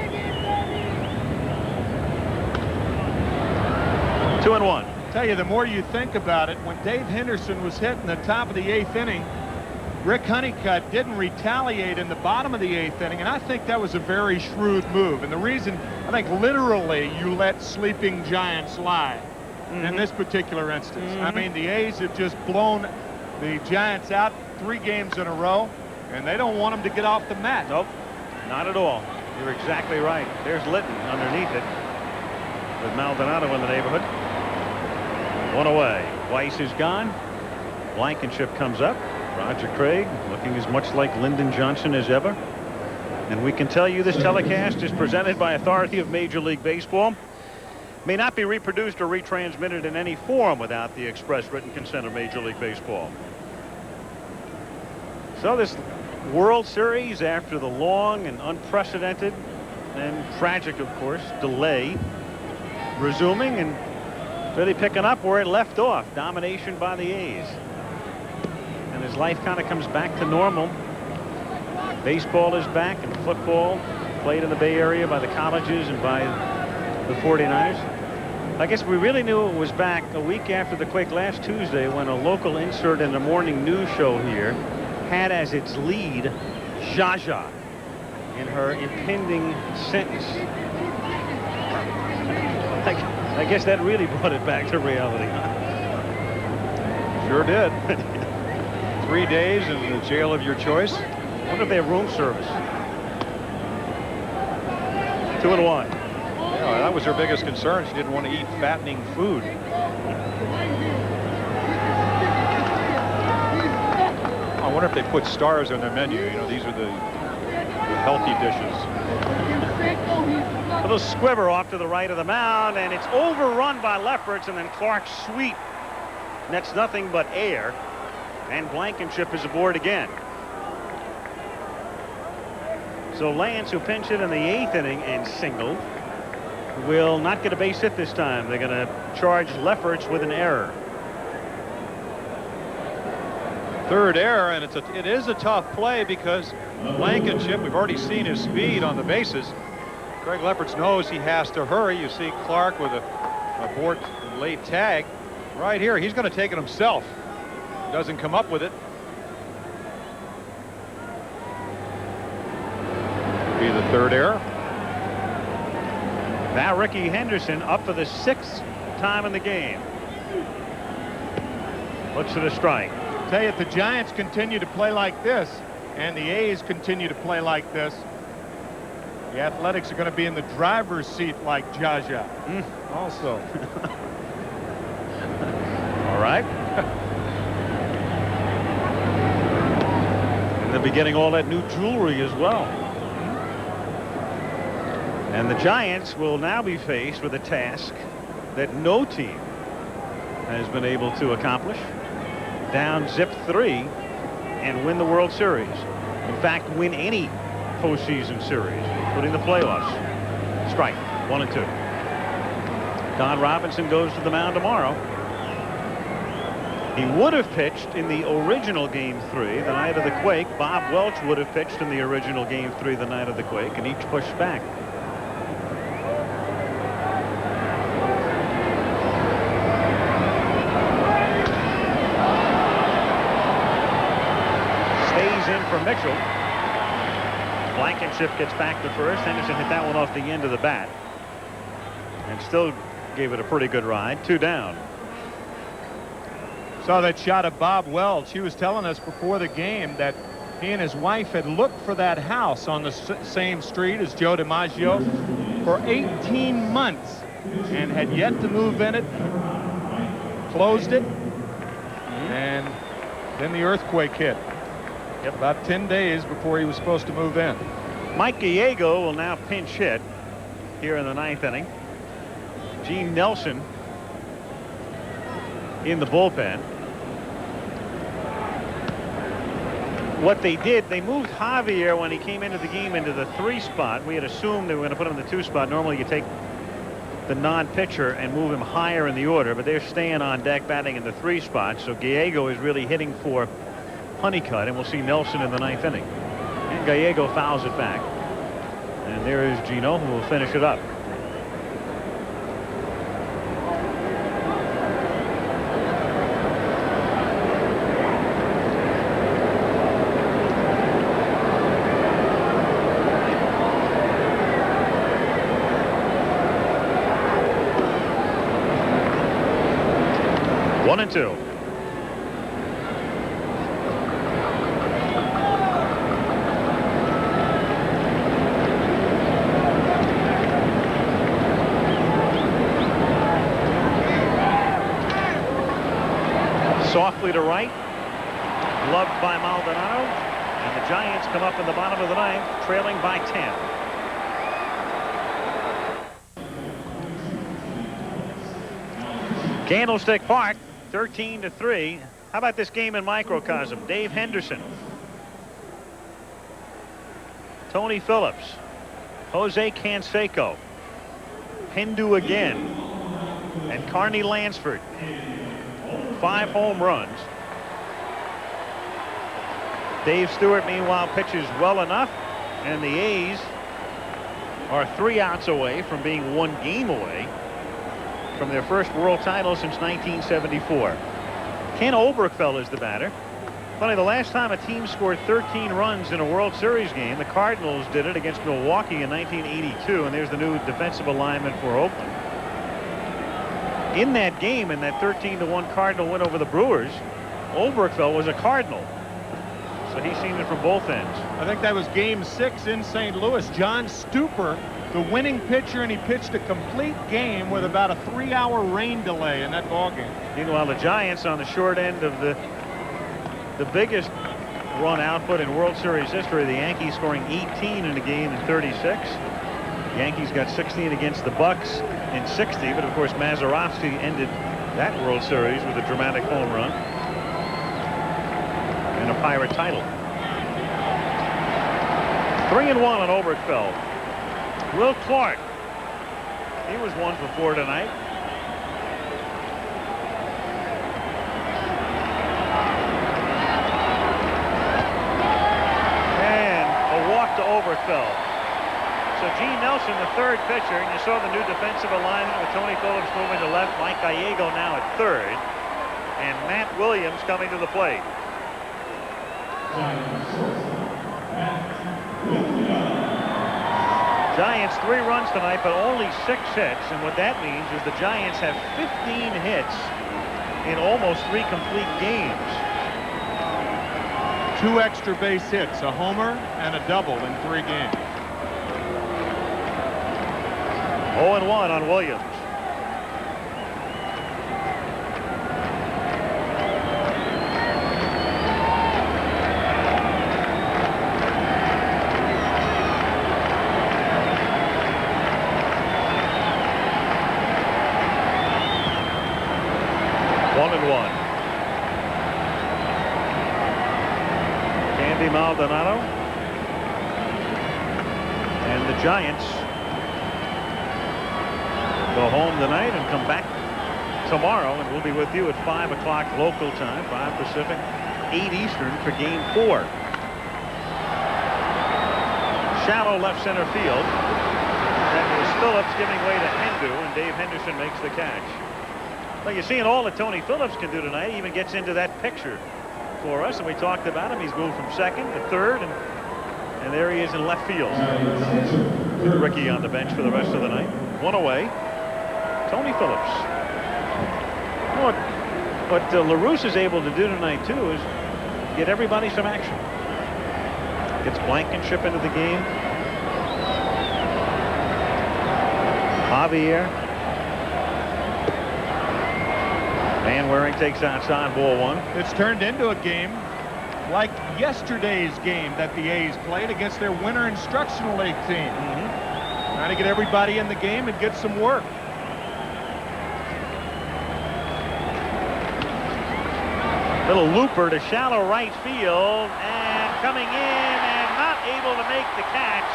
2-1. Tell you, the more you think about it, when Dave Henderson was hit in the top of the 8th inning, Rick Honeycutt didn't retaliate in the bottom of the 8th inning, and I think that was a very shrewd move. And the reason, I think literally you let sleeping giants lie in this particular instance. I mean, the A's have just blown the Giants out 3 games in a row, and they don't want them to get off the mat. Nope, not at all. You're exactly right. There's Litton underneath it with Maldonado in the neighborhood. 1 away. Weiss is gone. Blankenship comes up. Roger Craig looking as much like Lyndon Johnson as ever. And we can tell you this telecast is presented by authority of Major League Baseball. May not be reproduced or retransmitted in any form without the express written consent of Major League Baseball. So this World Series, after the long and unprecedented and tragic, of course, delay, resuming and really picking up where it left off. Domination by the A's. And as life kind of comes back to normal, baseball is back and football played in the Bay Area by the colleges and by the 49ers. I guess we really knew it was back a week after the quake last Tuesday, when a local insert in the morning news show here had as its lead Zsa Zsa in her impending sentence. I guess that really brought it back to reality. Sure did. 3 days in the jail of your choice. I wonder if they have room service. 2-1. Yeah, that was her biggest concern. She didn't want to eat fattening food. I wonder if they put stars on their menu. You know, these are the healthy dishes. A little squiver off to the right of the mound, and it's overrun by Lefferts, and then Clark's sweep nets nothing but air, and Blankenship is aboard again. So Lance, who pinched it in the 8th inning and singled, will not get a base hit this time. They're going to charge Lefferts with an error. Third error, and it is a tough play because Blankenship, we've already seen his speed on the bases. Greg Lefferts knows he has to hurry. You see Clark with a abort late tag right here. He's going to take it himself. Doesn't come up with it. Be the third error. Now Ricky Henderson up for the 6th time in the game. Looks at a strike. Tell you, if the Giants continue to play like this and the A's continue to play like this, the Athletics are going to be in the driver's seat like Zsa Zsa. Also. All right. And they'll be getting all that new jewelry as well. And the Giants will now be faced with a task that no team has been able to accomplish. Down zip 3 and win the World Series. In fact, win any postseason series, including the playoffs. Strike, 1-2. Don Robinson goes to the mound tomorrow. He would have pitched in the original Game 3 the night of the quake. Bob Welch would have pitched in the original Game 3 the night of the quake, and each pushed back. For Mitchell. Blankenship gets back to first. Henderson hit that one off the end of the bat and still gave it a pretty good ride. 2 down. Saw that shot of Bob Welch. He was telling us before the game that he and his wife had looked for that house on the same street as Joe DiMaggio for 18 months and had yet to move in it. Closed it, and then the earthquake hit. Yep. About 10 days before he was supposed to move in. Mike Gallego will now pinch hit here in the 9th inning. Gene Nelson in the bullpen. What they did, they moved Javier when he came into the game into the 3 spot. We had assumed they were going to put him in the 2 spot. Normally you take the non-pitcher and move him higher in the order, but they're staying on deck batting in the 3 spot. So Gallego is really hitting for Honeycutt, and we'll see Nelson in the 9th inning. And Gallego fouls it back. And there is Gino, who will finish it up. One and 2. Softly to right. gloved by Maldonado, and the Giants come up in the bottom of the ninth, trailing by 10. Candlestick Park, 13-3. How about this game in microcosm? Dave Henderson, Tony Phillips, Jose Canseco, Hindu again, and Carney Lansford. 5 home runs. Dave Stewart, meanwhile, pitches well enough, and the A's are 3 outs away from being 1 game away from their first world title since 1974. Ken Oberkfell is the batter. Funny, the last time a team scored 13 runs in a World Series game, the Cardinals did it against Milwaukee in 1982, and there's the new defensive alignment for Oakland. In that game, in that 13-1 Cardinal win over the Brewers, Oberkfell was a Cardinal. So he's seen it from both ends. I think that was game 6 in St. Louis. John Stupor, the winning pitcher, and he pitched a complete game with about a 3-hour rain delay in that ball game. Meanwhile, the Giants on the short end of the biggest run output in World Series history. The Yankees scoring 18 in a game in 36. The Yankees got 16 against the Bucks in 60, but of course Mazeroski ended that World Series with a dramatic home run and a Pirate title. 3-1 on Oberkfell. Will Clark, he was 1 for 4 tonight. And a walk to Oberkfell. So Gene Nelson, the third pitcher, and you saw the new defensive alignment with Tony Phillips moving to left, Mike Gallego now at third, and Matt Williams coming to the plate. Giants 3 runs tonight, but only 6 hits, and what that means is the Giants have 15 hits in almost 3 complete games. 2 extra base hits, a homer and a double in 3 games. 0-1 on Williams. Maldonado, and the Giants go home tonight and come back tomorrow, and we'll be with you at 5 o'clock local time, 5 Pacific, 8 Eastern for game 4. Shallow left center field. That was Phillips giving way to Hindu, and Dave Henderson makes the catch. Well, you're seeing all that Tony Phillips can do tonight. He even gets into that picture for us, and we talked about him. He's moved from second to third, and there he is in left field with Ricky on the bench for the rest of the night. 1 away. Tony Phillips. What LaRousse is able to do tonight too is get everybody some action. Gets Blankenship into the game. Javier. Van Waring takes outside, ball 1. It's turned into a game like yesterday's game that the A's played against their winter instructional league team. Trying to get everybody in the game and get some work. Little looper to shallow right field, and coming in and not able to make the catch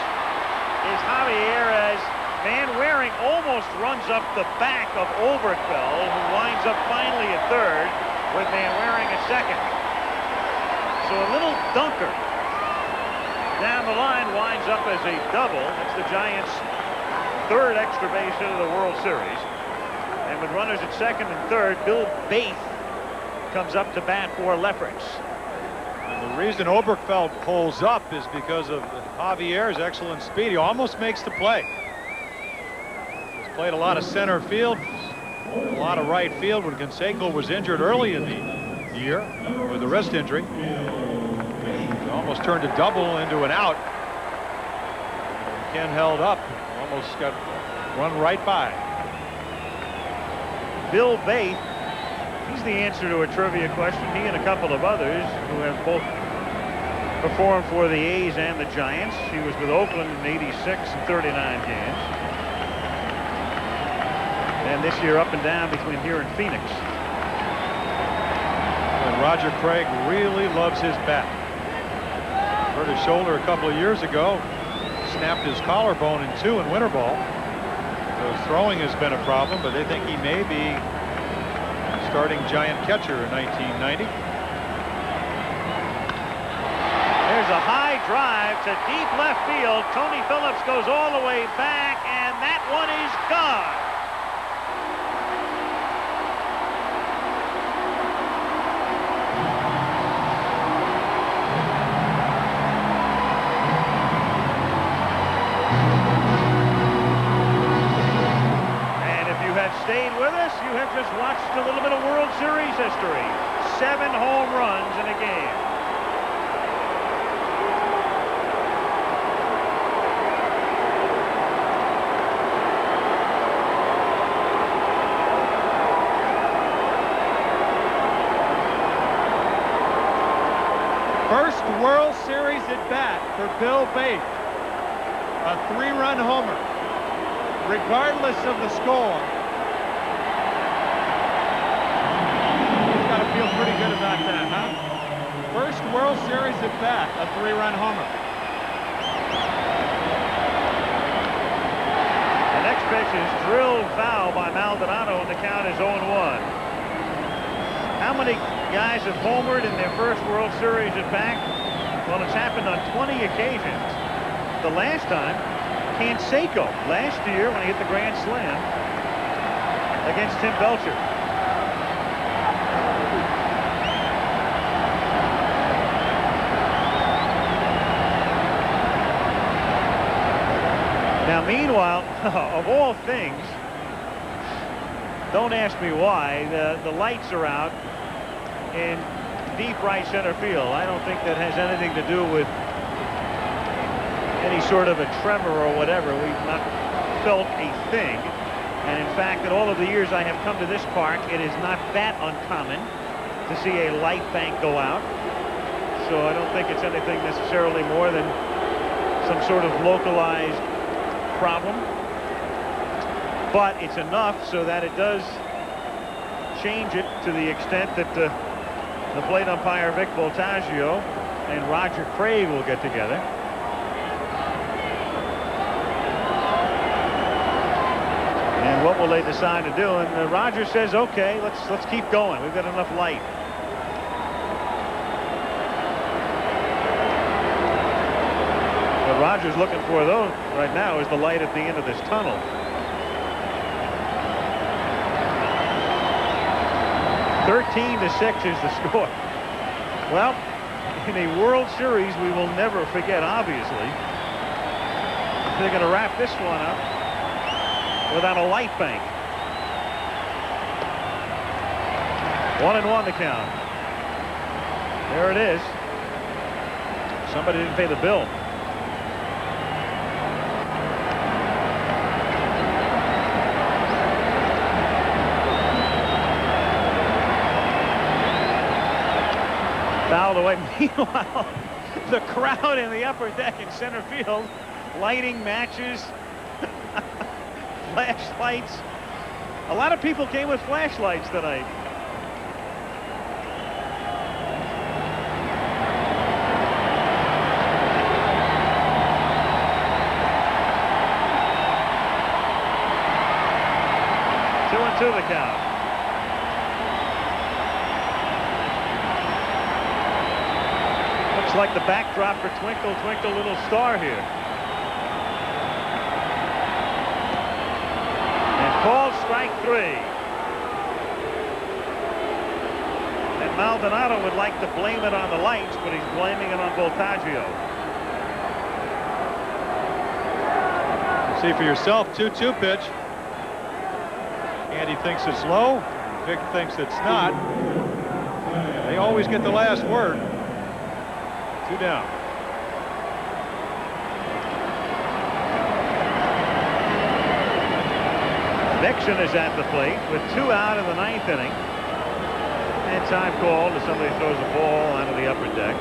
is Javier, as Van Waring almost runs up the back of Oberkfell, who winds up finally at third with Van Waring at second. So a little dunker down the line winds up as a double. That's the Giants' 3rd extra base hit of the World Series. And with runners at second and third, Bill Baith comes up to bat for Lefferts. And the reason Oberkfell pulls up is because of Javier's excellent speed. He almost makes the play. He's played a lot of center field, a lot of right field when Canseco was injured early in the year with a wrist injury. He almost turned a double into an out. Ken held up, almost got run right by. Bill Baith He's the answer to a trivia question. He and a couple of others who have both performed for the A's and the Giants. He was with Oakland in '86 and 39 games. And this year up and down between here and Phoenix. And Roger Craig really loves his bat. Hurt his shoulder a couple of years ago. Snapped his collarbone in two in winter ball. So his throwing has been a problem, but they think he may be starting Giant catcher in 1990. There's a high drive to deep left field. Tony Phillips goes all the way back, and that one is gone. Stayed with us, you have just watched a little bit of World Series history. 7 home runs in a game. First World Series at bat for Bill Bates. A 3-run homer. Regardless of the score. Feel pretty good about that, huh? First World Series at bat, a 3-run homer. The next pitch is drilled foul by Maldonado, and the count is 0-1. How many guys have homered in their first World Series at bat? Well, it's happened on 20 occasions. The last time, Canseco, last year when he hit the grand slam against Tim Belcher. Now, meanwhile, of all things, don't ask me why, the lights are out in deep right center field. I don't think that has anything to do with any sort of a tremor or whatever. We've not felt a thing. And in fact, in all of the years I have come to this park, it is not that uncommon to see a light bank go out. So I don't think it's anything necessarily more than some sort of localized problem, but it's enough so that it does change it to the extent that the plate umpire Vic Voltaggio and Roger Craig will get together. And what will they decide to do? And Roger says, okay, let's keep going. We've got enough light. What Roger's looking for, though, right now is the light at the end of this tunnel. (13-6) is the score. Well, in a World Series we will never forget, obviously. They're going to wrap this one up without a light bank. 1-1 the count. There it is. Somebody didn't pay the bill. Fouled away. Meanwhile, the crowd in the upper deck in center field, lighting matches, flashlights. A lot of people came with flashlights tonight. To the count. Looks like the backdrop for Twinkle Twinkle Little Star here. And called strike 3. And Maldonado would like to blame it on the lights, but he's blaming it on Voltaggio. See for yourself, 2-2 pitch. Andy thinks it's low. Vic thinks it's not. They always get the last word. 2 down. Nixon is at the plate with 2 out in the 9th inning. And time called as somebody throws a ball onto the upper deck.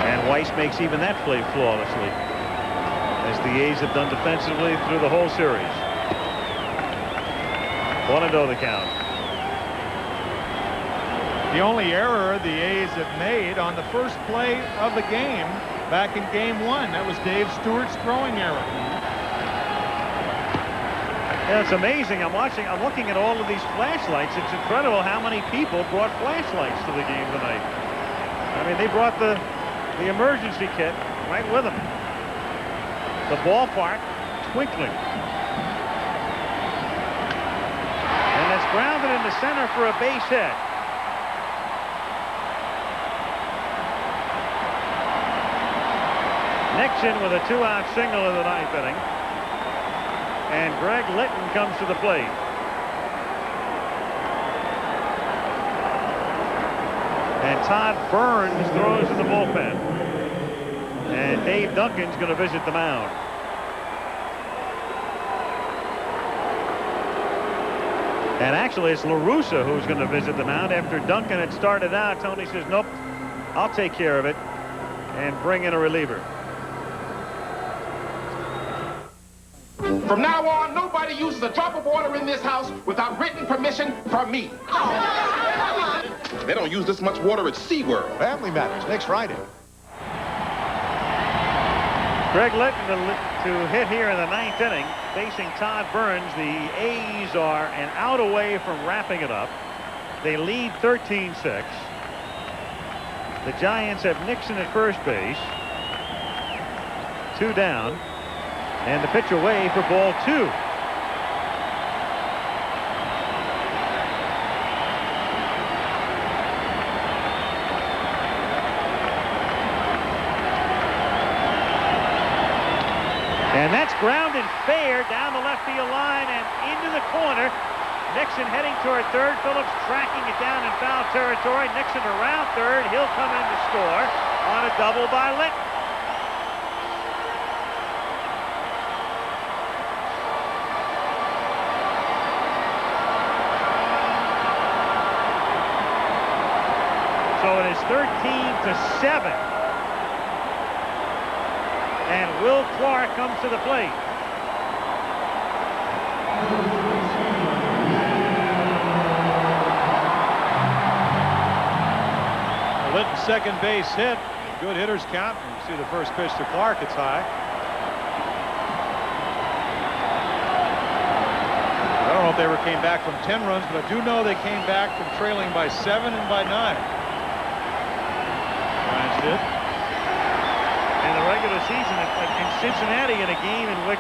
And Weiss makes even that play flawlessly, as the A's have done defensively through the whole series. 1-0 the count. The only error the A's have made on the first play of the game back in game 1. That was Dave Stewart's throwing error. Yeah, it's amazing. I'm looking at all of these flashlights. It's incredible how many people brought flashlights to the game tonight. I mean, they brought the emergency kit right with them. The ballpark twinkling. And it's grounded into center for a base hit. Nixon with a 2-out single in the 9th inning. And Greg Litton comes to the plate. And Todd Burns throws in the bullpen. And Dave Duncan's going to visit the mound. And actually, it's LaRussa who's going to visit the mound. After Duncan had started out, Tony says, nope, I'll take care of it, and bring in a reliever. From now on, nobody uses a drop of water in this house without written permission from me. They don't use this much water at SeaWorld. Family Matters, next Friday. Greg Litton to hit here in the 9th inning, facing Todd Burns. The A's are an out away from wrapping it up. They lead 13-6. The Giants have Nixon at first base. 2 down. And the pitch away for ball 2. And that's grounded fair down the left field line and into the corner. Nixon heading toward third. Phillips tracking it down in foul territory. Nixon around third. He'll come in to score on a double by Litton. So it is 13-7. And Will Clark comes to the plate. Litton's second base hit. Good hitter's count. You see the first pitch to Clark. It's high. I don't know if they ever came back from 10 runs, but I do know they came back from trailing by 7 and by 9. Did. In the regular season in Cincinnati, in a game in which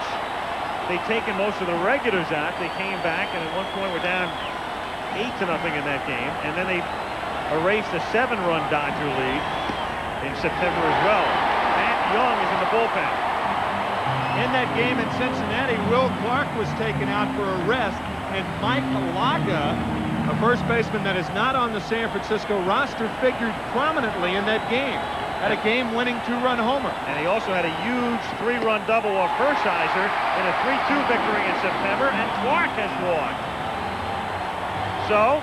they'd taken most of the regulars out, they came back and at one point were down 8-0 in that game, and then they erased a 7-run Dodger lead in September as well. Matt Young is in the bullpen. In that game in Cincinnati, Will Clark was taken out for a rest, and Mike Alaga, a first baseman that is not on the San Francisco roster, figured prominently in that game. Had a game-winning 2-run homer. And he also had a huge 3-run double off Hershiser in a 3-2 victory in September, and Clark has walked. So,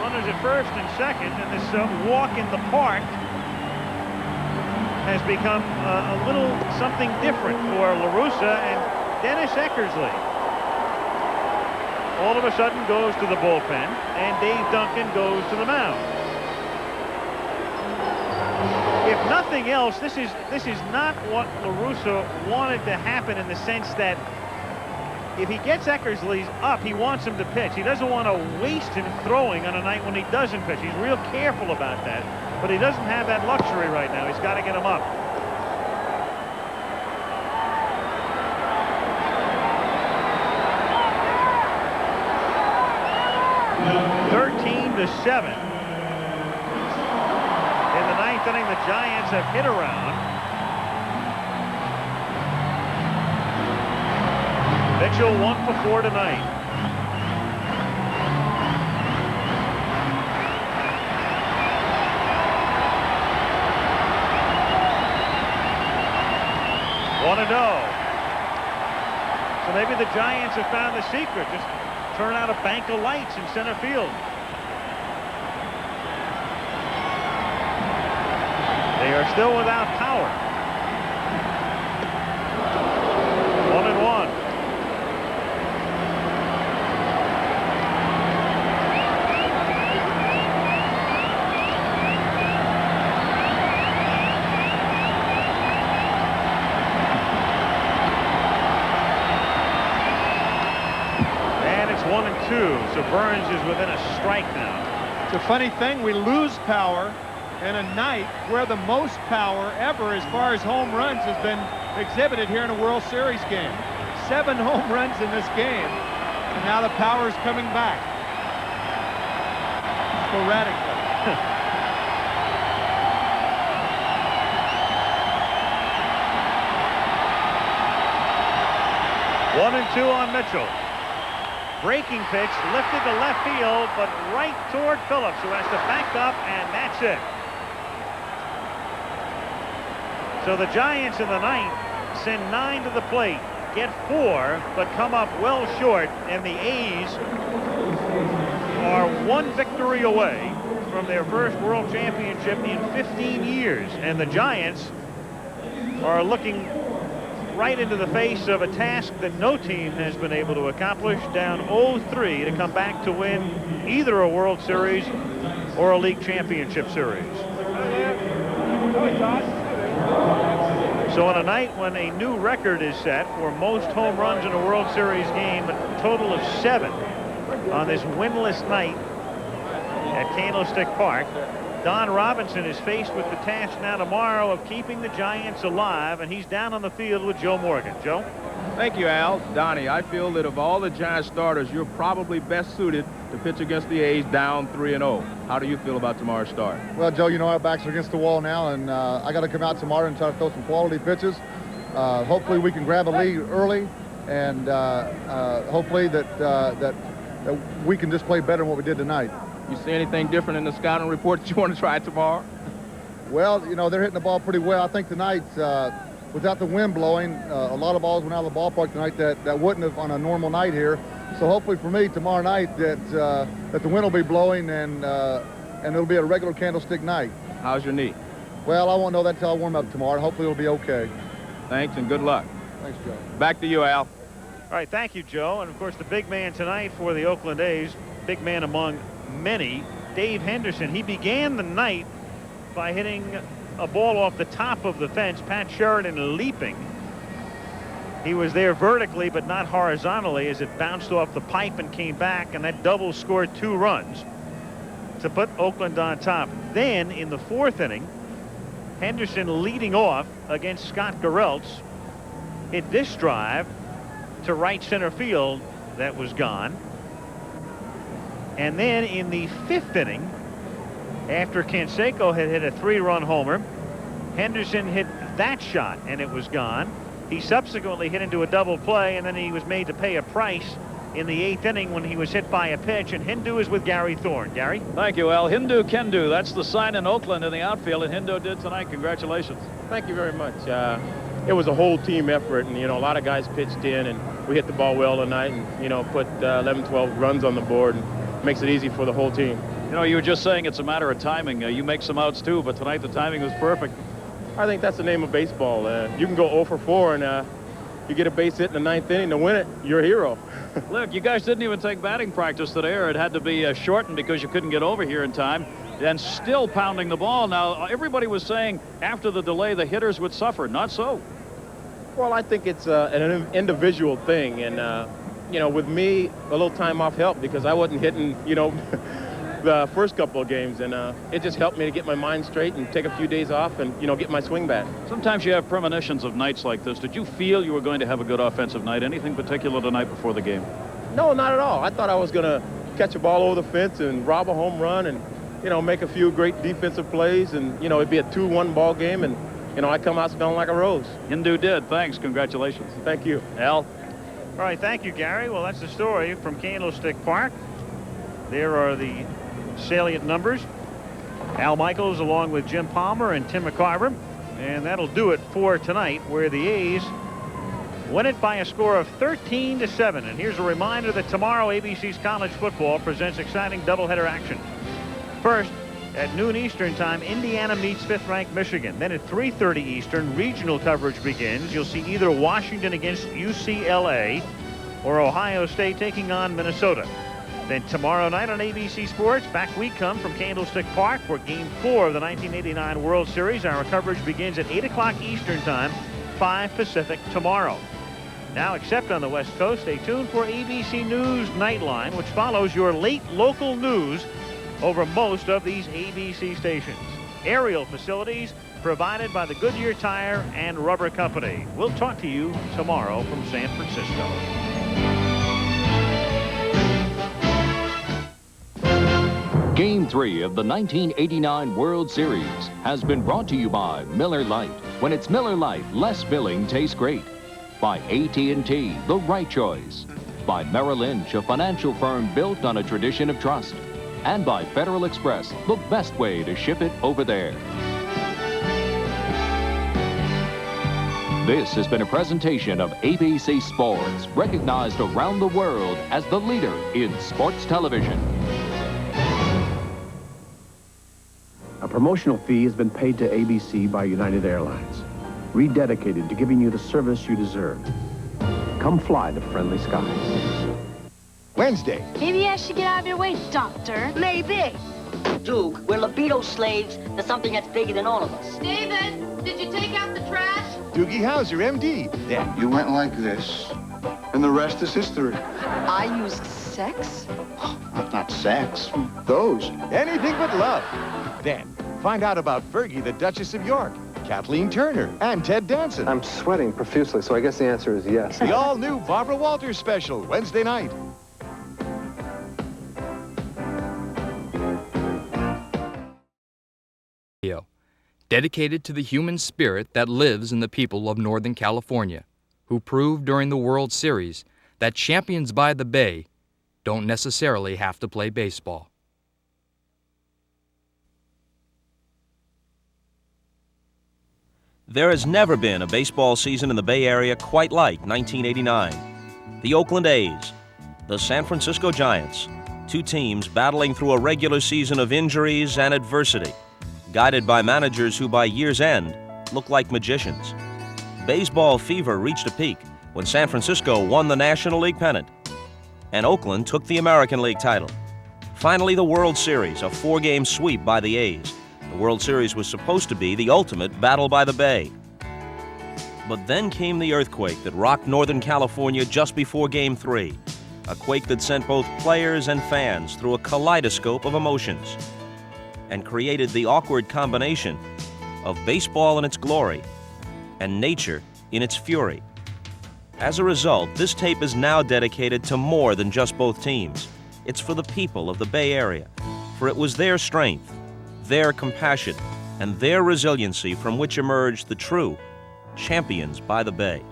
runners at first and second, and this walk in the park has become a little something different for LaRussa and Dennis Eckersley. All of a sudden goes to the bullpen, and Dave Duncan goes to the mound. If nothing else, this is not what LaRussa wanted to happen, in the sense that if he gets Eckersley up, he wants him to pitch. He doesn't want to waste him throwing on a night when he doesn't pitch. He's real careful about that, but he doesn't have that luxury right now. He's got to get him up. (13-7). In the 9th inning, the Giants have hit around. Mitchell 1 for 4 tonight. 1-0. So maybe the Giants have found the secret. Just turn out a bank of lights in center field. They are still without power. 1-1. And it's 1-2. So Burns is within a strike now. It's a funny thing. We lose power in a night where the most power ever as far as home runs has been exhibited here in a World Series game. 7 home runs in this game, and now the power is coming back sporadically. 1-2 on Mitchell. Breaking pitch lifted to left field, but right toward Phillips, who has to back up, and that's it. So the Giants in the ninth send 9 to the plate, get 4, but come up well short, and the A's are 1 victory away from their first World Championship in 15 years. And the Giants are looking right into the face of a task that no team has been able to accomplish, down 0-3 to come back to win either a World Series or a League Championship Series. So on a night when a new record is set for most home runs in a World Series game, a total of 7 on this winless night at Candlestick Park, Don Robinson is faced with the task now tomorrow of keeping the Giants alive, and he's down on the field with Joe Morgan. Joe? Thank you, Al. Donnie, I feel that of all the Giants starters, you're probably best suited to pitch against the A's down 3-0. How do you feel about tomorrow's start? Well, Joe, you know our backs are against the wall now, and I got to come out tomorrow and try to throw some quality pitches. Hopefully we can grab a lead early, and hopefully that we can just play better than what we did tonight. You see anything different in the scouting report that you want to try tomorrow? Well, you know, they're hitting the ball pretty well. I think tonight, without the wind blowing, a lot of balls went out of the ballpark tonight that wouldn't have on a normal night here. So hopefully for me tomorrow night that the wind will be blowing and it'll be a regular Candlestick night. How's your knee? Well, I won't know that until I warm up tomorrow. Hopefully it'll be okay. Thanks and good luck. Thanks, Joe. Back to you, Al. All right, thank you, Joe. And of course, the big man tonight for the Oakland A's, big man among many, Dave Henderson. He began the night by hitting a ball off the top of the fence, Pat Sheridan leaping. He was there vertically but not horizontally as it bounced off the pipe and came back, and that double scored 2 runs to put Oakland on top. Then in the 4th inning, Henderson leading off against Scott Garrelts hit this drive to right center field that was gone. And then in the 5th inning, after Canseco had hit a 3-run homer, Henderson hit that shot and it was gone. He subsequently hit into a double play, and then he was made to pay a price in the 8th inning when he was hit by a pitch. And Hindu is with Gary Thorne. Gary? Thank you, Al. Hindu can do. That's the sign in Oakland in the outfield, and Hindu did tonight. Congratulations. Thank you very much. It was a whole team effort, and, you know, a lot of guys pitched in, and we hit the ball well tonight and, you know, put 11, 12 runs on the board, and makes it easy for the whole team. You know, you were just saying it's a matter of timing. You make some outs, too, but tonight the timing was perfect. I think that's the name of baseball. You can go 0 for 4, and you get a base hit in the 9th inning to win it, you're a hero. Look, you guys didn't even take batting practice today, or it had to be shortened because you couldn't get over here in time, and still pounding the ball. Now, everybody was saying after the delay the hitters would suffer. Not so. Well, I think it's an individual thing, and you know, with me, a little time off helped because I wasn't hitting, you know, the first couple of games, and it just helped me to get my mind straight and take a few days off and, you know, get my swing back. Sometimes you have premonitions of nights like this. Did you feel you were going to have a good offensive night? Anything particular tonight before the game? No, not at all. I thought I was going to catch a ball over the fence and rob a home run and, you know, make a few great defensive plays, and, you know, it'd be a 2-1 ball game, and, you know, I come out smelling like a rose. Hindu did. Thanks. Congratulations. Thank you. Al? All right, thank you, Gary. Well, that's the story from Candlestick Park. There are the salient numbers. Al Michaels along with Jim Palmer and Tim McCarver. And that'll do it for tonight, where the A's win it by a score of 13-7. And here's a reminder that tomorrow ABC's College Football presents exciting doubleheader action. First, at noon Eastern time, Indiana meets 5th-ranked Michigan. Then at 3:30 Eastern, regional coverage begins. You'll see either Washington against UCLA or Ohio State taking on Minnesota. Then tomorrow night on ABC Sports, back we come from Candlestick Park for Game 4 of the 1989 World Series. Our coverage begins at 8 o'clock Eastern time, 5 Pacific tomorrow. Now, except on the West Coast, stay tuned for ABC News Nightline, which follows your late local news over most of these ABC stations. Aerial facilities provided by the Goodyear Tire and Rubber Company. We'll talk to you tomorrow from San Francisco. Game 3 of the 1989 World Series has been brought to you by Miller Lite. When it's Miller Lite, less filling tastes great. By AT&T, the right choice. By Merrill Lynch, a financial firm built on a tradition of trust. And by Federal Express, the best way to ship it over there. This has been a presentation of ABC Sports, recognized around the world as the leader in sports television. A promotional fee has been paid to ABC by United Airlines, rededicated to giving you the service you deserve. Come fly the friendly skies. Wednesday. Maybe I should get out of your way, Doctor. Maybe. Duke, we're libido slaves to something that's bigger than all of us. David, did you take out the trash? Doogie Howser, MD. Then. You went like this, and the rest is history. I used sex? Not sex. Those. Anything but love. Then, find out about Fergie, the Duchess of York, Kathleen Turner, and Ted Danson. I'm sweating profusely, so I guess the answer is yes. The all-new Barbara Walters special, Wednesday night. Dedicated to the human spirit that lives in the people of Northern California, who proved during the World Series that champions by the Bay don't necessarily have to play baseball. There has never been a baseball season in the Bay Area quite like 1989. The Oakland A's, the San Francisco Giants, two teams battling through a regular season of injuries and adversity, guided by managers who by year's end look like magicians. Baseball fever reached a peak when San Francisco won the National League pennant, and Oakland took the American League title. Finally, the World Series, a 4-game sweep by the A's. The World Series was supposed to be the ultimate battle by the Bay. But then came the earthquake that rocked Northern California just before Game 3, a quake that sent both players and fans through a kaleidoscope of emotions and created the awkward combination of baseball in its glory and nature in its fury. As a result, this tape is now dedicated to more than just both teams. It's for the people of the Bay Area, for it was their strength, their compassion, and their resiliency from which emerged the true champions by the Bay.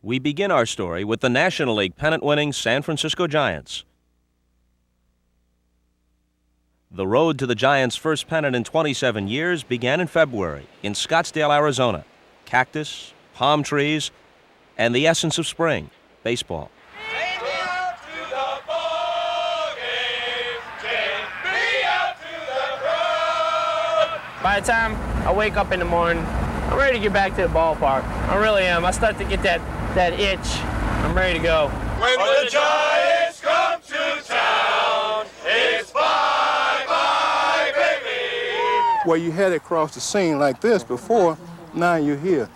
We begin our story with the National League pennant-winning San Francisco Giants. The road to the Giants' first pennant in 27 years began in February in Scottsdale, Arizona. Cactus, palm trees, and the essence of spring, baseball. By the time I wake up in the morning, I'm ready to get back to the ballpark. I really am. I start to get that itch. I'm ready to go. When the Giants come to town, it's bye-bye, baby. Where you had it cross the scene like this before, now you're here.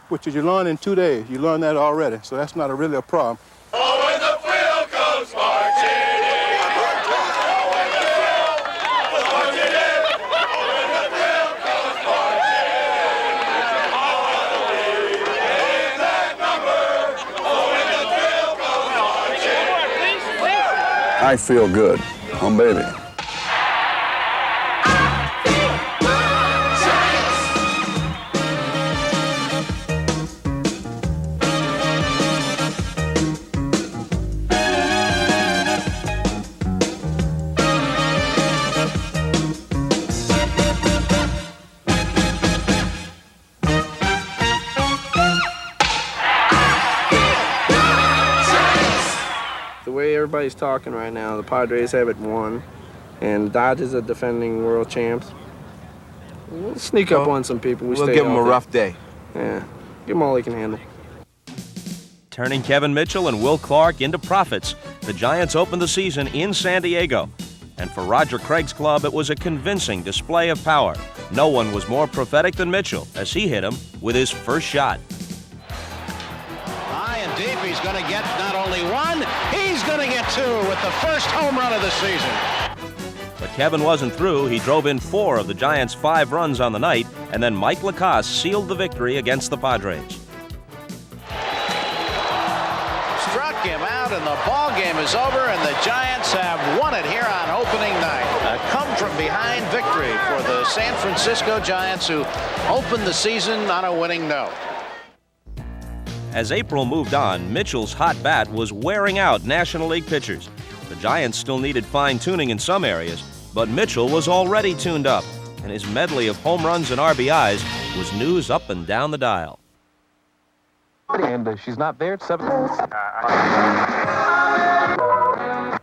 Which you learn in 2 days. You learn that already, so that's not really a problem. Oh, when the thrill comes marching in. Oh, when the thrill comes marching in. Oh, when the thrill comes marching in. Oh, in that number. Oh, when the thrill comes marching in. I feel good. Oh, baby. way everybody's talking right now, the Padres have it won, and the Dodgers are defending world champs. We'll sneak up on some people. We'll give them a rough day. Yeah, give them all they can handle. Turning Kevin Mitchell and Will Clark into profits, the Giants opened the season in San Diego. And for Roger Craig's club, it was a convincing display of power. No one was more prophetic than Mitchell as he hit him with his first shot. High and deep, he's going to get not only one, he's going to get two with the first home run of the season. But Kevin wasn't through. He drove in 4 of the Giants' 5 runs on the night, and then Mike Lacoste sealed the victory against the Padres. Struck him out, and the ball game is over, and the Giants have won it here on opening night. A come-from-behind victory for the San Francisco Giants, who opened the season on a winning note. As April moved on, Mitchell's hot bat was wearing out National League pitchers. The Giants still needed fine-tuning in some areas, but Mitchell was already tuned up, and his medley of home runs and RBIs was news up and down the dial. And she's not there at 7.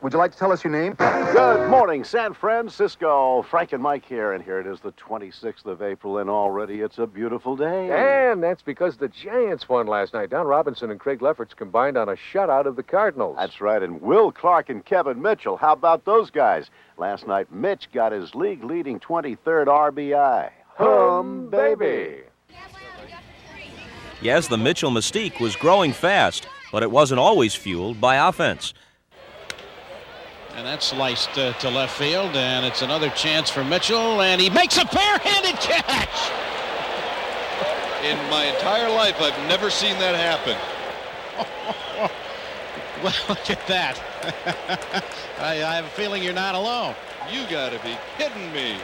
Would you like to tell us your name? Good morning, San Francisco. Frank and Mike here, and here it is the 26th of April, and already it's a beautiful day. And that's because the Giants won last night. Don Robinson and Craig Lefferts combined on a shutout of the Cardinals. That's right, and Will Clark and Kevin Mitchell, how about those guys? Last night, Mitch got his league-leading 23rd RBI. Hum, baby. Yes, the Mitchell mystique was growing fast, but it wasn't always fueled by offense. And that's sliced to left field, and it's another chance for Mitchell, and he makes a bare-handed catch! In my entire life, I've never seen that happen. Well, look at that. I have a feeling you're not alone. You gotta be kidding me.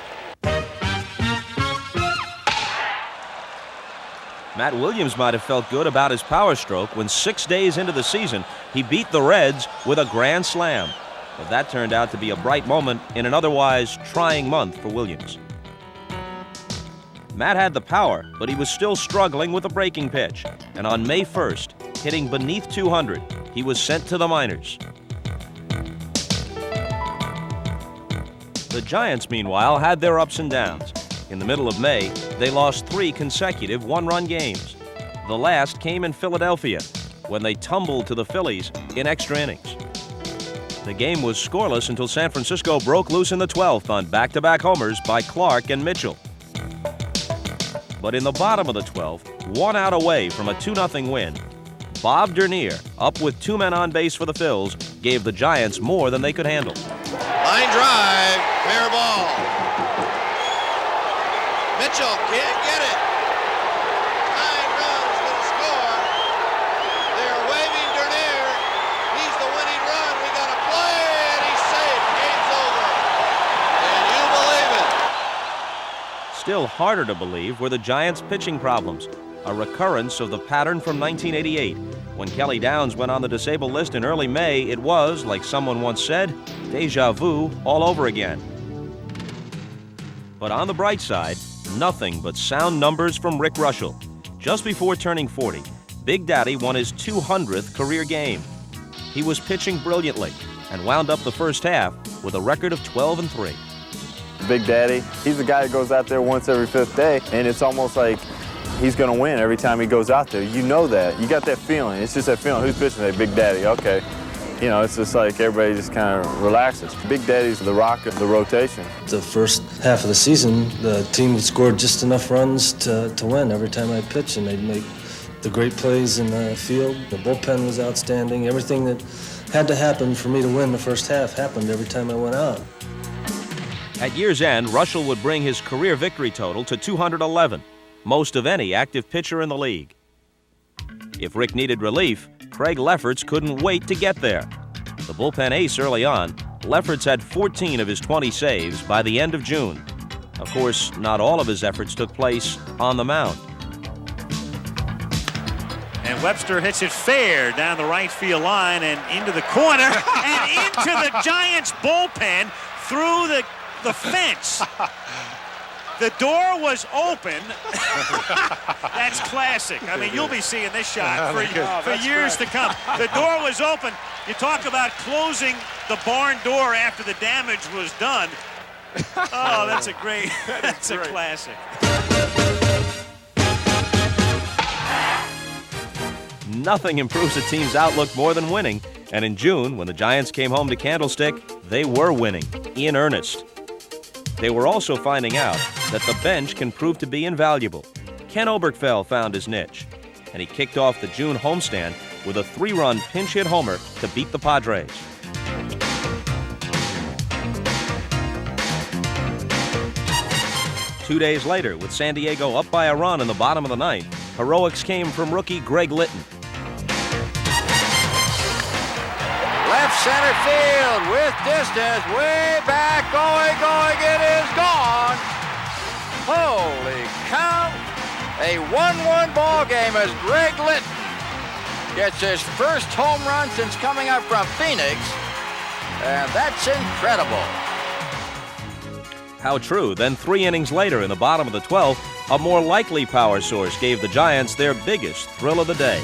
Matt Williams might have felt good about his power stroke when 6 days into the season, he beat the Reds with a grand slam. But that turned out to be a bright moment in an otherwise trying month for Williams. Matt had the power, but he was still struggling with a breaking pitch. And on May 1st, hitting beneath 200, he was sent to the minors. The Giants, meanwhile, had their ups and downs. In the middle of May, they lost 3 consecutive one-run games. The last came in Philadelphia, when they tumbled to the Phillies in extra innings. The game was scoreless until San Francisco broke loose in the 12th on back-to-back homers by Clark and Mitchell. But in the bottom of the 12th, 1 out away from a 2-0 win, Bob Dernier, up with 2 men on base for the Phils, gave the Giants more than they could handle. Line drive, fair ball. Mitchell can't get it. 9 runs to the score. They're waving Dernier. He's the winning run. We got a play, and he's safe. Game's over. Can you believe it? Still harder to believe were the Giants' pitching problems, a recurrence of the pattern from 1988. When Kelly Downs went on the disabled list in early May, it was, like someone once said, deja vu all over again. But on the bright side, nothing but sound numbers from Rick Russell. Just before turning 40, Big Daddy won his 200th career game. He was pitching brilliantly and wound up the first half with a record of 12-3. Big Daddy, he's the guy that goes out there once every 5th day, and it's almost like he's going to win every time he goes out there. You know that. You got that feeling. It's just that feeling. Who's pitching today? Big Daddy. Okay. You know, it's just like everybody just kind of relaxes. Big Daddy's the rock of the rotation. The first half of the season, the team scored just enough runs to win every time I pitched, and they'd make the great plays in the field. The bullpen was outstanding. Everything that had to happen for me to win the first half happened every time I went out. At year's end, Russell would bring his career victory total to 211, most of any active pitcher in the league. If Rick needed relief, Craig Lefferts couldn't wait to get there. The bullpen ace early on, Lefferts had 14 of his 20 saves by the end of June. Of course, not all of his efforts took place on the mound. And Webster hits it fair down the right field line and into the corner and into the Giants bullpen through the fence. The door was open. That's classic. I mean, you'll be seeing this shot for years to come. The door was open. You talk about closing the barn door after the damage was done. Oh, that's a classic. Nothing improves a team's outlook more than winning, and in June, when the Giants came home to Candlestick, they were winning, in earnest. They were also finding out that the bench can prove to be invaluable. Ken Oberkfell found his niche, and he kicked off the June homestand with a 3-run pinch hit homer to beat the Padres. Two days later, with San Diego up by a run in the bottom of the ninth, heroics came from rookie Greg Litton. Left center field with distance, way back, going, it is gone. Holy cow! A 1-1 ball game as Greg Litton gets his first home run since coming up from Phoenix, and that's incredible. How true. Then 3 innings later in the bottom of the 12th, a more likely power source gave the Giants their biggest thrill of the day.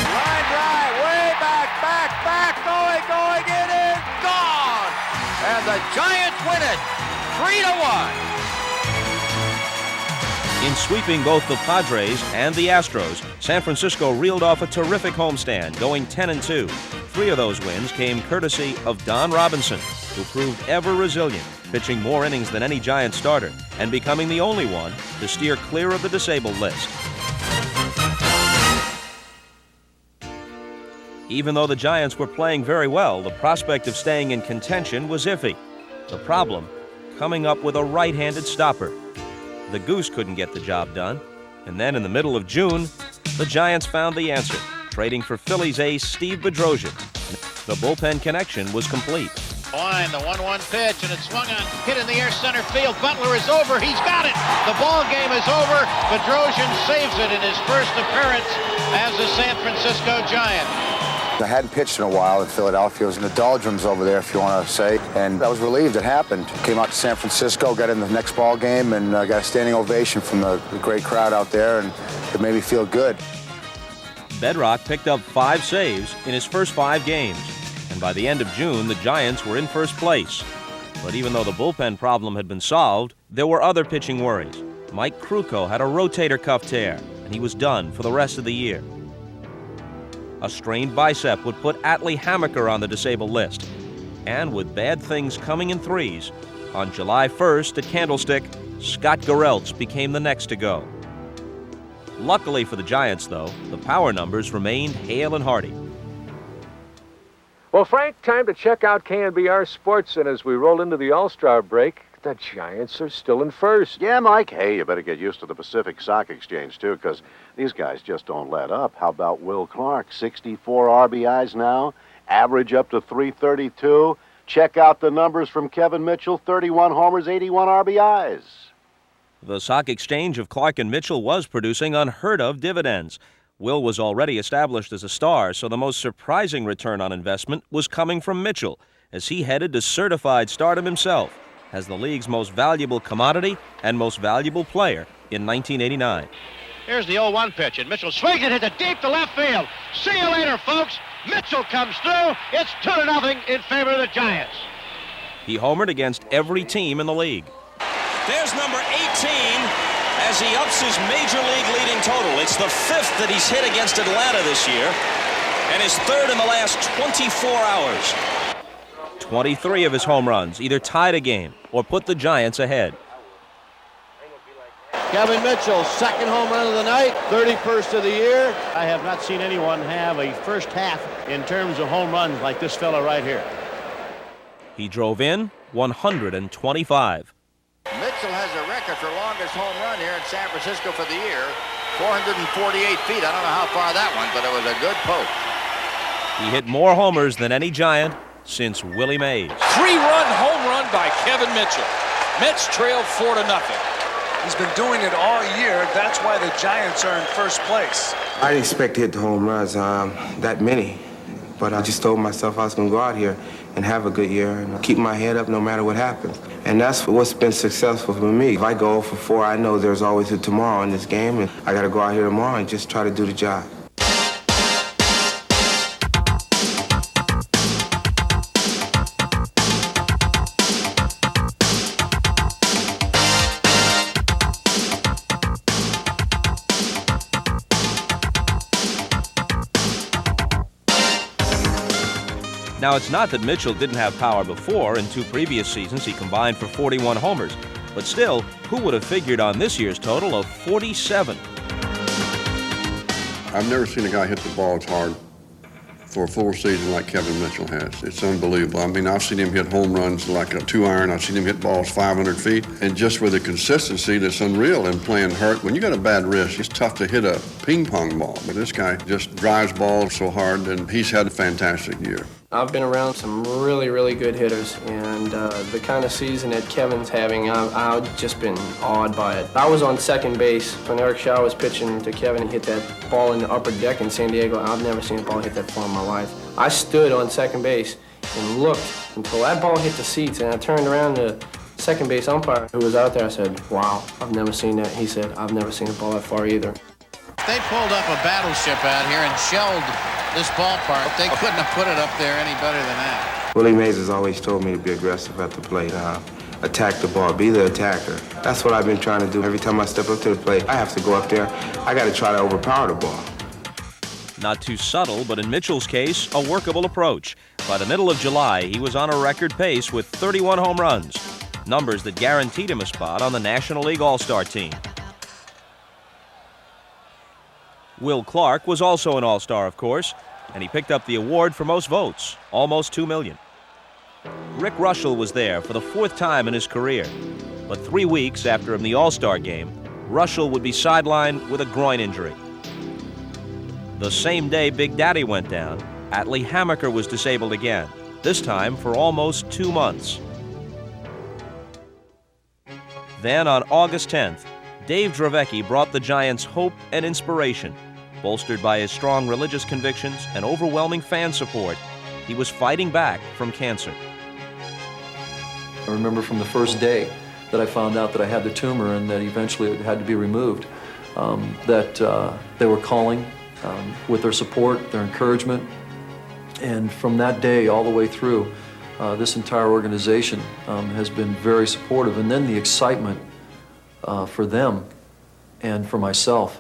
Line drive, way back, going, it is gone! And the Giants win it, 3-1. In sweeping both the Padres and the Astros, San Francisco reeled off a terrific homestand, going 10-2. 3 of those wins came courtesy of Don Robinson, who proved ever resilient, pitching more innings than any Giant starter and becoming the only one to steer clear of the disabled list. Even though the Giants were playing very well, the prospect of staying in contention was iffy. The problem, coming up with a right-handed stopper. The Goose couldn't get the job done, and then in the middle of June, the Giants found the answer, trading for Phillies ace Steve Bedrosian. The bullpen connection was complete. Line, the 1-1 pitch, and it's swung on, hit in the air center field. Butler is over. He's got it. The ball game is over. Bedrosian saves it in his first appearance as a San Francisco Giant. I hadn't pitched in a while in Philadelphia. I was in the doldrums over there, if you want to say, and I was relieved it happened. Came out to San Francisco, got in the next ball game, and got a standing ovation from the great crowd out there, and it made me feel good. Bedrock picked up 5 saves in his first 5 games, and by the end of June, the Giants were in first place. But even though the bullpen problem had been solved, there were other pitching worries. Mike Krukow had a rotator cuff tear, and he was done for the rest of the year. A strained bicep would put Atlee Hammaker on the disabled list. And with bad things coming in threes, on July 1st at Candlestick, Scott Garrelts became the next to go. Luckily for the Giants, though, the power numbers remained hale and hearty. Well, Frank, time to check out KNBR Sports, and as we roll into the All-Star break, the Giants are still in first. Yeah, Mike. Hey, you better get used to the Pacific Stock Exchange, too, because these guys just don't let up. How about Will Clark? 64 RBIs now, average up to 332. Check out the numbers from Kevin Mitchell, 31 homers, 81 RBIs. The Stock Exchange of Clark and Mitchell was producing unheard-of dividends. Will was already established as a star, so the most surprising return on investment was coming from Mitchell, as he headed to certified stardom himself as the league's most valuable commodity and most valuable player in 1989. Here's the 0-1 pitch, and Mitchell swings it, hits it deep to left field. See you later, folks. Mitchell comes through. It's 2-0 in favor of the Giants. He homered against every team in the league. There's number 18 as he ups his major league leading total. It's the 5th that he's hit against Atlanta this year, and his 3rd in the last 24 hours. 23 of his home runs either tied a game or put the Giants ahead. Kevin Mitchell, 2nd home run of the night, 31st of the year. I have not seen anyone have a first half in terms of home runs like this fella right here. He drove in 125. Mitchell has a record for longest home run here in San Francisco for the year, 448 feet. I don't know how far that went, but it was a good poke. He hit more homers than any Giant since Willie Mays. 3-run home run by Kevin Mitchell. Mets trailed 4-0. He's been doing it all year. That's why the Giants are in first place. I didn't expect to hit the home runs, that many. But I just told myself I was going to go out here and have a good year and keep my head up no matter what happens. And that's what's been successful for me. If I go 0 for 4, I know there's always a tomorrow in this game, and I got to go out here tomorrow and just try to do the job. Now, it's not that Mitchell didn't have power before. In 2 previous seasons, he combined for 41 homers. But still, who would have figured on this year's total of 47? I've never seen a guy hit the ball as hard for a full season like Kevin Mitchell has. It's unbelievable. I mean, I've seen him hit home runs like a 2-iron. I've seen him hit balls 500 feet. And just with the consistency that's unreal in playing hurt, when you got a bad wrist, it's tough to hit a ping pong ball. But this guy just drives balls so hard, and he's had a fantastic year. I've been around some really, really good hitters, and the kind of season that Kevin's having, I've just been awed by it. I was on second base when Eric Shaw was pitching to Kevin and hit that ball in the upper deck in San Diego. I've never seen a ball hit that far in my life. I stood on second base and looked until that ball hit the seats, and I turned around to second base umpire who was out there. I said, wow, I've never seen that. He said, I've never seen a ball that far either. They pulled up a battleship out here and shelled this ballpark. They couldn't have put it up there any better than that. Willie Mays has always told me to be aggressive at the plate, attack the ball, be the attacker. That's what I've been trying to do. Every time I step up to the plate, I have to go up there. I got to try to overpower the ball. Not too subtle, but in Mitchell's case, a workable approach. By the middle of July, he was on a record pace with 31 home runs, numbers that guaranteed him a spot on the National League All-Star team. Will Clark was also an All-Star, of course, and he picked up the award for most votes, almost 2 million. Rick Russell was there for the 4th time in his career, but 3 weeks after the All-Star game, Russell would be sidelined with a groin injury. The same day Big Daddy went down, Atlee Hammaker was disabled again, this time for almost 2 months. Then on August 10th, Dave Stewart brought the Giants hope and inspiration. Bolstered by his strong religious convictions and overwhelming fan support, he was fighting back from cancer. I remember from the first day that I found out that I had the tumor and that eventually it had to be removed, that they were calling with their support, their encouragement. And from that day all the way through, this entire organization has been very supportive. And then the excitement for them and for myself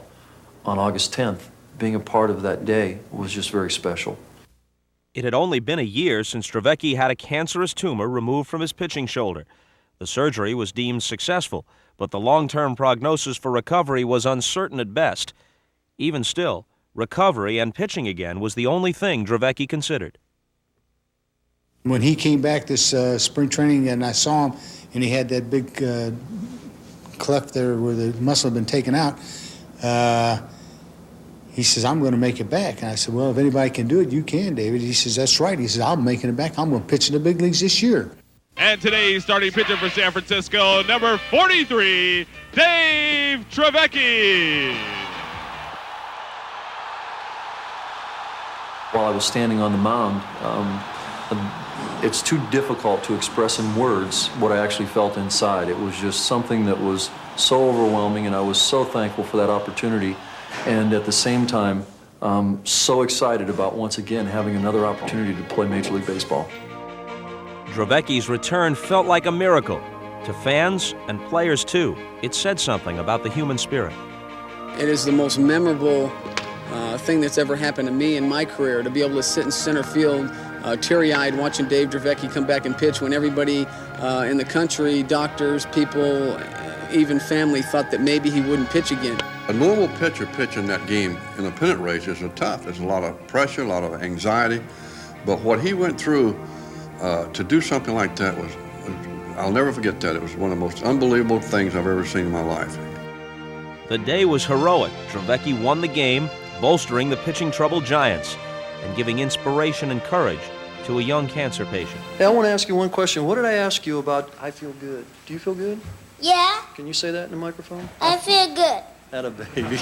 on August 10th, being a part of that day was just very special. It had only been a year since Stewart had a cancerous tumor removed from his pitching shoulder. The surgery was deemed successful, but the long-term prognosis for recovery was uncertain at best. Even still, recovery and pitching again was the only thing Stewart considered. When he came back this spring training and I saw him and he had that big cleft there where the muscle had been taken out, he says, I'm going to make it back. And I said, well, if anybody can do it, you can, David. He says, that's right. He says, I'm making it back. I'm going to pitch in the big leagues this year. And today's starting pitcher for San Francisco, number 43, Dave Stewart. While I was standing on the mound, it's too difficult to express in words what I actually felt inside. It was just something that was so overwhelming, and I was so thankful for that opportunity. And at the same time, so excited about once again having another opportunity to play Major League Baseball. Stewart's return felt like a miracle. To fans and players too, it said something about the human spirit. It is the most memorable thing that's ever happened to me in my career, to be able to sit in center field teary-eyed watching Dave Stewart come back and pitch when everybody in the country, doctors, people, even family thought that maybe he wouldn't pitch again. A normal pitcher pitching that game in the pennant race is tough. There's a lot of pressure, a lot of anxiety. But what he went through to do something like that was, I'll never forget that. It was one of the most unbelievable things I've ever seen in my life. The day was heroic. Stewart won the game, bolstering the pitching-troubled Giants and giving inspiration and courage to a young cancer patient. Hey, I want to ask you one question. What did I ask you about I feel good? Do you feel good? Yeah. Can you say that in the microphone? I feel good. Atta baby.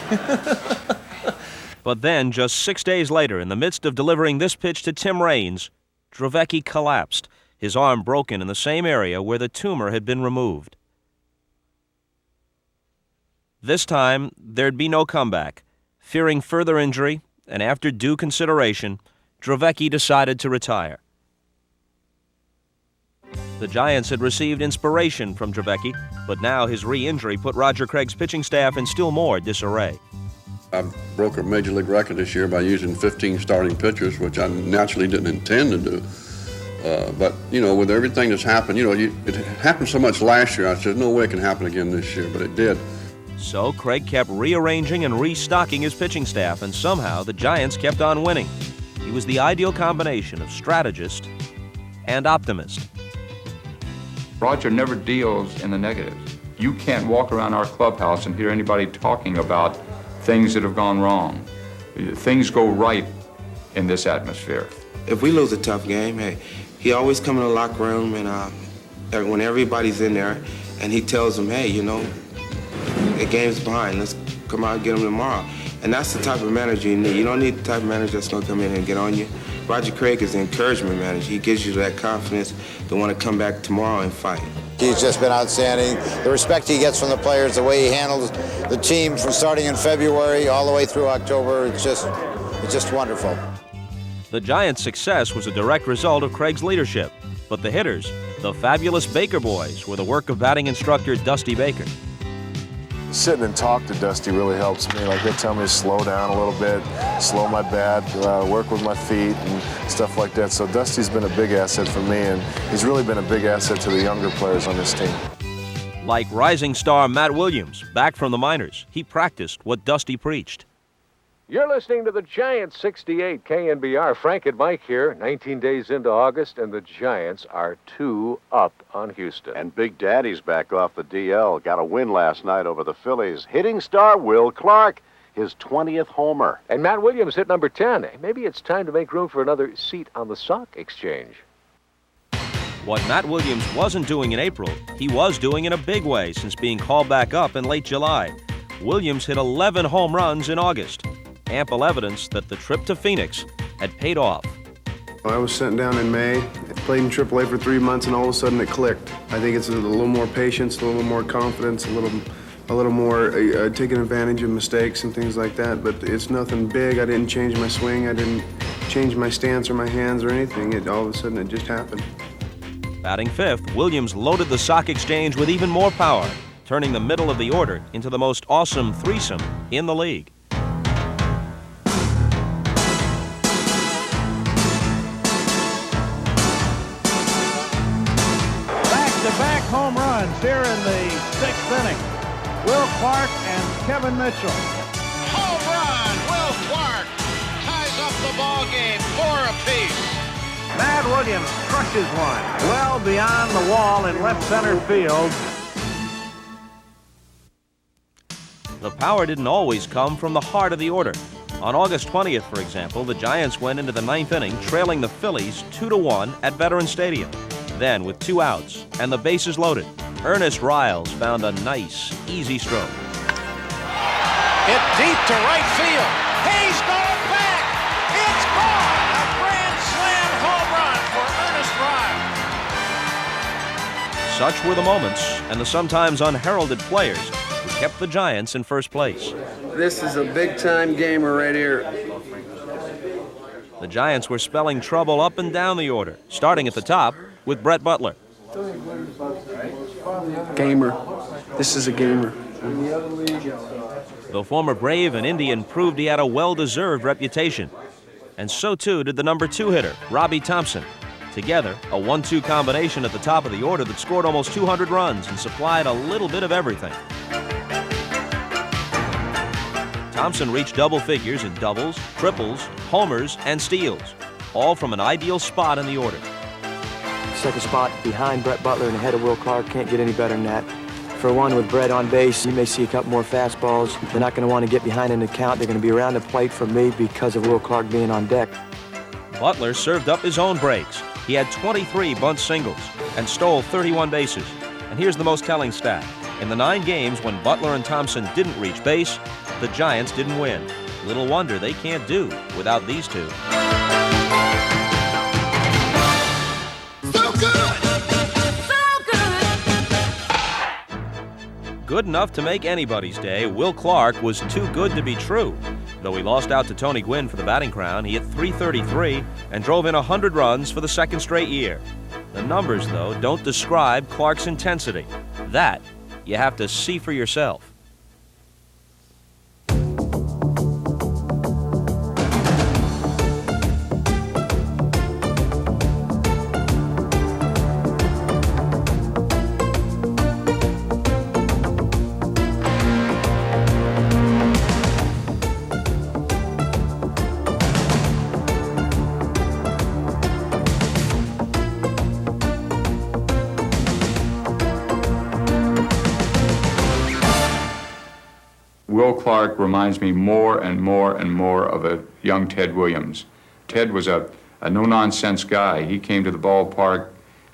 But then, just 6 days later, in the midst of delivering this pitch to Tim Raines, Dravecky collapsed, his arm broken in the same area where the tumor had been removed. This time, there'd be no comeback. Fearing further injury, and after due consideration, Dravecky decided to retire. The Giants had received inspiration from Dravecky, but now his re-injury put Roger Craig's pitching staff in still more disarray. I broke a major league record this year by using 15 starting pitchers, which I naturally didn't intend to do. But, you know, with everything that's happened, it happened so much last year, I said, no way it can happen again this year, but it did. So Craig kept rearranging and restocking his pitching staff, and somehow the Giants kept on winning. He was the ideal combination of strategist and optimist. Roger never deals in the negatives. You can't walk around our clubhouse and hear anybody talking about things that have gone wrong. Things go right in this atmosphere. If we lose a tough game, hey, he always come in the locker room and when everybody's in there, and he tells them, hey, the game's behind. Let's come out and get them tomorrow. And that's the type of manager you need. You don't need the type of manager that's going to come in and get on you. Roger Craig is the encouragement manager. He gives you that confidence to want to come back tomorrow and fight. He's just been outstanding. The respect he gets from the players, the way he handles the team from starting in February all the way through October, it's just wonderful. The Giants' success was a direct result of Craig's leadership, but the hitters, the fabulous Baker boys, were the work of batting instructor Dusty Baker. Sitting and talk to Dusty really helps me. Like, he'll tell me to slow down a little bit, slow my bat, work with my feet and stuff like that. So Dusty's been a big asset for me, and he's really been a big asset to the younger players on this team. Like rising star Matt Williams, back from the minors, he practiced what Dusty preached. You're listening to the Giants 68 KNBR. Frank and Mike here, 19 days into August, and the Giants are 2 up on Houston. And Big Daddy's back off the DL. Got a win last night over the Phillies. Hitting star Will Clark, his 20th homer. And Matt Williams hit number 10. Maybe it's time to make room for another seat on the stock exchange. What Matt Williams wasn't doing in April, he was doing in a big way since being called back up in late July. Williams hit 11 home runs in August. Ample evidence that the trip to Phoenix had paid off. I was sent down in May, played in AAA for 3 months, and all of a sudden it clicked. I think it's a little more patience, a little more confidence, a little more taking advantage of mistakes and things like that, but it's nothing big. I didn't change my swing, I didn't change my stance or my hands or anything. All of a sudden it just happened. Batting fifth, Williams loaded the sock exchange with even more power, turning the middle of the order into the most awesome threesome in the league. Back-to-back home runs here in the 6th inning. Will Clark and Kevin Mitchell. Home run! Will Clark ties up the ball game, 4 apiece. Matt Williams crushes one well beyond the wall in left center field. The power didn't always come from the heart of the order. On August 20th, for example, the Giants went into the 9th inning, trailing the Phillies 2-1 at Veterans Stadium. Then, with 2 outs and the bases loaded, Ernest Riles found a nice, easy stroke. Hit deep to right field. He's going back. It's gone. A grand slam home run for Ernest Riles. Such were the moments and the sometimes unheralded players who kept the Giants in first place. This is a big-time gamer right here. The Giants were spelling trouble up and down the order, starting at the top with Brett Butler. Gamer. This is a gamer. The former Brave and Indian proved he had a well-deserved reputation. And so too did the number 2 hitter, Robbie Thompson. Together, a 1-2 combination at the top of the order that scored almost 200 runs and supplied a little bit of everything. Thompson reached double figures in doubles, triples, homers, and steals, all from an ideal spot in the order. Second spot behind Brett Butler and ahead of Will Clark. Can't get any better than that. For one, with Brett on base, you may see a couple more fastballs. They're not going to want to get behind in the count. They're going to be around the plate for me because of Will Clark being on deck. Butler served up his own breaks. He had 23 bunt singles and stole 31 bases. And here's the most telling stat. In the 9 games when Butler and Thompson didn't reach base, the Giants didn't win. Little wonder they can't do without these two. Good enough to make anybody's day, Will Clark was too good to be true. Though he lost out to Tony Gwynn for the batting crown, he hit .333 and drove in 100 runs for the second straight year. The numbers, though, don't describe Clark's intensity. That you have to see for yourself. Will Clark reminds me more and more and more of a young Ted Williams. Ted was a no-nonsense guy. He came to the ballpark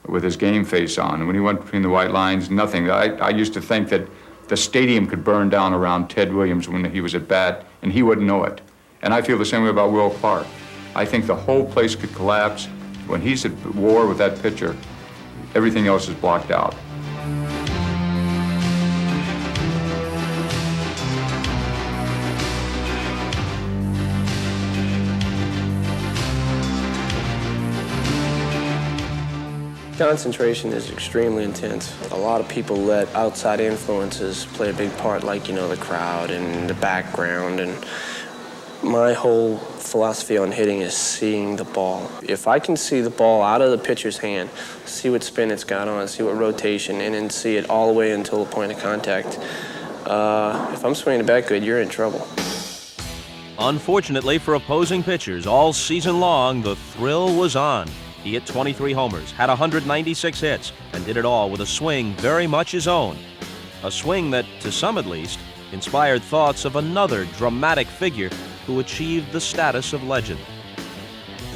with his game face on, and when he went between the white lines, nothing. I used to think that the stadium could burn down around Ted Williams when he was at bat, and he wouldn't know it. And I feel the same way about Will Clark. I think the whole place could collapse. When he's at war with that pitcher, everything else is blocked out. Concentration is extremely intense. A lot of people let outside influences play a big part, like, the crowd and the background. And my whole philosophy on hitting is seeing the ball. If I can see the ball out of the pitcher's hand, see what spin it's got on, see what rotation, and then see it all the way until the point of contact, if I'm swinging the bat good, you're in trouble. Unfortunately for opposing pitchers, all season long, the thrill was on. He hit 23 homers, had 196 hits, and did it all with a swing very much his own. A swing that, to some at least, inspired thoughts of another dramatic figure who achieved the status of legend.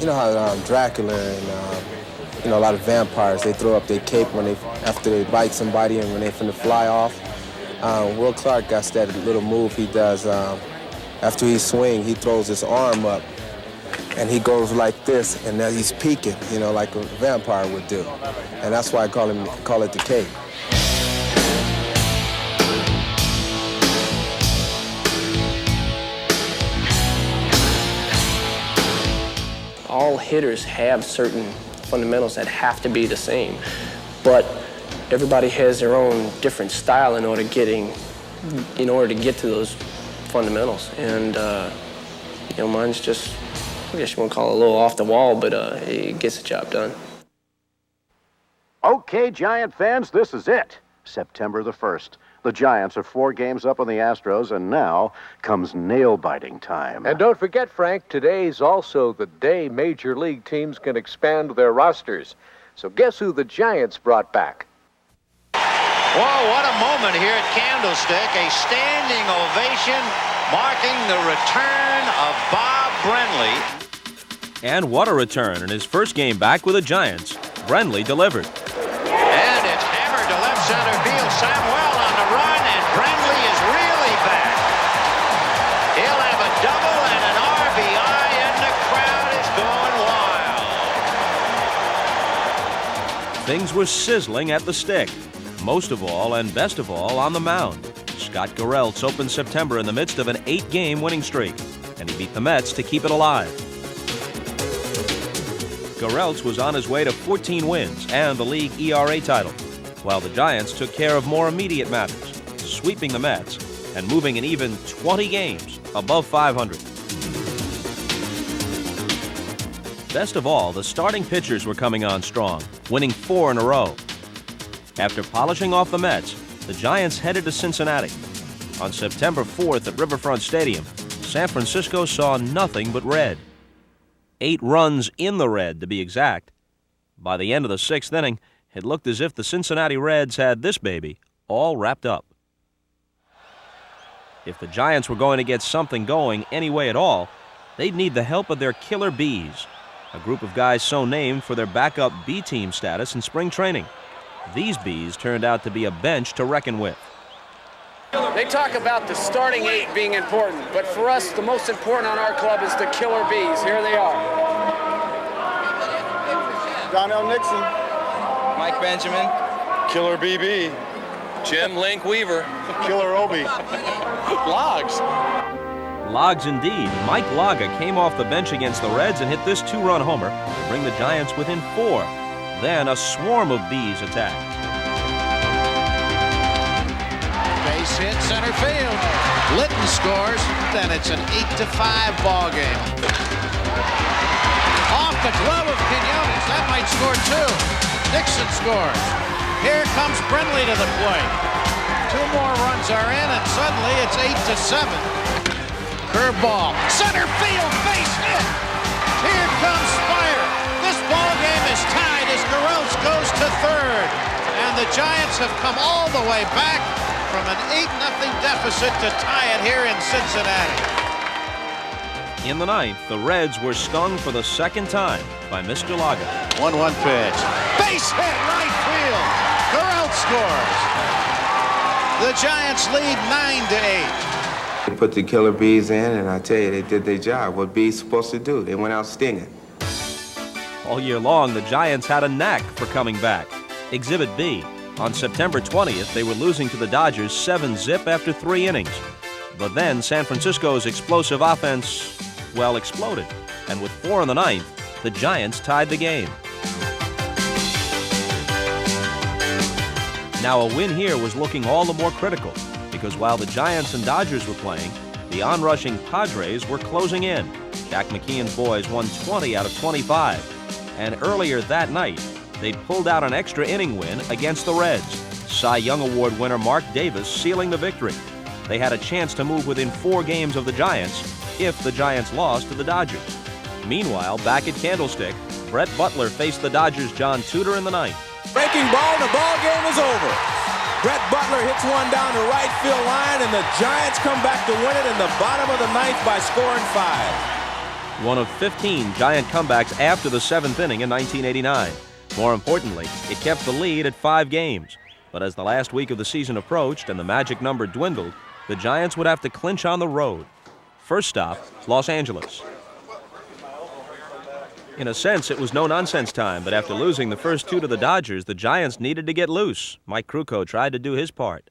You know how Dracula and a lot of vampires, they throw up their cape after they bite somebody and when they're finna fly off. Will Clark got that little move he does. After he swing, he throws his arm up and he goes like this, and then he's peeking, like a vampire would do. And that's why I call it the cape. All hitters have certain fundamentals that have to be the same, but everybody has their own different style in order to get to those fundamentals. And mine's just, I guess you want to call it a little off the wall, but it gets the job done. Okay, Giant fans, this is it. September the 1st. The Giants are 4 games up on the Astros, and now comes nail-biting time. And don't forget, Frank, today's also the day Major League teams can expand their rosters. So guess who the Giants brought back? Whoa, what a moment here at Candlestick. A standing ovation marking the return of Bob Brenly. And what a return in his first game back with the Giants. Brenly delivered. And it's hammered to left center field. Samuel on the run, and Brenly is really back. He'll have a double and an RBI, and the crowd is going wild. Things were sizzling at the stick. Most of all, and best of all, on the mound. Scott Garrelts opened September in the midst of an 8-game winning streak, and he beat the Mets to keep it alive. Garrelts was on his way to 14 wins and the league ERA title, while the Giants took care of more immediate matters, sweeping the Mets and moving an even 20 games above 500. Best of all, the starting pitchers were coming on strong, winning 4 in a row. After polishing off the Mets, the Giants headed to Cincinnati. On September 4th at Riverfront Stadium, San Francisco saw nothing but red. 8 runs in the red, to be exact. By the end of the 6th inning, it looked as if the Cincinnati Reds had this baby all wrapped up. If the Giants were going to get something going any way at all, they'd need the help of their killer bees, a group of guys so named for their backup B-team status in spring training. These bees turned out to be a bench to reckon with. They talk about the starting 8 being important, but for us, the most important on our club is the killer bees. Here they are. Donnell Nixon. Mike Benjamin. Killer BB. Jim Link Weaver. Killer Obi. Logs. Logs indeed. Mike Laga came off the bench against the Reds and hit this 2-run homer to bring the Giants within 4. Then a swarm of bees attacked. Base hit center field. Litton scores, and it's an 8-5 ball game. Off the glove of Quinones, that might score 2. Nixon scores. Here comes Brindley to the plate. 2 more runs are in, and suddenly it's 8-7. Curveball, center field, base hit. Here comes Spire. This ball game is tied as Garrelts goes to 3rd, and the Giants have come all the way back from an 8-0 deficit to tie it here in Cincinnati. In the 9th, the Reds were stung for the 2nd time by Mr. Laga. 1-1 pitch. Base hit, right field. Garrelts scores. The Giants lead 9-8. They put the killer bees in, and I tell you, they did their job. What bees supposed to do? They went out stinging. All year long, the Giants had a knack for coming back. Exhibit B. On September 20th, they were losing to the Dodgers 7-zip after 3 innings. But then San Francisco's explosive offense, well, exploded. And with 4 in the 9th, the Giants tied the game. Now a win here was looking all the more critical, because while the Giants and Dodgers were playing, the onrushing Padres were closing in. Jack McKeon's boys won 20 out of 25. And earlier that night, they'd pulled out an extra inning win against the Reds. Cy Young Award winner Mark Davis sealing the victory. They had a chance to move within 4 games of the Giants if the Giants lost to the Dodgers. Meanwhile, back at Candlestick, Brett Butler faced the Dodgers' John Tudor in the 9th. Breaking ball, the ball game is over. Brett Butler hits one down the right field line, and the Giants come back to win it in the bottom of the 9th by scoring 5. One of 15 Giant comebacks after the 7th inning in 1989. More importantly, it kept the lead at 5 games. But as the last week of the season approached and the magic number dwindled, the Giants would have to clinch on the road. First stop, Los Angeles. In a sense, it was no-nonsense time, but after losing the first 2 to the Dodgers, the Giants needed to get loose. Mike Krukow tried to do his part.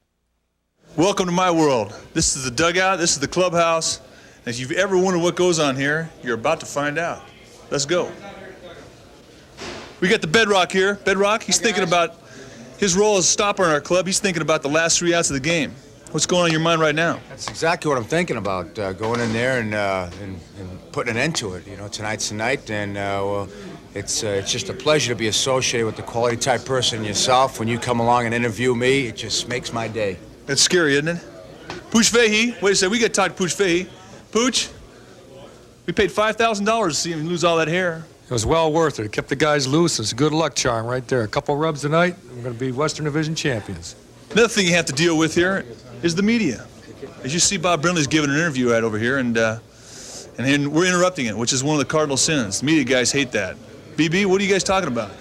Welcome to my world. This is the dugout, this is the clubhouse. If you've ever wondered what goes on here, you're about to find out. Let's go. We got the Bedrock here. Bedrock, he's thinking about his role as a stopper in our club. He's thinking about the last 3 outs of the game. What's going on in your mind right now? That's exactly what I'm thinking about, going in there and putting an end to it. You know, tonight's the night, and well, it's just a pleasure to be associated with the quality type person yourself. When you come along and interview me, it just makes my day. That's scary, isn't it? Pooch Fahey, wait a second, we got to talk to Pooch Fahey. Pooch, we paid $5,000 to see him lose all that hair. It was well worth it. It kept the guys loose. It's a good luck charm right there. A couple rubs tonight, we're going to be Western Division champions. Another thing you have to deal with here is the media. As you see, Bob Brindley's giving an interview right over here, and we're interrupting it, which is one of the cardinal sins. The media guys hate that. BB, what are you guys talking about?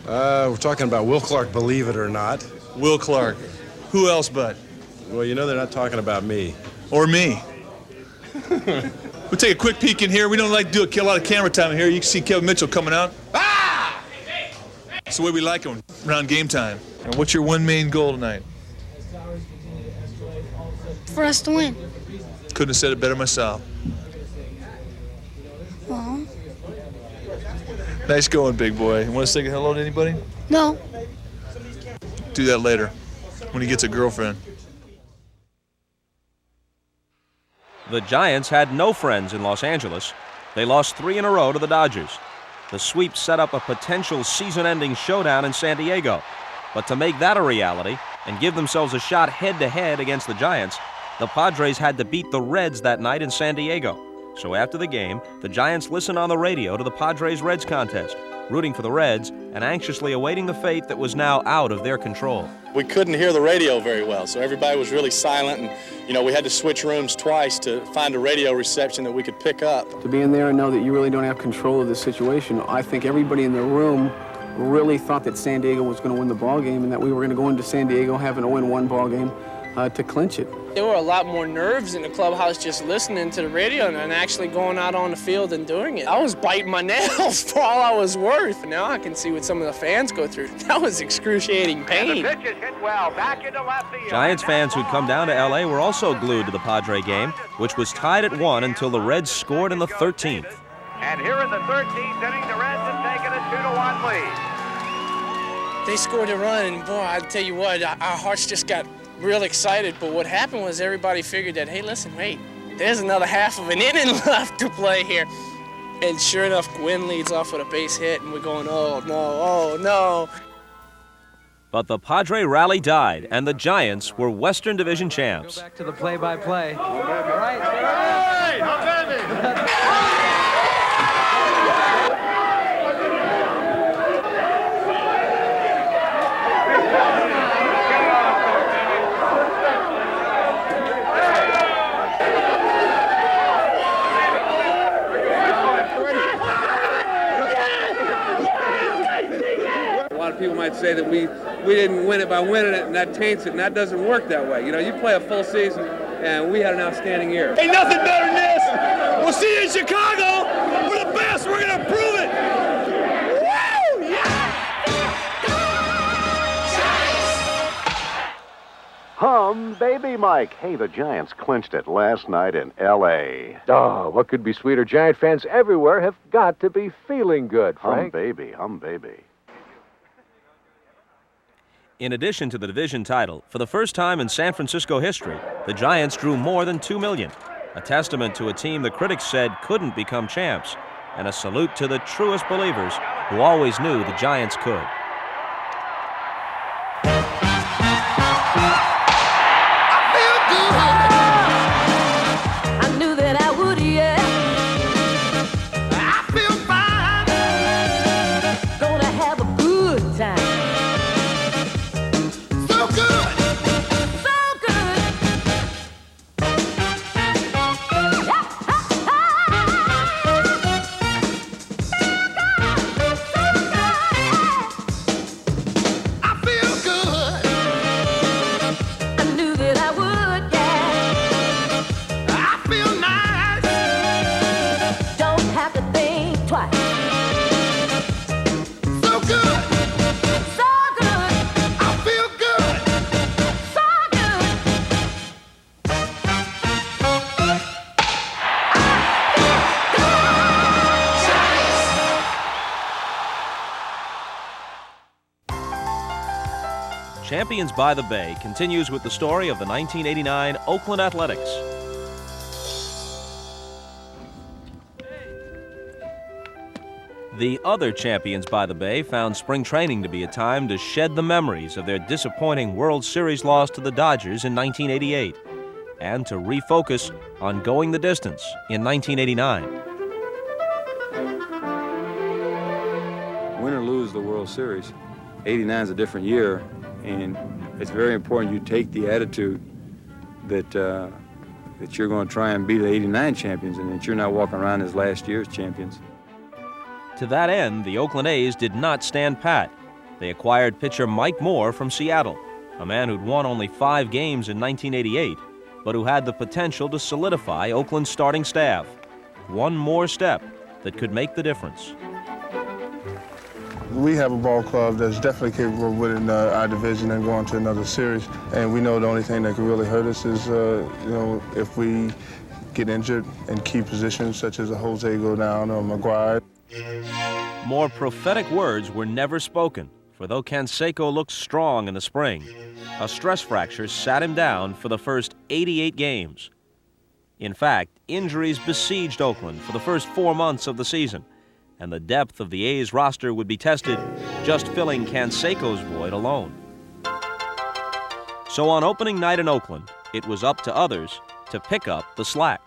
We're talking about Will Clark, believe it or not. Will Clark. Who else but? Well, you know they're not talking about me. Or me. We'll take a quick peek in here. We don't like to do a lot of camera time in here. You can see Kevin Mitchell coming out. Ah! That's the way we like him around game time. And what's your one main goal tonight? For us to win. Couldn't have said it better myself. Well, Nice going, big boy. You want to say hello to anybody? no. Do that later, when he gets a girlfriend. The Giants had no friends in Los Angeles. They lost 3 in a row to the Dodgers. The sweep set up a potential season-ending showdown in San Diego. But to make that a reality and give themselves a shot head-to-head against the Giants, the Padres had to beat the Reds that night in San Diego. So after the game, the Giants listened on the radio to the Padres-Reds contest, rooting for the Reds and anxiously awaiting the fate that was now out of their control. We couldn't hear the radio very well, so everybody was really silent, and we had to switch rooms twice to find a radio reception that we could pick up. To be in there and know that you really don't have control of the situation, I think everybody in the room really thought that San Diego was going to win the ball game and that we were going to go into San Diego having to win 1 ball game. to clinch it. There were a lot more nerves in the clubhouse just listening to the radio and actually going out on the field and doing it. I was biting my nails for all I was worth. Now I can see what some of the fans go through. That was excruciating pain. And the pitch is hit well, back into left field. Giants fans who'd come down to L.A. were also glued to the Padre game, which was tied at 1 until the Reds scored in the 13th. And here in the 13th inning, the Reds have taken a 2-1 lead. They scored a run, and boy, I tell you what, our hearts just got real excited. But what happened was everybody figured that, hey, listen, wait, there's another half of an inning left to play here. And sure enough, Gwynn leads off with a base hit, and we're going, oh, no, oh, no. But the Padre rally died, and the Giants were Western Division champs. Go back to the play-by-play. All right. Hey, I'm baby. People might say that we didn't win it by winning it, and that taints it, and that doesn't work that way. You know, you play a full season, and we had an outstanding year. Ain't nothing better than this. We'll see you in Chicago. We're the best. We're going to prove it. Woo! Yeah! Hum, baby Mike. Hey, the Giants clinched it last night in L.A. Oh, what could be sweeter? Giant fans everywhere have got to be feeling good, Frank. Hum, baby. In addition to the division title, for the first time in San Francisco history, the Giants drew more than 2 million, a testament to a team the critics said couldn't become champs, and a salute to the truest believers who always knew the Giants could. I knew that I would, yeah. I feel fine. Gonna have a good time. So good. So good. I feel good. I knew that I would, yeah. I feel nice. Don't have to think twice. So good. So good. I feel good. So Champions by the Bay continues with the story of the 1989 Oakland Athletics. The other Champions by the Bay found spring training to be a time to shed the memories of their disappointing World Series loss to the Dodgers in 1988 and to refocus on going the distance in 1989. Win or lose the World Series, 89 is a different year, and it's very important you take the attitude that that you're going to try and be the 89 champions and that you're not walking around as last year's champions. To that end, the Oakland A's did not stand pat. They acquired pitcher Mike Moore from Seattle, a man who'd won only 5 games in 1988, but who had the potential to solidify Oakland's starting staff. One more step that could make the difference. We have a ball club that's definitely capable of winning our division and going to another series. And we know the only thing that can really hurt us is, if we get injured in key positions such as a Jose go down or McGuire. More prophetic words were never spoken, for though Canseco looked strong in the spring, a stress fracture sat him down for the first 88 games. In fact, injuries besieged Oakland for the first 4 months of the season, and the depth of the A's roster would be tested just filling Canseco's void alone. So on opening night in Oakland, it was up to others to pick up the slack.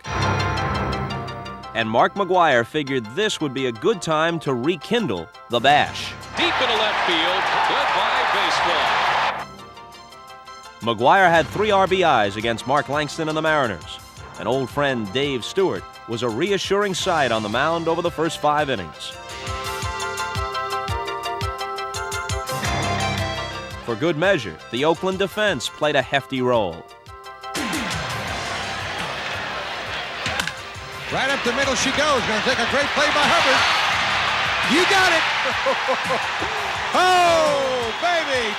And Mark McGuire figured this would be a good time to rekindle the bash. Deep into left field, goodbye baseball. McGuire had 3 RBIs against Mark Langston and the Mariners. An old friend, Dave Stewart, was a reassuring sight on the mound over the first 5 innings. For good measure, the Oakland defense played a hefty role. Right up the middle she goes. Going to take a great play by Hubbard. You got it. Oh, baby.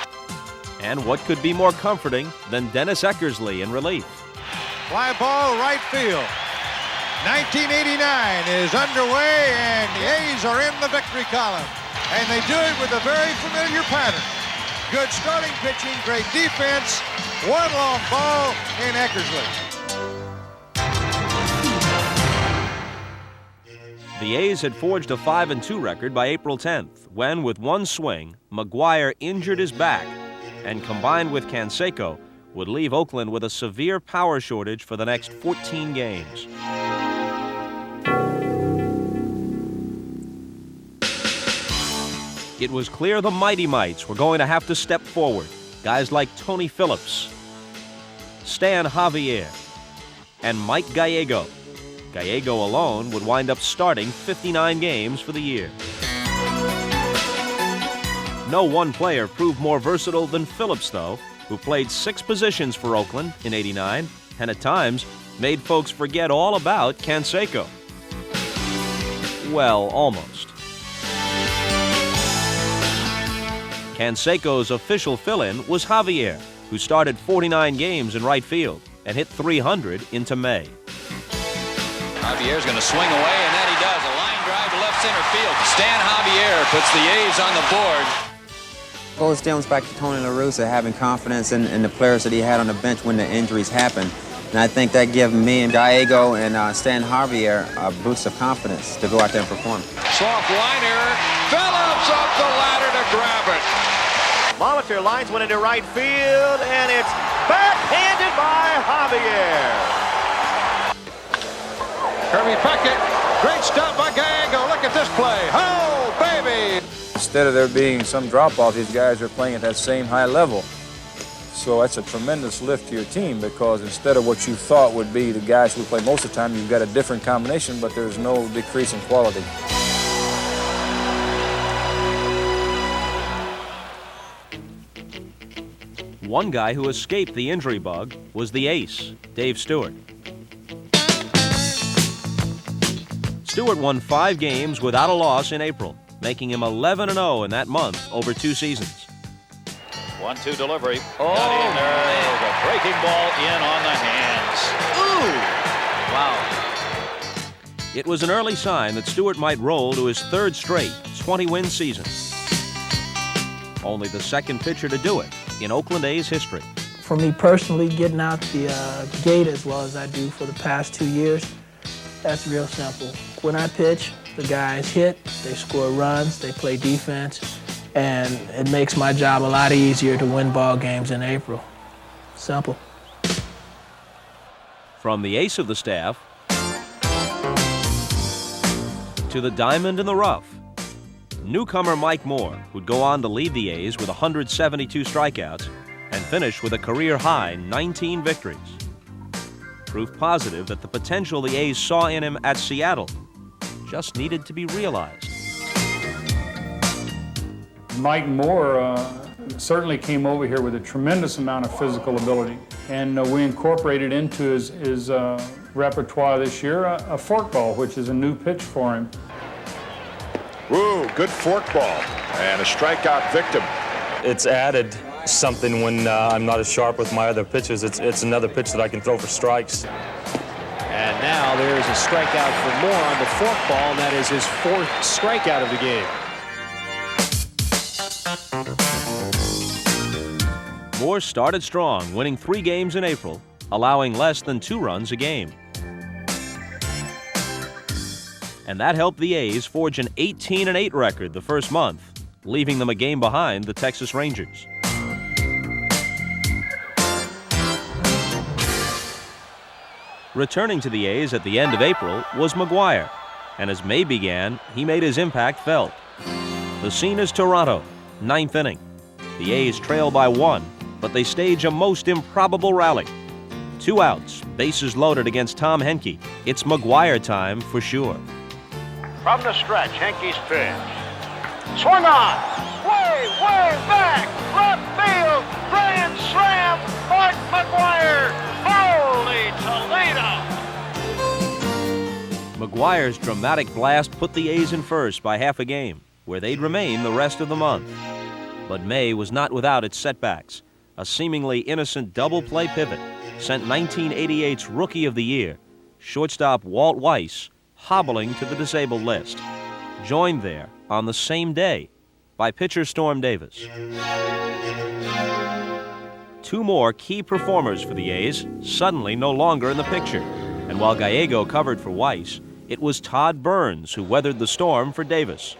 And what could be more comforting than Dennis Eckersley in relief? Fly ball right field. 1989 is underway, and the A's are in the victory column. And they do it with a very familiar pattern. Good starting pitching, great defense, one long ball in Eckersley. The A's had forged a 5-2 record by April 10th, when, with one swing, McGuire injured his back, and combined with Canseco, would leave Oakland with a severe power shortage for the next 14 games. It was clear the Mighty Mites were going to have to step forward. Guys like Tony Phillips, Stan Javier, and Mike Gallego. Gallego alone would wind up starting 59 games for the year. No one player proved more versatile than Phillips, though, who played 6 positions for Oakland in '89 and at times made folks forget all about Canseco. Well, almost. Canseco's official fill-in was Javier, who started 49 games in right field and hit .300 into May. Javier's going to swing away, and then he does. A line drive to left center field. Stan Javier puts the A's on the board. Well, it stems back to Tony La Russa having confidence in the players that he had on the bench when the injuries happened. And I think that gave me and Gallego and Stan Javier a boost of confidence to go out there and perform. Soft liner. Phillips up the ladder to grab it. Molitor lines one into right field, and it's backhanded by Javier. Kirby Puckett, great stop by Gallego. Look at this play. Oh, baby. Instead of there being some drop-off, these guys are playing at that same high level. So that's a tremendous lift to your team, because instead of what you thought would be the guys who play most of the time, you've got a different combination, but there's no decrease in quality. One guy who escaped the injury bug was the ace, Dave Stewart. Stewart won 5 games without a loss in April, making him 11-0 in that month over 2 seasons. 1-2 delivery. Oh, got in there. The breaking ball in on the hands. Ooh! Wow. It was an early sign that Stewart might roll to his 3rd straight 20-win season. Only the second pitcher to do it in Oakland A's history. For me personally, getting out the gate as well as I do for the past 2 years, that's real simple. When I pitch, the guys hit, they score runs, they play defense, and it makes my job a lot easier to win ball games in April. Simple. From the ace of the staff to the diamond in the rough, newcomer Mike Moore, who'd go on to lead the A's with 172 strikeouts and finish with a career-high 19 victories. Proof positive that the potential the A's saw in him at Seattle just needed to be realized. Mike Moore certainly came over here with a tremendous amount of physical ability, and we incorporated into his repertoire this year a forkball, which is a new pitch for him. Woo, good forkball, and a strikeout victim. It's added something when I'm not as sharp with my other pitches. It's another pitch that I can throw for strikes. And now there's a strikeout for Moore on the forkball, and that is his 4th strikeout of the game. Moore started strong, winning 3 games in April, allowing less than 2 runs a game. And that helped the A's forge an 18-8 record the first month, leaving them a game behind the Texas Rangers. Returning to the A's at the end of April was McGuire, and as May began, he made his impact felt. The scene is Toronto, 9th inning. The A's trail by 1, but they stage a most improbable rally. 2 outs, bases loaded against Tom Henke. It's McGuire time for sure. From the stretch, Henke's pitch. Swung on! Way, way back! Left field! Grand slam! Mark McGuire! Holy Toledo! McGuire's dramatic blast put the A's in first by half a game, where they'd remain the rest of the month. But May was not without its setbacks. A seemingly innocent double-play pivot sent 1988's Rookie of the Year, shortstop Walt Weiss, hobbling to the disabled list, joined there on the same day by pitcher Storm Davis. Two more key performers for the A's suddenly no longer in the picture, and while Gallego covered for Weiss, it was Todd Burns who weathered the storm for Davis.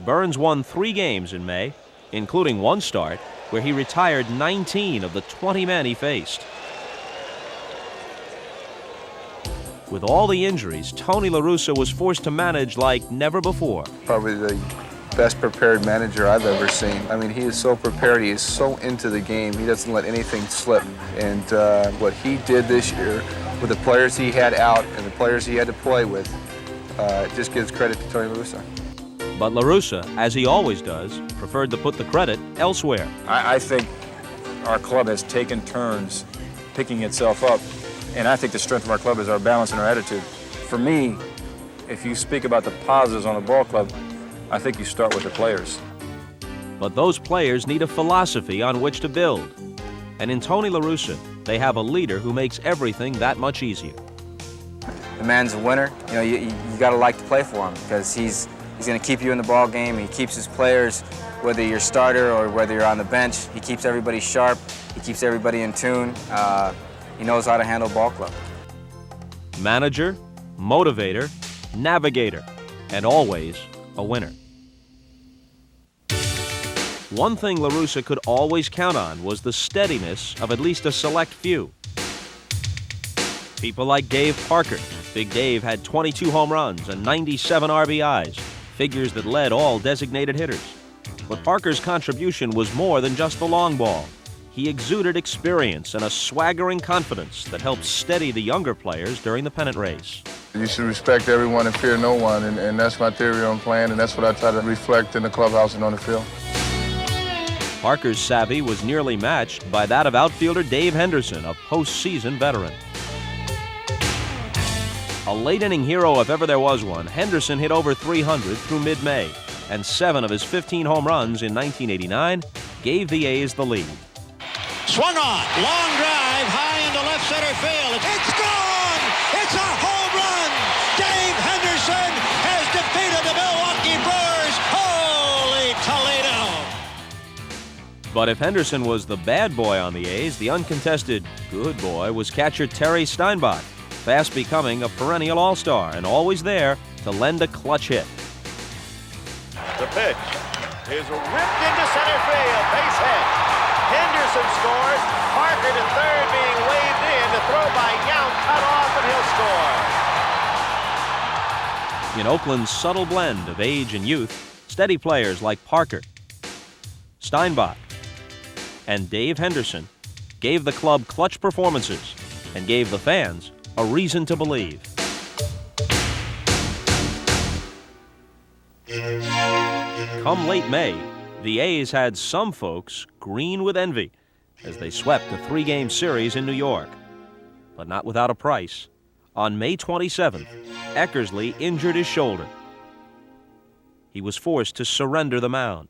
Burns won 3 games in May, including one start where he retired 19 of the 20 men he faced. With all the injuries, Tony La Russa was forced to manage like never before. Probably the best prepared manager I've ever seen. I mean, he is so prepared. He is so into the game. He doesn't let anything slip. And what he did this year with the players he had out and the players he had to play with, just gives credit to Tony La Russa. But La Russa, as he always does, preferred to put the credit elsewhere. I think our club has taken turns picking itself up, and I think the strength of our club is our balance and our attitude. For me, if you speak about the positives on the ball club, I think you start with the players. But those players need a philosophy on which to build. And in Tony La Russa, they have a leader who makes everything that much easier. The man's a winner. You know, you got to like to play for him because he's going to keep you in the ball game. He keeps his players, whether you're starter or whether you're on the bench. He keeps everybody sharp. He keeps everybody in tune. He knows how to handle ball club. Manager, motivator, navigator, and always a winner. One thing La Russa could always count on was the steadiness of at least a select few. People like Dave Parker. Big Dave had 22 home runs and 97 RBIs, figures that led all designated hitters. But Parker's contribution was more than just the long ball. He exuded experience and a swaggering confidence that helped steady the younger players during the pennant race. You should respect everyone and fear no one, and that's my theory on playing, and that's what I try to reflect in the clubhouse and on the field. Parker's savvy was nearly matched by that of outfielder Dave Henderson, a postseason veteran. A late-inning hero if ever there was one, Henderson hit over 300 through mid-May, and 7 of his 15 home runs in 1989 gave the A's the lead. Swung on, long drive, high into left center field. It's gone! It's a home run! Dave Henderson has defeated the Milwaukee Brewers. Holy Toledo! But if Henderson was the bad boy on the A's, the uncontested good boy was catcher Terry Steinbach, fast becoming a perennial all-star and always there to lend a clutch hit. The pitch is ripped into center field, base hit. Henderson scores. Parker to third being waved in. The throw by Yount cut off and he'll score. In Oakland's subtle blend of age and youth, steady players like Parker, Steinbach, and Dave Henderson gave the club clutch performances and gave the fans a reason to believe. Come late May, the A's had some folks green with envy as they swept a 3-game series in New York. But not without a price. On May 27th, Eckersley injured his shoulder. He was forced to surrender the mound.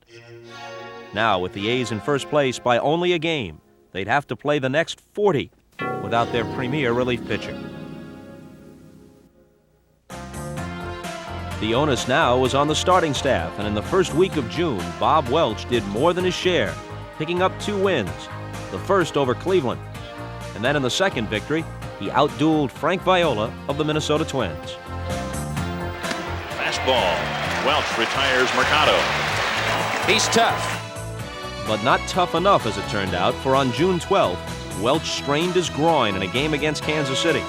Now, with the A's in first place by only a game, they'd have to play the next 40 without their premier relief pitcher. The onus now was on the starting staff, and in the first week of June, Bob Welch did more than his share, picking up 2 wins, the first over Cleveland. And then in the second victory, he outdueled Frank Viola of the Minnesota Twins. Fastball. Welch retires Mercado. He's tough. But not tough enough, as it turned out, for on June 12th, Welch strained his groin in a game against Kansas City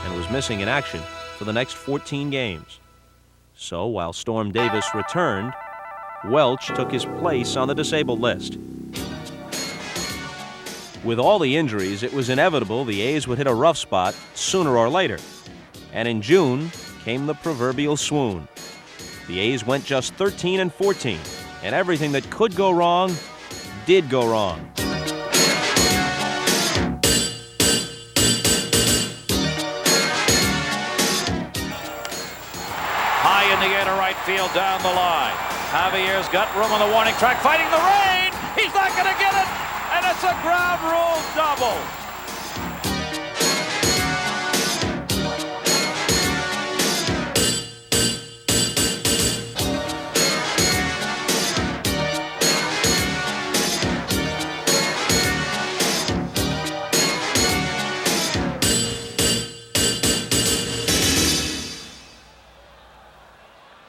and was missing in action for the next 14 games. So, while Storm Davis returned, Welch took his place on the disabled list. With all the injuries, it was inevitable the A's would hit a rough spot sooner or later. And in June came the proverbial swoon. The A's went just 13-14, and everything that could go wrong did go wrong. field down the line. Javier's got room on the warning track, fighting the rain. He's not going to get it, and it's a ground rule double.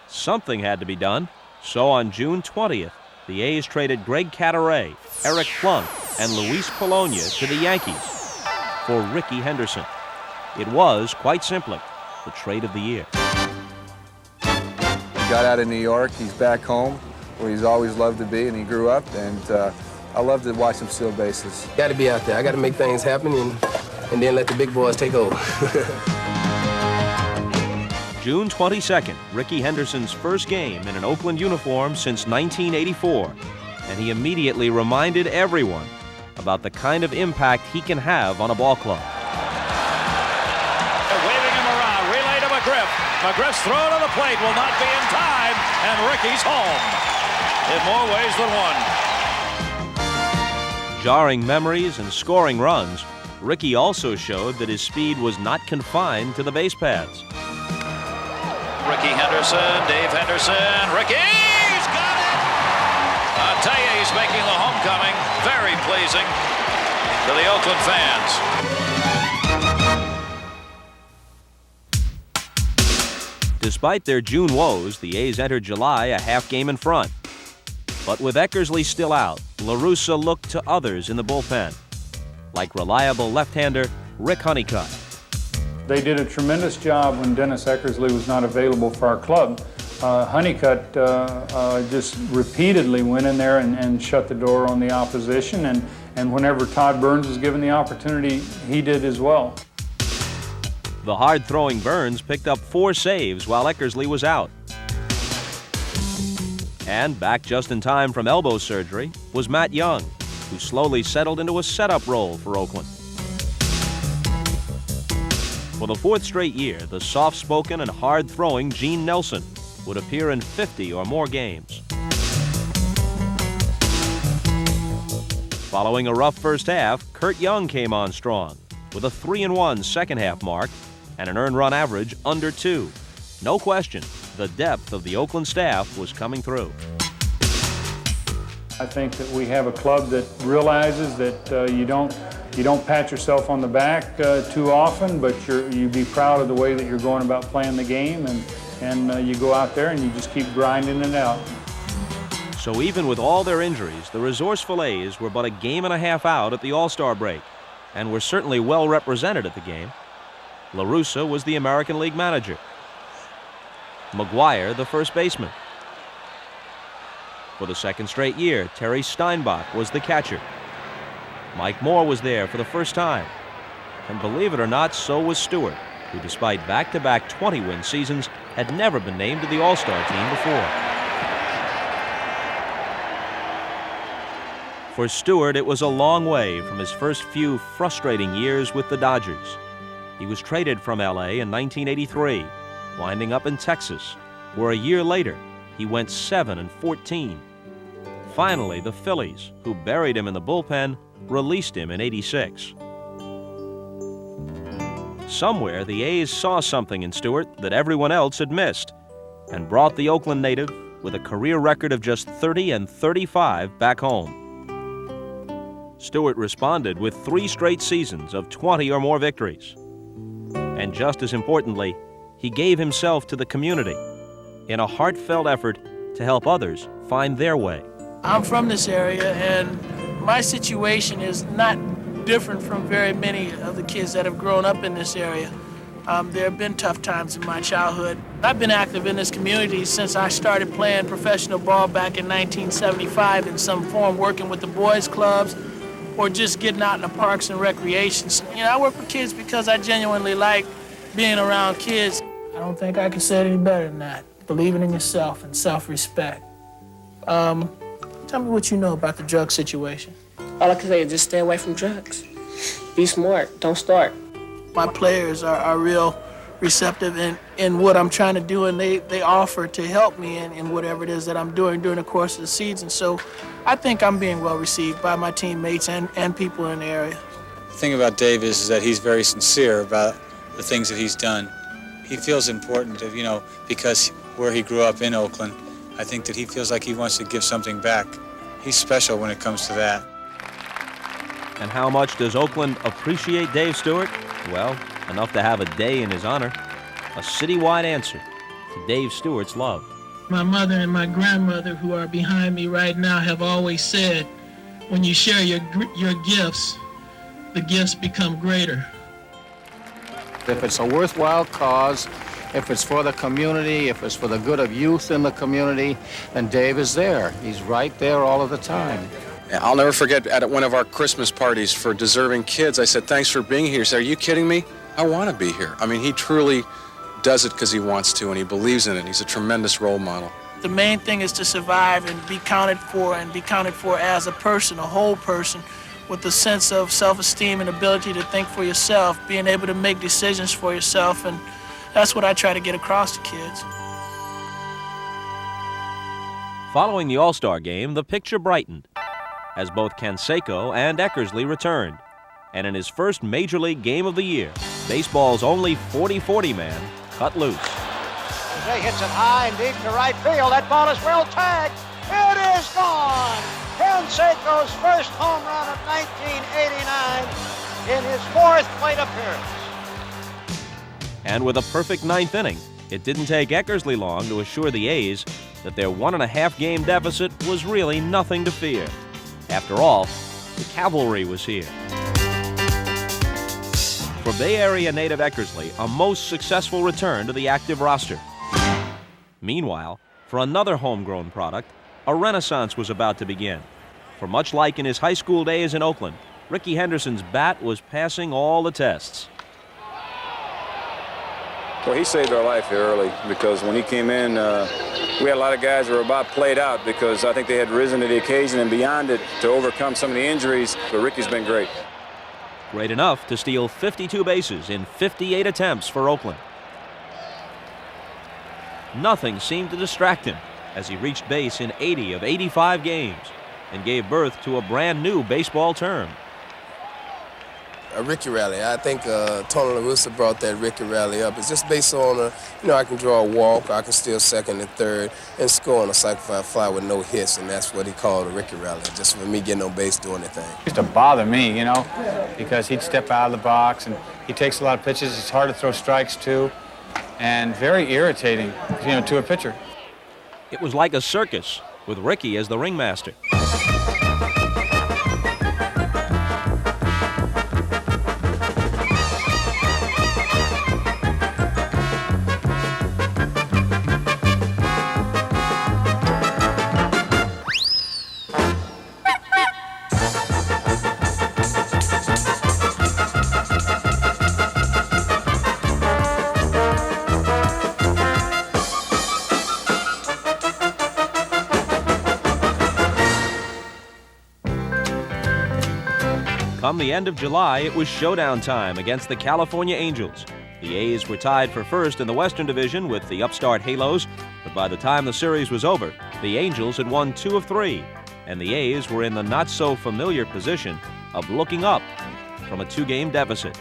Something had to be done, so on June 20th, the A's traded Greg Cadaret, Eric Plunk, and Luis Polonia to the Yankees for Rickey Henderson. It was, quite simply, the trade of the year. He got out of New York, he's back home, where he's always loved to be, and he grew up, and I love to watch him steal bases. Got to be out there. I got to make things happen, and then let the big boys take over. June 22nd, Rickey Henderson's first game in an Oakland uniform since 1984, and he immediately reminded everyone about the kind of impact he can have on a ball club. They're waving him around, relay to McGriff. McGriff's throw to the plate will not be in time, and Rickey's home in more ways than one. Jarring memories and scoring runs, Rickey also showed that his speed was not confined to the base paths. Rickey Henderson, Dave Henderson, Rickey's got it! I'll tell you, he's making the homecoming very pleasing to the Oakland fans. Despite their June woes, the A's entered July a half game in front. But with Eckersley still out, La Russa looked to others in the bullpen, like reliable left-hander Rick Honeycutt. They did a tremendous job when Dennis Eckersley was not available for our club. Honeycutt just repeatedly went in there and shut the door on the opposition, and whenever Todd Burns was given the opportunity, he did as well. The hard-throwing Burns picked up 4 saves while Eckersley was out. And back just in time from elbow surgery was Matt Young, who slowly settled into a setup role for Oakland. For the 4th straight year, the soft-spoken and hard-throwing Gene Nelson would appear in 50 or more games. Following a rough first half, Curt Young came on strong with a 3-1 second half mark and an earned run average under 2. No question, the depth of the Oakland staff was coming through. I think that we have a club that realizes that you don't pat yourself on the back too often, but you be proud of the way that you're going about playing the game, and you go out there and you just keep grinding it out. So even with all their injuries, the resourceful A's were but a game and a half out at the All-Star break, and were certainly well represented at the game. La Russa was the American League manager. McGuire, the first baseman. For the 2nd straight year, Terry Steinbach was the catcher. Mike Moore was there for the first time. And believe it or not, so was Stewart, who despite back-to-back 20-win seasons had never been named to the All-Star team before. For Stewart, it was a long way from his first few frustrating years with the Dodgers. He was traded from LA in 1983, winding up in Texas, where a year later he went 7-14. Finally, the Phillies, who buried him in the bullpen, released him in '86. Somewhere, the A's saw something in Stewart that everyone else had missed, and brought the Oakland native with a career record of just 30-35 back home. Stewart responded with 3 straight seasons of 20 or more victories. And just as importantly, he gave himself to the community in a heartfelt effort to help others find their way. I'm from this area, and my situation is not different from very many of the kids that have grown up in this area. There have been tough times in my childhood. I've been active in this community since I started playing professional ball back in 1975 in some form, working with the boys' clubs or just getting out in the parks and recreations. You know, I work with kids because I genuinely like being around kids. I don't think I can say it any better than that. Believing in yourself and self-respect. Tell me what you know about the drug situation. All I can say is just stay away from drugs. Be smart, don't start. My players are real receptive in what I'm trying to do, and they offer to help me in whatever it is that I'm doing during the course of the season. So I think I'm being well received by my teammates and people in the area. The thing about Dave is that he's very sincere about the things that he's done. He feels important, because where he grew up in Oakland, I think that he feels like he wants to give something back. He's special when it comes to that. And how much does Oakland appreciate Dave Stewart? Well, enough to have a day in his honor. A citywide answer to Dave Stewart's love. My mother and my grandmother, who are behind me right now, have always said, when you share your gifts, the gifts become greater. If it's a worthwhile cause, if it's for the community, if it's for the good of youth in the community, then Dave is there. He's right there all of the time. I'll never forget at one of our Christmas parties for deserving kids, I said, thanks for being here. He said, are you kidding me? I want to be here. I mean, he truly does it because he wants to and he believes in it. He's a tremendous role model. The main thing is to survive and be counted for as a person, a whole person, with a sense of self-esteem and ability to think for yourself, being able to make decisions for yourself, and that's what I try to get across to kids. Following the All-Star game, the picture brightened as both Canseco and Eckersley returned. And in his first Major League game of the year, baseball's only 40-40 man cut loose. Jay hits it high and deep to right field. That ball is well tagged. It is gone. Canseco's first home run of 1989 in his fourth plate appearance. And with a perfect ninth inning, it didn't take Eckersley long to assure the A's that their 1.5 game deficit was really nothing to fear. After all, the cavalry was here. For Bay Area native Eckersley, a most successful return to the active roster. Meanwhile, for another homegrown product, a renaissance was about to begin. For much like in his high school days in Oakland, Ricky Henderson's bat was passing all the tests. Well, he saved our life here early because when he came in, we had a lot of guys that were about played out because I think they had risen to the occasion and beyond it to overcome some of the injuries. But Ricky's been great. Great enough to steal 52 bases in 58 attempts for Oakland. Nothing seemed to distract him as he reached base in 80 of 85 games and gave birth to a brand new baseball term. A Ricky rally. I think Tony La Russa brought that Ricky rally up. It's just based on, I can draw a walk, I can steal second and third, and score on a sacrifice fly with no hits, and that's what he called a Ricky rally, just for me getting on base doing the thing. It used to bother me, because he'd step out of the box, and he takes a lot of pitches. It's hard to throw strikes, too, and very irritating, to a pitcher. It was like a circus, with Ricky as the ringmaster. Come the end of July, it was showdown time against the California Angels. The A's were tied for first in the Western Division with the upstart Halos, but by the time the series was over, the Angels had won 2 of 3, and the A's were in the not-so-familiar position of looking up from a 2-game deficit.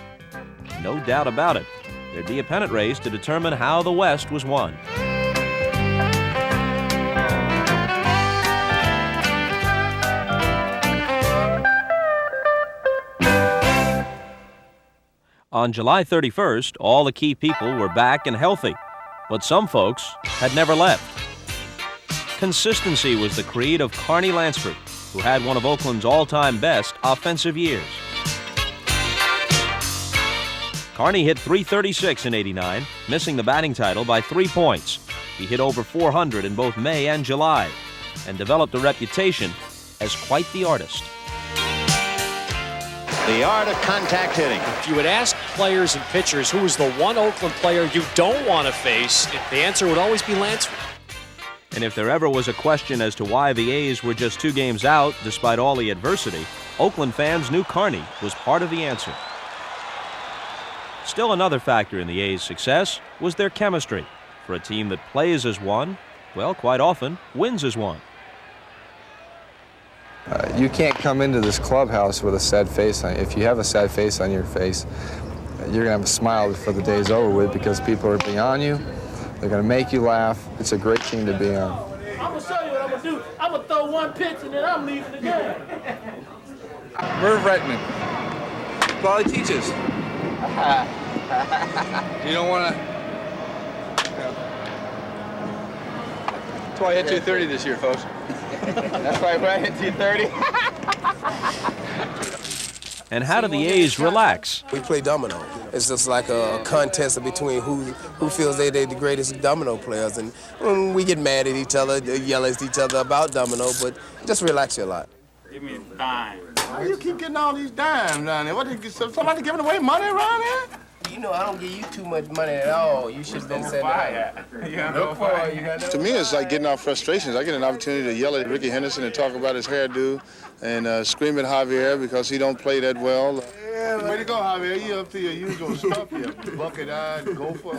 No doubt about it, there'd be a pennant race to determine how the West was won. On July 31st, all the key people were back and healthy, but some folks had never left. Consistency was the creed of Carney Lansford, who had one of Oakland's all-time best offensive years. Carney hit .336 in '89, missing the batting title by 3 points. He hit over .400 in both May and July, and developed a reputation as quite the artist. The art of contact hitting. If you would ask players and pitchers who was the one Oakland player you don't want to face, the answer would always be Lansford. And if there ever was a question as to why the A's were just 2 games out despite all the adversity, Oakland fans knew Carney was part of the answer. Still, another factor in the A's success was their chemistry. For a team that plays as one, well, quite often wins as one. You can't come into this clubhouse with a sad face on you. If you have a sad face on your face, you're going to have a smile before the day's over with, because people are beyond you. They're going to make you laugh. It's a great team to be on. I'm going to show you what I'm going to do. I'm going to throw one pitch and then I'm leaving the game. Merv Retman. That's all he teaches. You don't want to... That's why I hit 230 this year, folks. That's why I hit 230. And how do the A's relax? We play domino. It's just like a contest between who feels they're the greatest domino players. And we get mad at each other, yell at each other about domino, but just relax you a lot. Give me a dime. Why you keep getting all these dimes down there? What, somebody giving away money around here? You know, I don't give you too much money at all. You should have been saying that. To me, it's like getting out frustrations. I get an opportunity to yell at Ricky Henderson and talk about his hairdo and scream at Javier because he don't play that well. Yeah, way to go, Javier. You up to your usual stuff here. Bucket-eyed, gopher.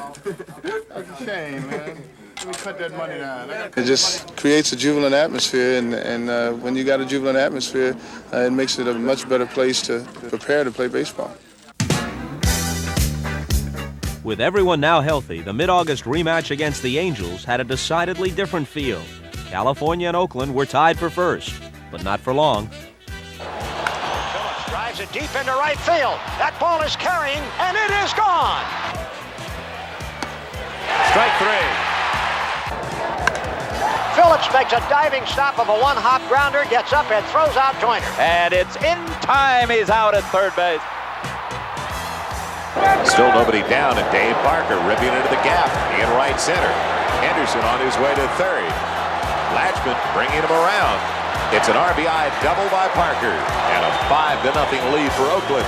That's a shame, man. Let me cut that money down. It just creates a jubilant atmosphere, and when you got a jubilant atmosphere, it makes it a much better place to prepare to play baseball. With everyone now healthy, the mid-August rematch against the Angels had a decidedly different feel. California and Oakland were tied for first, but not for long. Phillips drives it deep into right field. That ball is carrying, and it is gone. Strike three. Phillips makes a diving stop of a one-hop grounder, gets up and throws out Joyner. And it's in time. He's out at third base. Still nobody down, and Dave Parker ripping into the gap in right center. Henderson on his way to third. Latchman bringing him around. It's an RBI double by Parker, and a 5-0 lead for Oakland.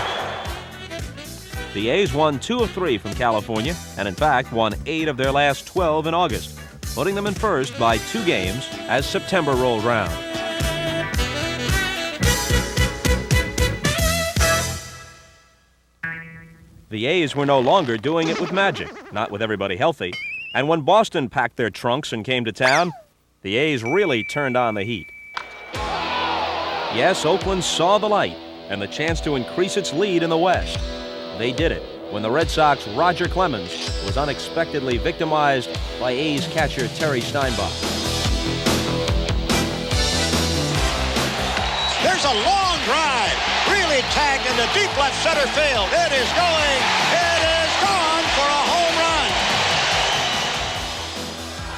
The A's won 2 of 3 from California, and in fact won 8 of their last 12 in August, putting them in first by 2 games as September rolled round. The A's were no longer doing it with magic, not with everybody healthy. And when Boston packed their trunks and came to town, the A's really turned on the heat. Yes, Oakland saw the light and the chance to increase its lead in the West. They did it when the Red Sox' Roger Clemens was unexpectedly victimized by A's catcher Terry Steinbach. There's a long drive, really tagged into deep left center field. It is going, it is gone for a home run.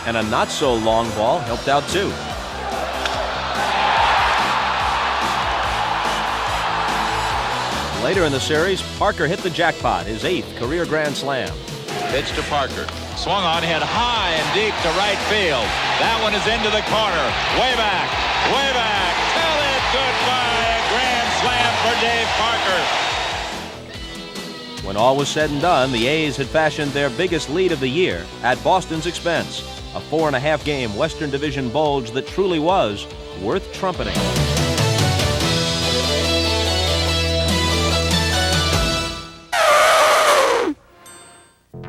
And a not-so-long ball helped out, too. Later in the series, Parker hit the jackpot, his 8th career grand slam. Pitch to Parker. Swung on, hit high and deep to right field. That one is into the corner. Way back, way back. Tell it goodbye. A grand slam for Dave Parker. When all was said and done, the A's had fashioned their biggest lead of the year at Boston's expense. A 4.5-game Western Division bulge that truly was worth trumpeting.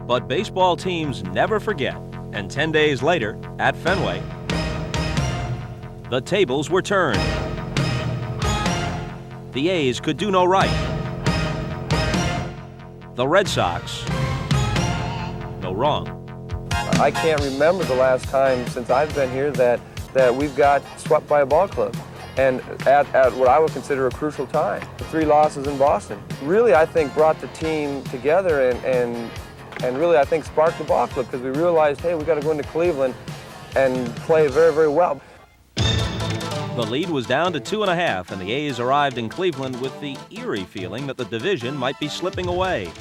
But baseball teams never forget, and 10 days later, at Fenway, the tables were turned. The A's could do no right. The Red Sox, no wrong. I can't remember the last time since I've been here that we've got swept by a ball club, and at what I would consider a crucial time. The 3 losses in Boston really, I think, brought the team together and really, I think, sparked the ball club because we realized, hey, we got to go into Cleveland and play very, very well. The lead was down to 2.5, and the A's arrived in Cleveland with the eerie feeling that the division might be slipping away.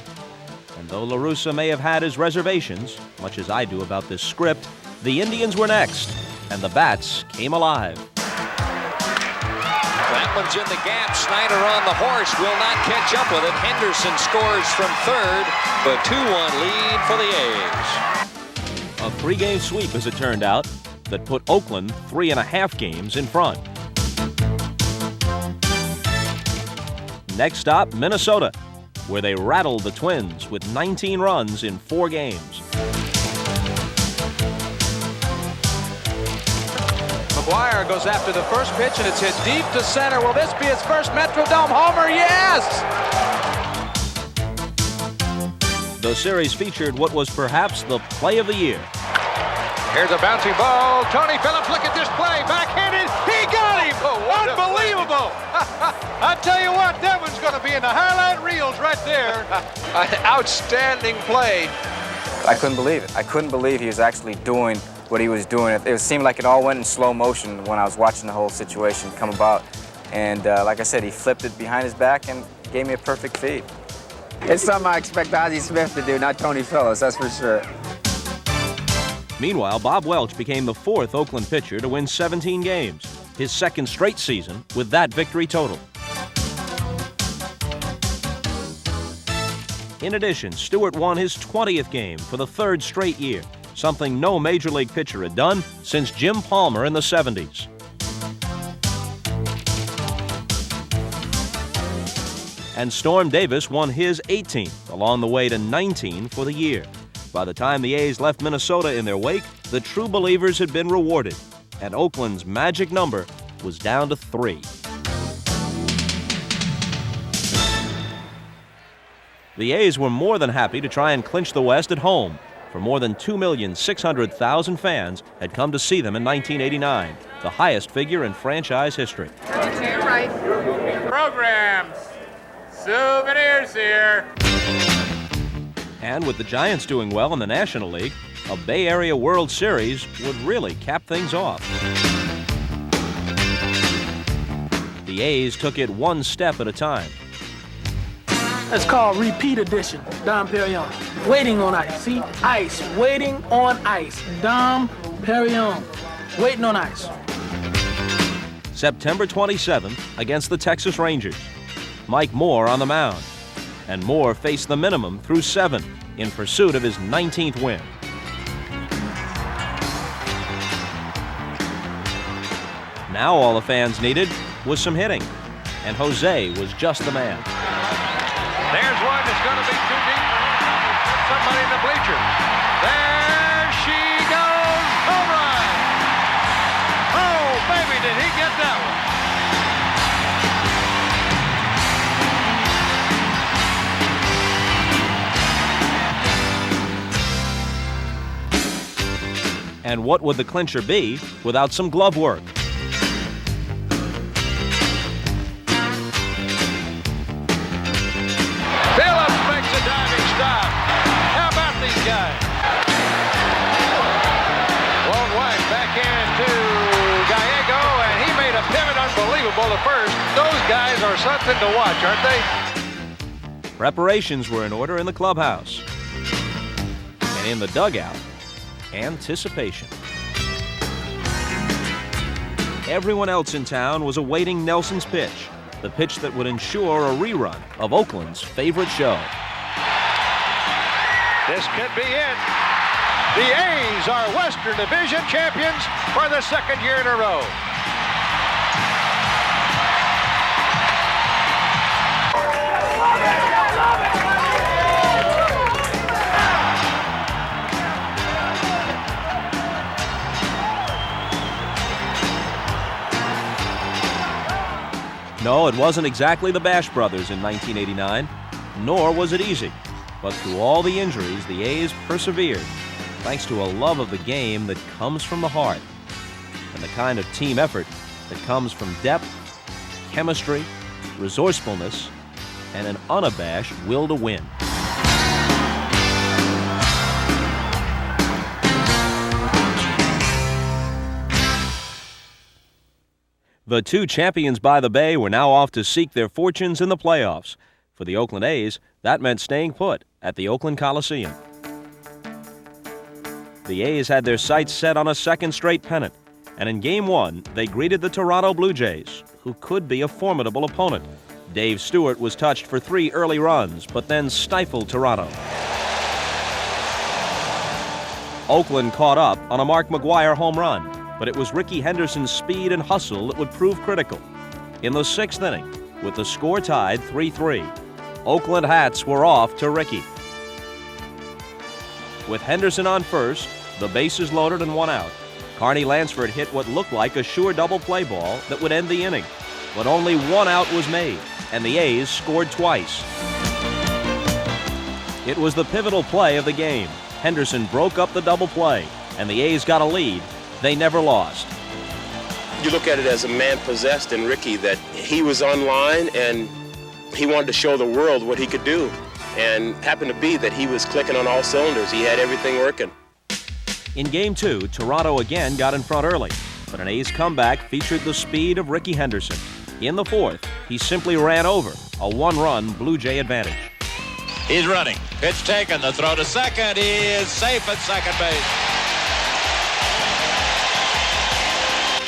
And though La Russa may have had his reservations, much as I do about this script, the Indians were next, and the bats came alive. That one's in the gap. Snyder on the horse will not catch up with it. Henderson scores from third. The 2-1 lead for the A's. A 3-game sweep, as it turned out, that put Oakland 3.5 games in front. Next stop, Minnesota, where they rattled the Twins with 19 runs in 4 games. McGuire goes after the first pitch, and it's hit deep to center. Will this be his first Metrodome homer? Yes! The series featured what was perhaps the play of the year. Here's a bouncing ball. Tony Phillips, look at this play. Backhanded. He got him. Unbelievable. I tell you what, that one's going to be in the highlight reels right there. An outstanding play. I couldn't believe it. I couldn't believe he was actually doing what he was doing. It seemed like it all went in slow motion when I was watching the whole situation come about. And like I said, he flipped it behind his back and gave me a perfect feed. It's something I expect Ozzie Smith to do, not Tony Phillips, that's for sure. Meanwhile, Bob Welch became the 4th Oakland pitcher to win 17 games, his 2nd straight season with that victory total. In addition, Stewart won his 20th game for the 3rd straight year, something no Major League pitcher had done since Jim Palmer in the 70s. And Storm Davis won his 18th, along the way to 19 for the year. By the time the A's left Minnesota in their wake, the true believers had been rewarded, and Oakland's magic number was down to 3. The A's were more than happy to try and clinch the West at home, for more than 2,600,000 fans had come to see them in 1989, the highest figure in franchise history. To your right. Programs. Souvenirs here. And with the Giants doing well in the National League, a Bay Area World Series would really cap things off. The A's took it one step at a time. That's called repeat edition, Dom Perignon. Waiting on ice, see? Ice, waiting on ice. Dom Perignon, waiting on ice. September 27th against the Texas Rangers. Mike Moore on the mound. And Moore faced the minimum through 7 in pursuit of his 19th win. Now all the fans needed was some hitting, and Jose was just the man. There's one that's going to be too deep. Somebody in the bleachers. There she goes. Home run. Oh, baby, did he get that one? And what would the clincher be without some glove work? Phillips makes a diving stop. How about these guys? Lone White back into Gallego, and he made a pivot unbelievable at first. Those guys are something to watch, aren't they? Preparations were in order in the clubhouse. And in the dugout, anticipation. Everyone else in town was awaiting Nelson's pitch, the pitch that would ensure a rerun of Oakland's favorite show. This could be it. The A's are Western Division champions for the 2nd year in a row. No, it wasn't exactly the Bash Brothers in 1989, nor was it easy. But through all the injuries, the A's persevered, thanks to a love of the game that comes from the heart, and the kind of team effort that comes from depth, chemistry, resourcefulness, and an unabashed will to win. The two champions by the Bay were now off to seek their fortunes in the playoffs. For the Oakland A's, that meant staying put at the Oakland Coliseum. The A's had their sights set on a 2nd straight pennant, and in Game 1, they greeted the Toronto Blue Jays, who could be a formidable opponent. Dave Stewart was touched for 3 early runs, but then stifled Toronto. Oakland caught up on a Mark McGuire home run, but it was Ricky Henderson's speed and hustle that would prove critical. In the 6th inning, with the score tied 3-3, Oakland hats were off to Ricky. With Henderson on first, the bases loaded and one out, Carney Lansford hit what looked like a sure double play ball that would end the inning. But only one out was made, and the A's scored twice. It was the pivotal play of the game. Henderson broke up the double play, and the A's got a lead. They never lost. You look at it as a man possessed in Ricky, that he was online and he wanted to show the world what he could do. And happened to be that he was clicking on all cylinders. He had everything working. In Game 2, Toronto again got in front early, but an A's comeback featured the speed of Ricky Henderson. In the fourth, he simply ran over a one-run Blue Jay advantage. He's running. Pitch taken. The throw to second. He is safe at second base.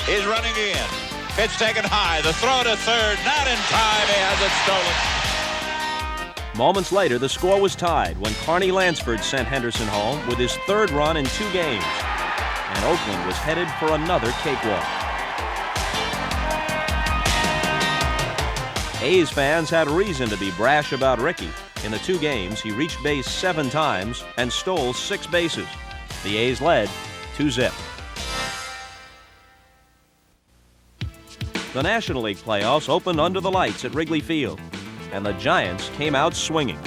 He's running again. Pitch taken high. The throw to third. Not in time. He has it stolen. Moments later, the score was tied when Carney Lansford sent Henderson home with his third run in 2 games. And Oakland was headed for another cakewalk. A's fans had reason to be brash about Ricky. In the 2 games, he reached base 7 times and stole 6 bases. The A's led 2-0. The National League playoffs opened under the lights at Wrigley Field, and the Giants came out swinging.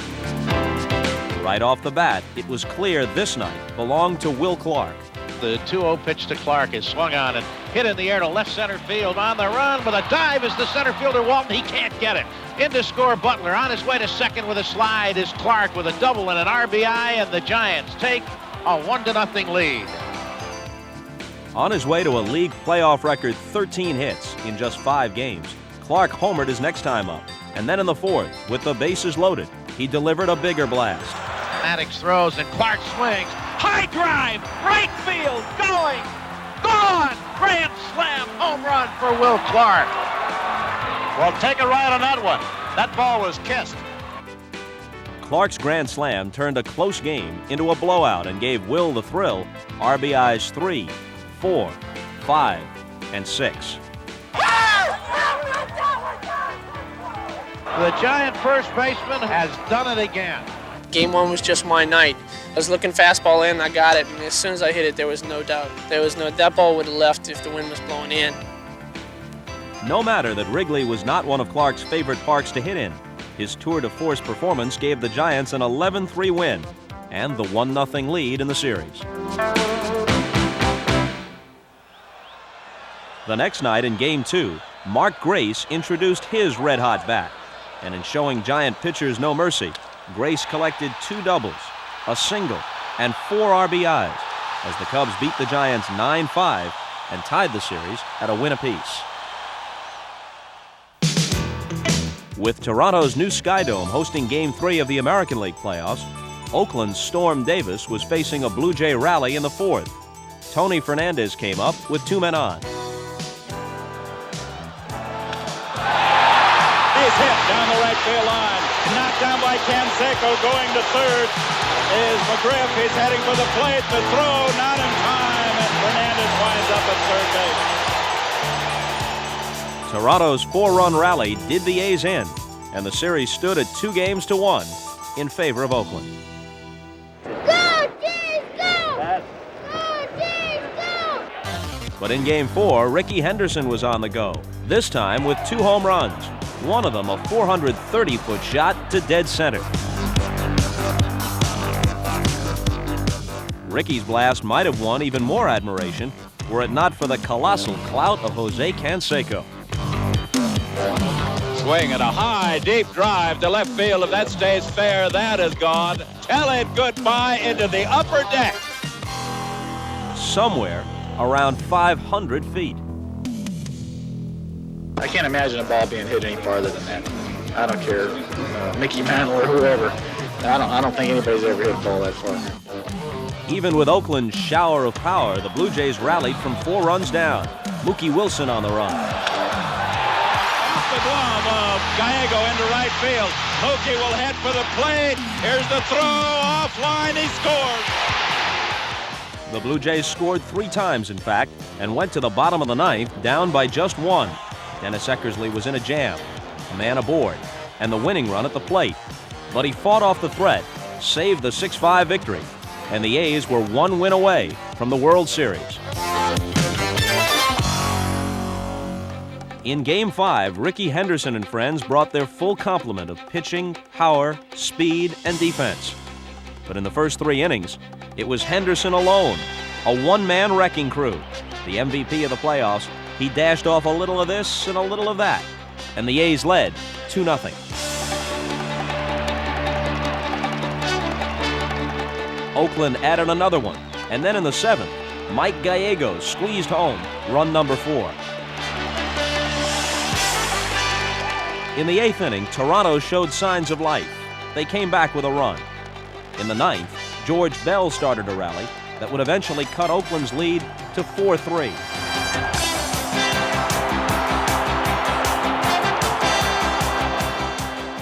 Right off the bat, it was clear this night belonged to Will Clark. The 2-0 pitch to Clark is swung on and hit in the air to left center field. On the run with a dive is the center fielder Walton. He can't get it. In to score Butler. On his way to second with a slide is Clark with a double and an RBI, and the Giants take a 1-0 lead. On his way to a league playoff record 13 hits in just 5 games, Clark homered his next time up. And then in the fourth, with the bases loaded, he delivered a bigger blast. Maddox throws and Clark swings. High drive, right field, going, gone! Grand slam, home run for Will Clark. Well, take a ride on that one. That ball was kissed. Clark's grand slam turned a close game into a blowout and gave Will the thrill. RBIs 3, 4, 5, and 6. The Giant first baseman has done it again. Game 1 was just my night. I was looking fastball in, I got it, and as soon as I hit it, there was no doubt. That ball would have left if the wind was blowing in. No matter that Wrigley was not one of Clark's favorite parks to hit in, his tour de force performance gave the Giants an 11-3 win and the 1-0 lead in the series. The next night in Game 2, Mark Grace introduced his red-hot bat. And in showing Giant pitchers no mercy, Grace collected 2 doubles, a single, and 4 RBIs as the Cubs beat the Giants 9-5 and tied the series at a win apiece. With Toronto's new Sky Dome hosting Game 3 of the American League playoffs, Oakland's Storm Davis was facing a Blue Jay rally in the fourth. Tony Fernandez came up with 2 men on. Base hit down the right field line. Knocked down by Canseco. Going to third is McGriff. He's heading for the plate. The throw not in time, and Fernandez winds up at third base. Toronto's 4-run rally did the A's in, and the series stood at 2-1 in favor of Oakland. Go, Jays, go! Go, Jays, go! But in Game 4, Ricky Henderson was on the go, this time with 2 home runs, one of them a 430-foot shot to dead center. Ricky's blast might have won even more admiration were it not for the colossal clout of Jose Canseco. Swing and a high, deep drive to left field. If that stays fair, that is gone. Tell it goodbye into the upper deck. Somewhere around 500 feet. I can't imagine a ball being hit any farther than that. I don't care, Mickey Mantle or whoever. I don't think anybody's ever hit a ball that far. Even with Oakland's shower of power, the Blue Jays rallied from 4 runs down. Mookie Wilson on the run. Off the glove of Gallego into right field. Mookie will head for the plate. Here's the throw. Offline, he scores. The Blue Jays scored 3 times, in fact, and went to the bottom of the 9th, down by just 1. Dennis Eckersley was in a jam. A man aboard. and the winning run at the plate. But he fought off the threat, saved the 6-5 victory, and the A's were one win away from the World Series. In Game 5, Rickey Henderson and friends brought their full complement of pitching, power, speed, and defense. But in the first 3 innings, it was Henderson alone, a one-man wrecking crew. The MVP of the playoffs, he dashed off a little of this and a little of that, and the A's led 2-0. Oakland added another one, and then in the 7th, Mike Gallegos squeezed home run number 4. In the 8th inning, Toronto showed signs of life. They came back with a run. In the 9th, George Bell started a rally that would eventually cut Oakland's lead to 4-3.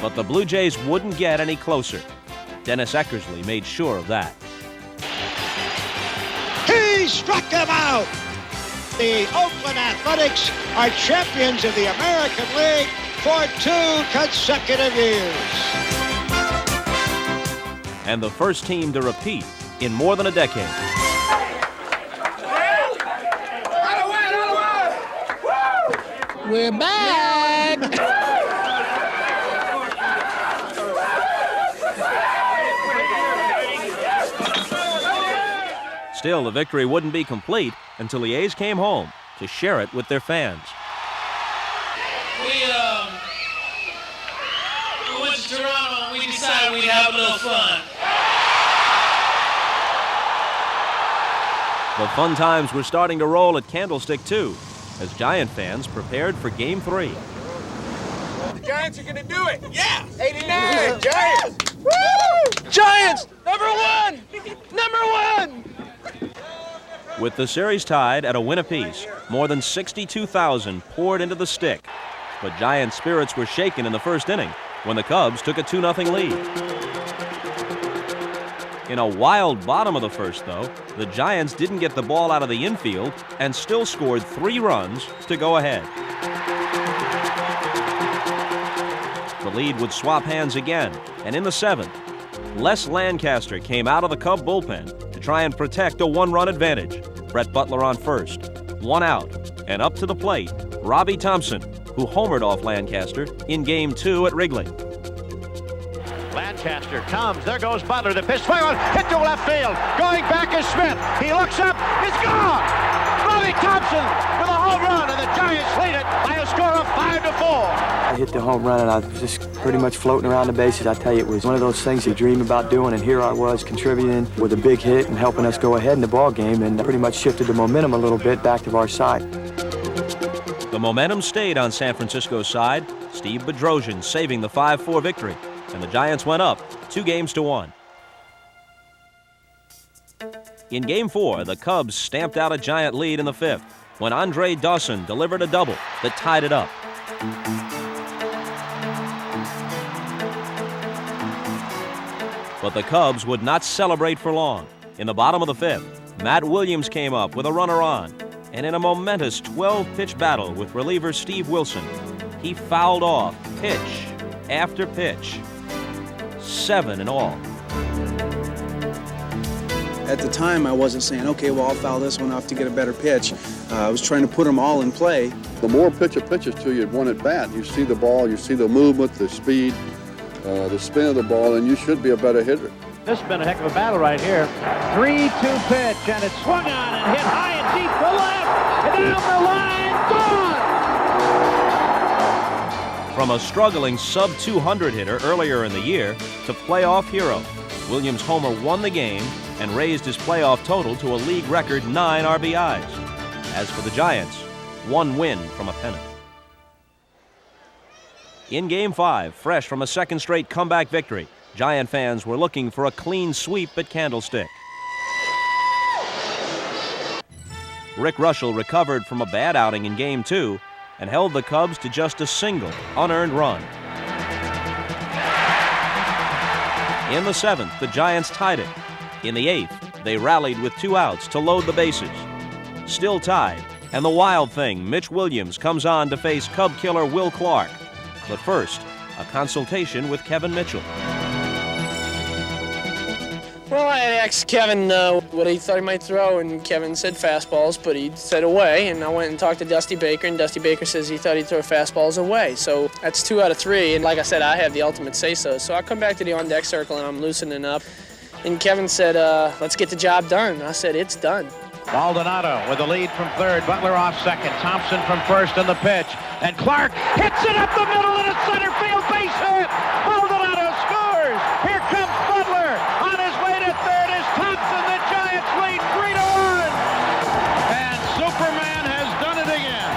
But the Blue Jays wouldn't get any closer. Dennis Eckersley made sure of that. He struck him out! The Oakland Athletics are champions of the American League for 2 consecutive years. And the first team to repeat in more than a decade. We're back! Still, the victory wouldn't be complete until the A's came home to share it with their fans. We went to Toronto and we decided we'd have a little fun. The fun times were starting to roll at Candlestick, too, as Giant fans prepared for Game 3. The Giants are going to do it. Yeah! 89, Giants! Woo! Giants! #1! #1! With the series tied at a win apiece, more than 62,000 poured into the stick. But Giant spirits were shaken in the first inning when the Cubs took a 2-0 lead. In a wild bottom of the first, though, the Giants didn't get the ball out of the infield and still scored 3 runs to go ahead. The lead would swap hands again, and in the 7th, Les Lancaster came out of the Cub bullpen to try and protect a 1-run advantage. Brett Butler on first, 1 out, and up to the plate, Robbie Thompson, who homered off Lancaster in Game 2 at Wrigley. Lancaster comes. There goes Butler. The pitch swung on, hit to left field. Going back is Smith. He looks up. It's gone. Robbie Thompson with a home run, and the Giants lead it by a score of 5-4. I hit the home run, and I was just pretty much floating around the bases. I tell you, it was one of those things you dream about doing, and here I was contributing with a big hit and helping us go ahead in the ball game, and pretty much shifted the momentum a little bit back to our side. The momentum stayed on San Francisco's side, Steve Bedrosian saving the 5-4 victory, and the Giants went up 2-1. In Game 4, the Cubs stamped out a Giant lead in the 5th when Andre Dawson delivered a double that tied it up. But the Cubs would not celebrate for long. In the bottom of the 5th, Matt Williams came up with a runner on, and in a momentous 12-pitch battle with reliever Steve Wilson, he fouled off pitch after pitch, 7 in all. At the time, I wasn't saying, okay, well, I'll foul this one off to get a better pitch. I was trying to put them all in play. The more pitcher pitches to you at one at bat, you see the ball, you see the movement, the speed, the spin of the ball, and you should be a better hitter. This has been a heck of a battle right here. 3-2 pitch, and it's swung on and hit high and deep to left, and down the line, gone! From a struggling sub-200 hitter earlier in the year to playoff hero, Williams' homer won the game and raised his playoff total to a league record 9 RBIs. As for the Giants, 1 win from a pennant. In Game 5, fresh from a second straight comeback victory, Giant fans were looking for a clean sweep at Candlestick. Rick Russell recovered from a bad outing in Game 2 and held the Cubs to just a single unearned run. In the 7th, the Giants tied it. In the 8th, they rallied with 2 outs to load the bases. Still tied, and the wild thing, Mitch Williams, comes on to face Cub killer Will Clark. But first, a consultation with Kevin Mitchell. Well, I asked Kevin what he thought he might throw, and Kevin said fastballs, but he said away, and I went and talked to Dusty Baker, and Dusty Baker says he thought he'd throw fastballs away. So that's 2 out of 3, and like I said, I have the ultimate say-so. So I come back to the on-deck circle, and I'm loosening up, and Kevin said, let's get the job done. I said, it's done. Maldonado with the lead from third, Butler off second, Thompson from first on the pitch, and Clark hits it up the middle into center field, base hit! Maldonado scores! Here comes Butler on his way to third as Thompson, the Giants lead 3-1! And Superman has done it again!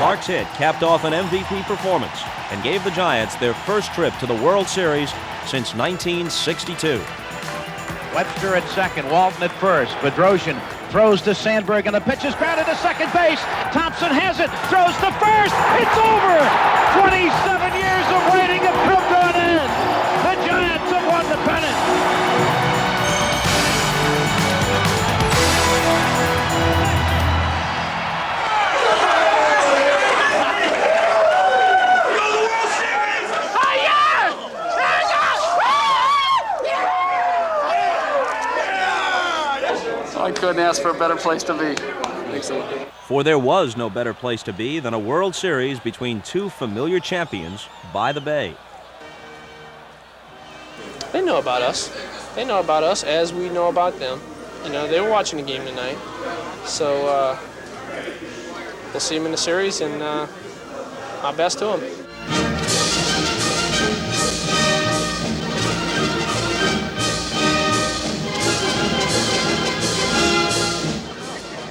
Clark's hit capped off an MVP performance and gave the Giants their first trip to the World Series since 1962. Webster at second, Walton at first. Bedrosian throws to Sandberg, and the pitch is grounded to second base. Thompson has it, throws to first. It's over! 27 years of waiting have come to an end. The Giants have won the pennant. I couldn't ask for a better place to be. For there was no better place to be than a World Series between 2 familiar champions by the Bay. They know about us. They know about us as we know about them. You know, they were watching the game tonight. So we'll see them in the series, and my best to them.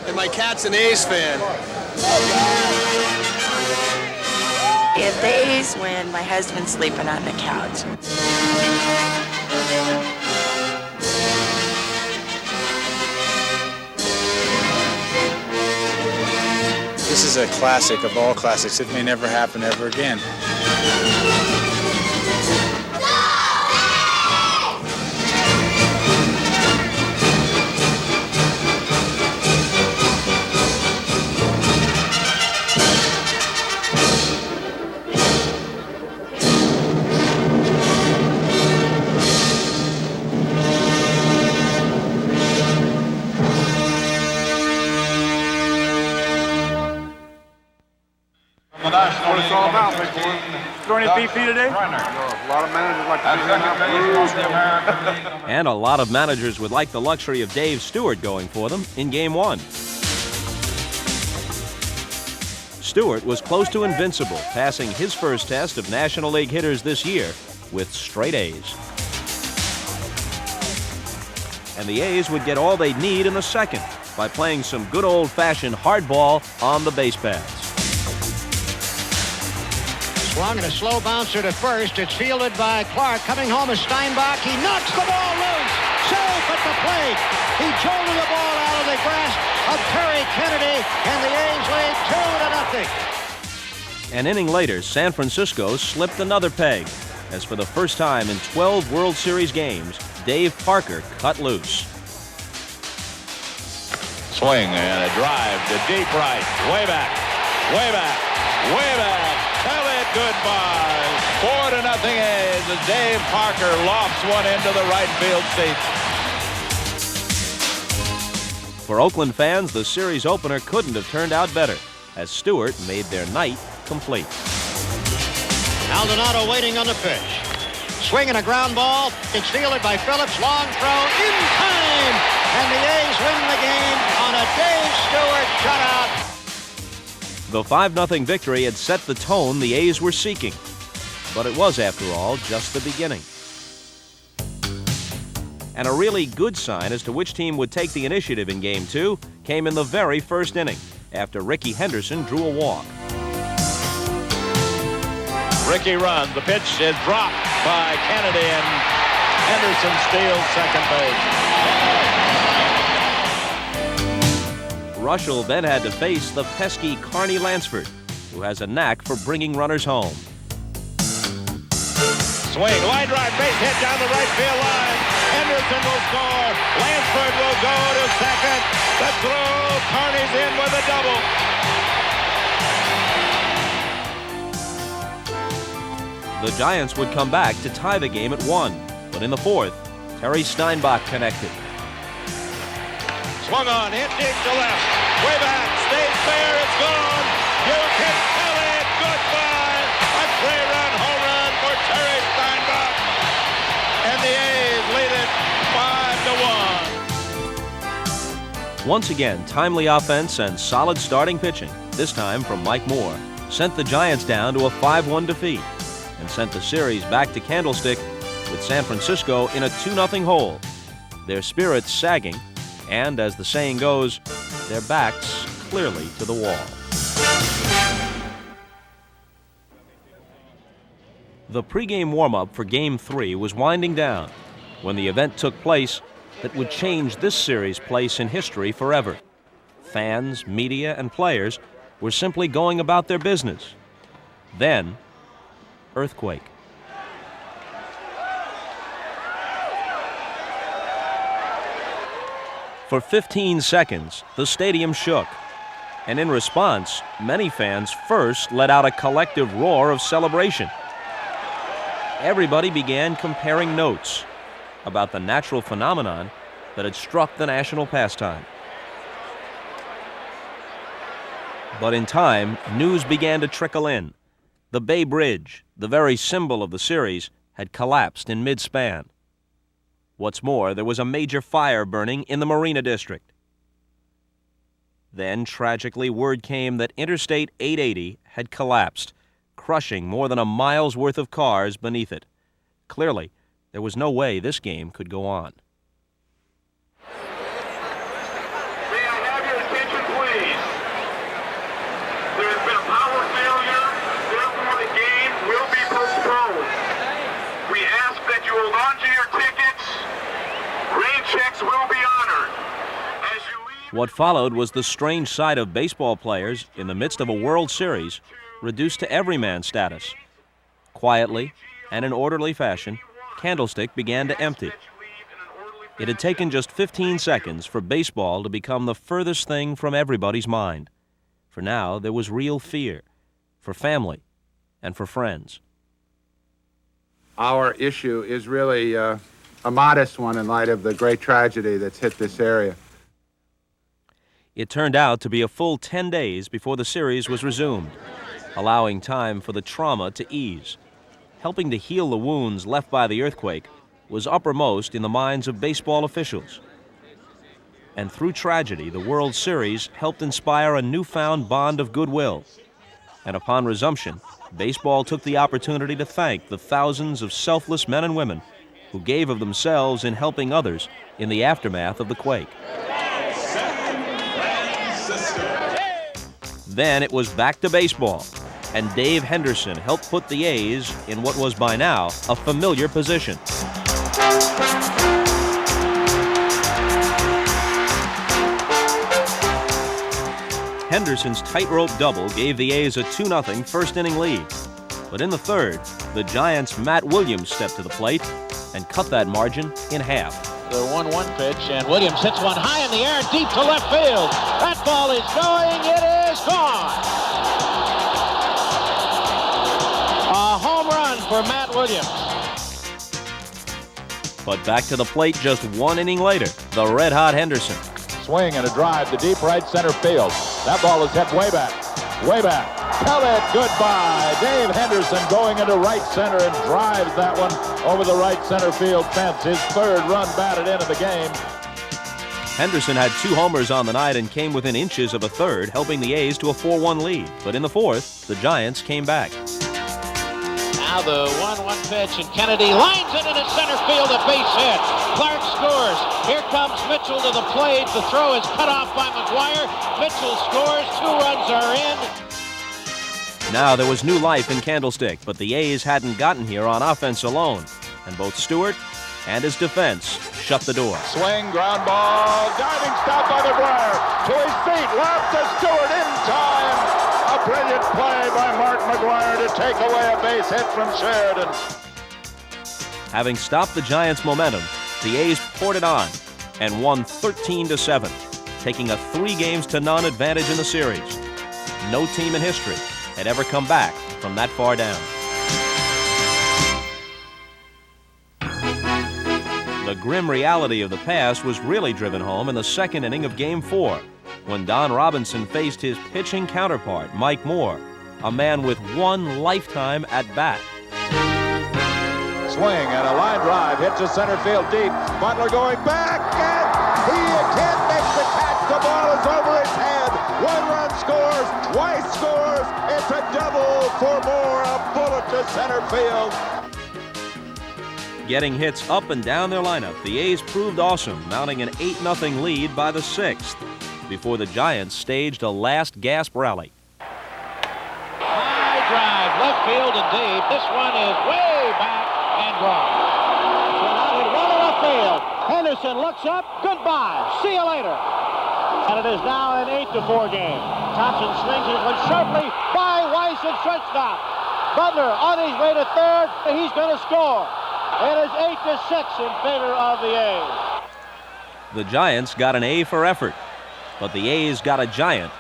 And my cat's an A's fan. If the A's win, my husband's sleeping on the couch. This is a classic of all classics. It may never happen ever again. That's what it's all about, big boy. Throw any BP today? No, a lot of managers like to And a lot of managers would like the luxury of Dave Stewart going for them in Game 1. Stewart was close to invincible, passing his first test of National League hitters this year with straight A's. And the A's would get all they'd need in the second by playing some good old-fashioned hardball on the base paths. Swung and a slow bouncer to first. It's fielded by Clark. Coming home is Steinbach. He knocks the ball loose. Safe at the plate. He jolted the ball out of the grasp of Terry Kennedy, and the A's lead 2-0. An inning later, San Francisco slipped another peg, as for the first time in 12 World Series games, Dave Parker cut loose. Swing and a drive to deep right. Way back. Way back. Way back. Tell it goodbye. 4-0 A's as Dave Parker lofts one into the right field seats. For Oakland fans, the series opener couldn't have turned out better, as Stewart made their night complete. Maldonado waiting on the pitch. Swing and a ground ball. It's fielded by Phillips. Long throw in time. And the A's win the game on a Dave Stewart shutout. The 5-0 victory had set the tone the A's were seeking. But it was, after all, just the beginning. And a really good sign as to which team would take the initiative in Game 2 came in the very first inning, after Ricky Henderson drew a walk. Ricky runs. The pitch is dropped by Kennedy, and Henderson steals second base. Russell then had to face the pesky Carney Lansford, who has a knack for bringing runners home. Swing, line drive, base hit down the right field line. Henderson will score. Lansford will go to second. The throw, Carney's in with a double. The Giants would come back to tie the game at 1, but in the 4th, Terry Steinbach connected. Swung on, hit deep to left. Way back, stays fair, it's gone. You can tell it goodbye. A 3-run home run for Terry Steinbach. And the A's lead it 5-1. Once again, timely offense and solid starting pitching, this time from Mike Moore, sent the Giants down to a 5-1 defeat and sent the series back to Candlestick with San Francisco in a 2-0 hole, their spirits sagging, and as the saying goes, their backs clearly to the wall. The pregame warm-up for Game 3 was winding down when the event took place that would change this series' place in history forever. Fans, media, and players were simply going about their business. Then, earthquake. For 15 seconds, the stadium shook, and in response, many fans first let out a collective roar of celebration. Everybody began comparing notes about the natural phenomenon that had struck the national pastime. But in time, news began to trickle in. The Bay Bridge, the very symbol of the series, had collapsed in mid-span. What's more, there was a major fire burning in the Marina District. Then, tragically, word came that Interstate 880 had collapsed, crushing more than a mile's worth of cars beneath it. Clearly, there was no way this game could go on. May I have your attention, please? There has been a power failure, therefore the game will be postponed. We ask that you hold on to your tickets. Rain checks will be honored. As you leave... What followed was the strange sight of baseball players in the midst of a World Series reduced to everyman status. Quietly and in orderly fashion, Candlestick began to empty. It had taken just 15 seconds for baseball to become the furthest thing from everybody's mind. For now, there was real fear, for family and for friends. Our issue is really a modest one in light of the great tragedy that's hit this area. It turned out to be a full 10 days before the series was resumed, allowing time for the trauma to ease. Helping to heal the wounds left by the earthquake was uppermost in the minds of baseball officials. And through tragedy, the World Series helped inspire a newfound bond of goodwill. And upon resumption, baseball took the opportunity to thank the thousands of selfless men and women who gave of themselves in helping others in the aftermath of the quake. Then it was back to baseball, and Dave Henderson helped put the A's in what was by now a familiar position. Henderson's tightrope double gave the A's a 2-0 first-inning lead. But in the third, the Giants' Matt Williams stepped to the plate and cut that margin in half. The 1-1 pitch, and Williams hits one high in the air, deep to left field. That ball is going, it is gone. A home run for Matt Williams. But back to the plate just 1 inning later, the red-hot Henderson. Swing and a drive to deep right center field. That ball is hit way back. Way back. Tell it goodbye. Dave Henderson going into right center and drives that one over the right center field fence. His third run batted into the game. Henderson had 2 homers on the night and came within inches of a third, helping the A's to a 4-1 lead. But in the fourth, the Giants came back. Now the 1-1 pitch, and Kennedy lines it into center field, a base hit. Clark scores. Here comes Mitchell to the plate. The throw is cut off by McGuire. Mitchell scores. 2 runs are in. Now there was new life in Candlestick, but the A's hadn't gotten here on offense alone, and both Stewart and his defense shut the door. Swing, ground ball, diving stop by McGuire. To his feet, left to Stewart in time. A brilliant play by Mark McGuire to take away a base hit from Sheridan. Having stopped the Giants' momentum, the A's poured it on and won 13-7, taking a 3-0 advantage in the series. No team in history had ever come back from that far down. the grim reality of the past was really driven home in the second inning of Game 4, when Don Robinson faced his pitching counterpart, Mike Moore, a man with one lifetime at-bat. Swing and a line drive, hits the center field deep. Butler going back, and he can't make the catch. The ball is over his head. One run scores, Weiss scores. It's a double for Moore, a bullet to center field. Getting hits up and down their lineup, the A's proved awesome, mounting an 8-0 lead by the 6th, before the Giants staged a last gasp rally. High drive, left field and deep. This one is way back and gone. So now they run to left field. Henderson looks up. Goodbye. See you later. And it is now an 8-4 game. Thompson swings it one sharply by Weiss at shortstop. Butler on his way to third. He's going to score. It is 8-6 in favor of the A's. The Giants got an A for effort, but the A's got a giant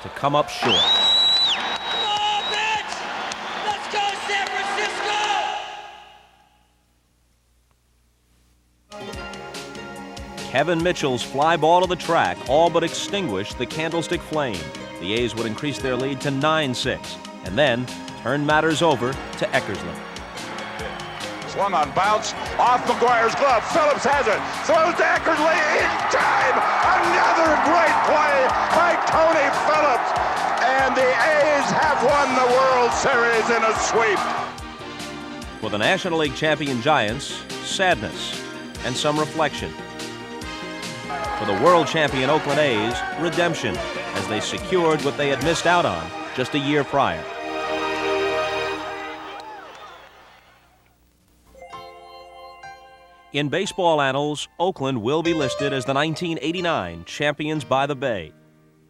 to come up short. Let's go, San Francisco! Kevin Mitchell's fly ball to the track all but extinguished the Candlestick Flame. The A's would increase their lead to 9-6 and then turn matters over to Eckersley. Swung on bounce, off McGuire's glove. Phillips has it, throws to Eckersley in time. Another great play by Tony Phillips. And the A's have won the World Series in a sweep. For the National League champion Giants, sadness and some reflection. For the world champion Oakland A's, redemption, as they secured what they had missed out on just a year prior. In baseball annals, Oakland will be listed as the 1989 champions by the Bay.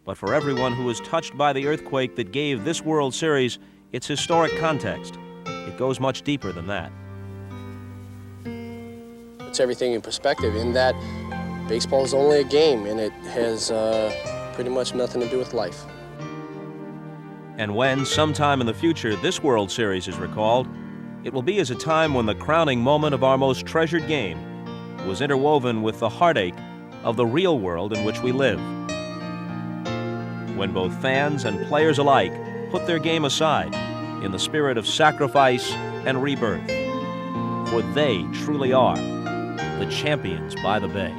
But for everyone who was touched by the earthquake that gave this World Series its historic context, it goes much deeper than that. It's everything in perspective in that baseball is only a game and it has pretty much nothing to do with life. And when, sometime in the future, this World Series is recalled, it will be as a time when the crowning moment of our most treasured game was interwoven with the heartache of the real world in which we live. When both fans and players alike put their game aside in the spirit of sacrifice and rebirth. For they truly are the champions by the Bay.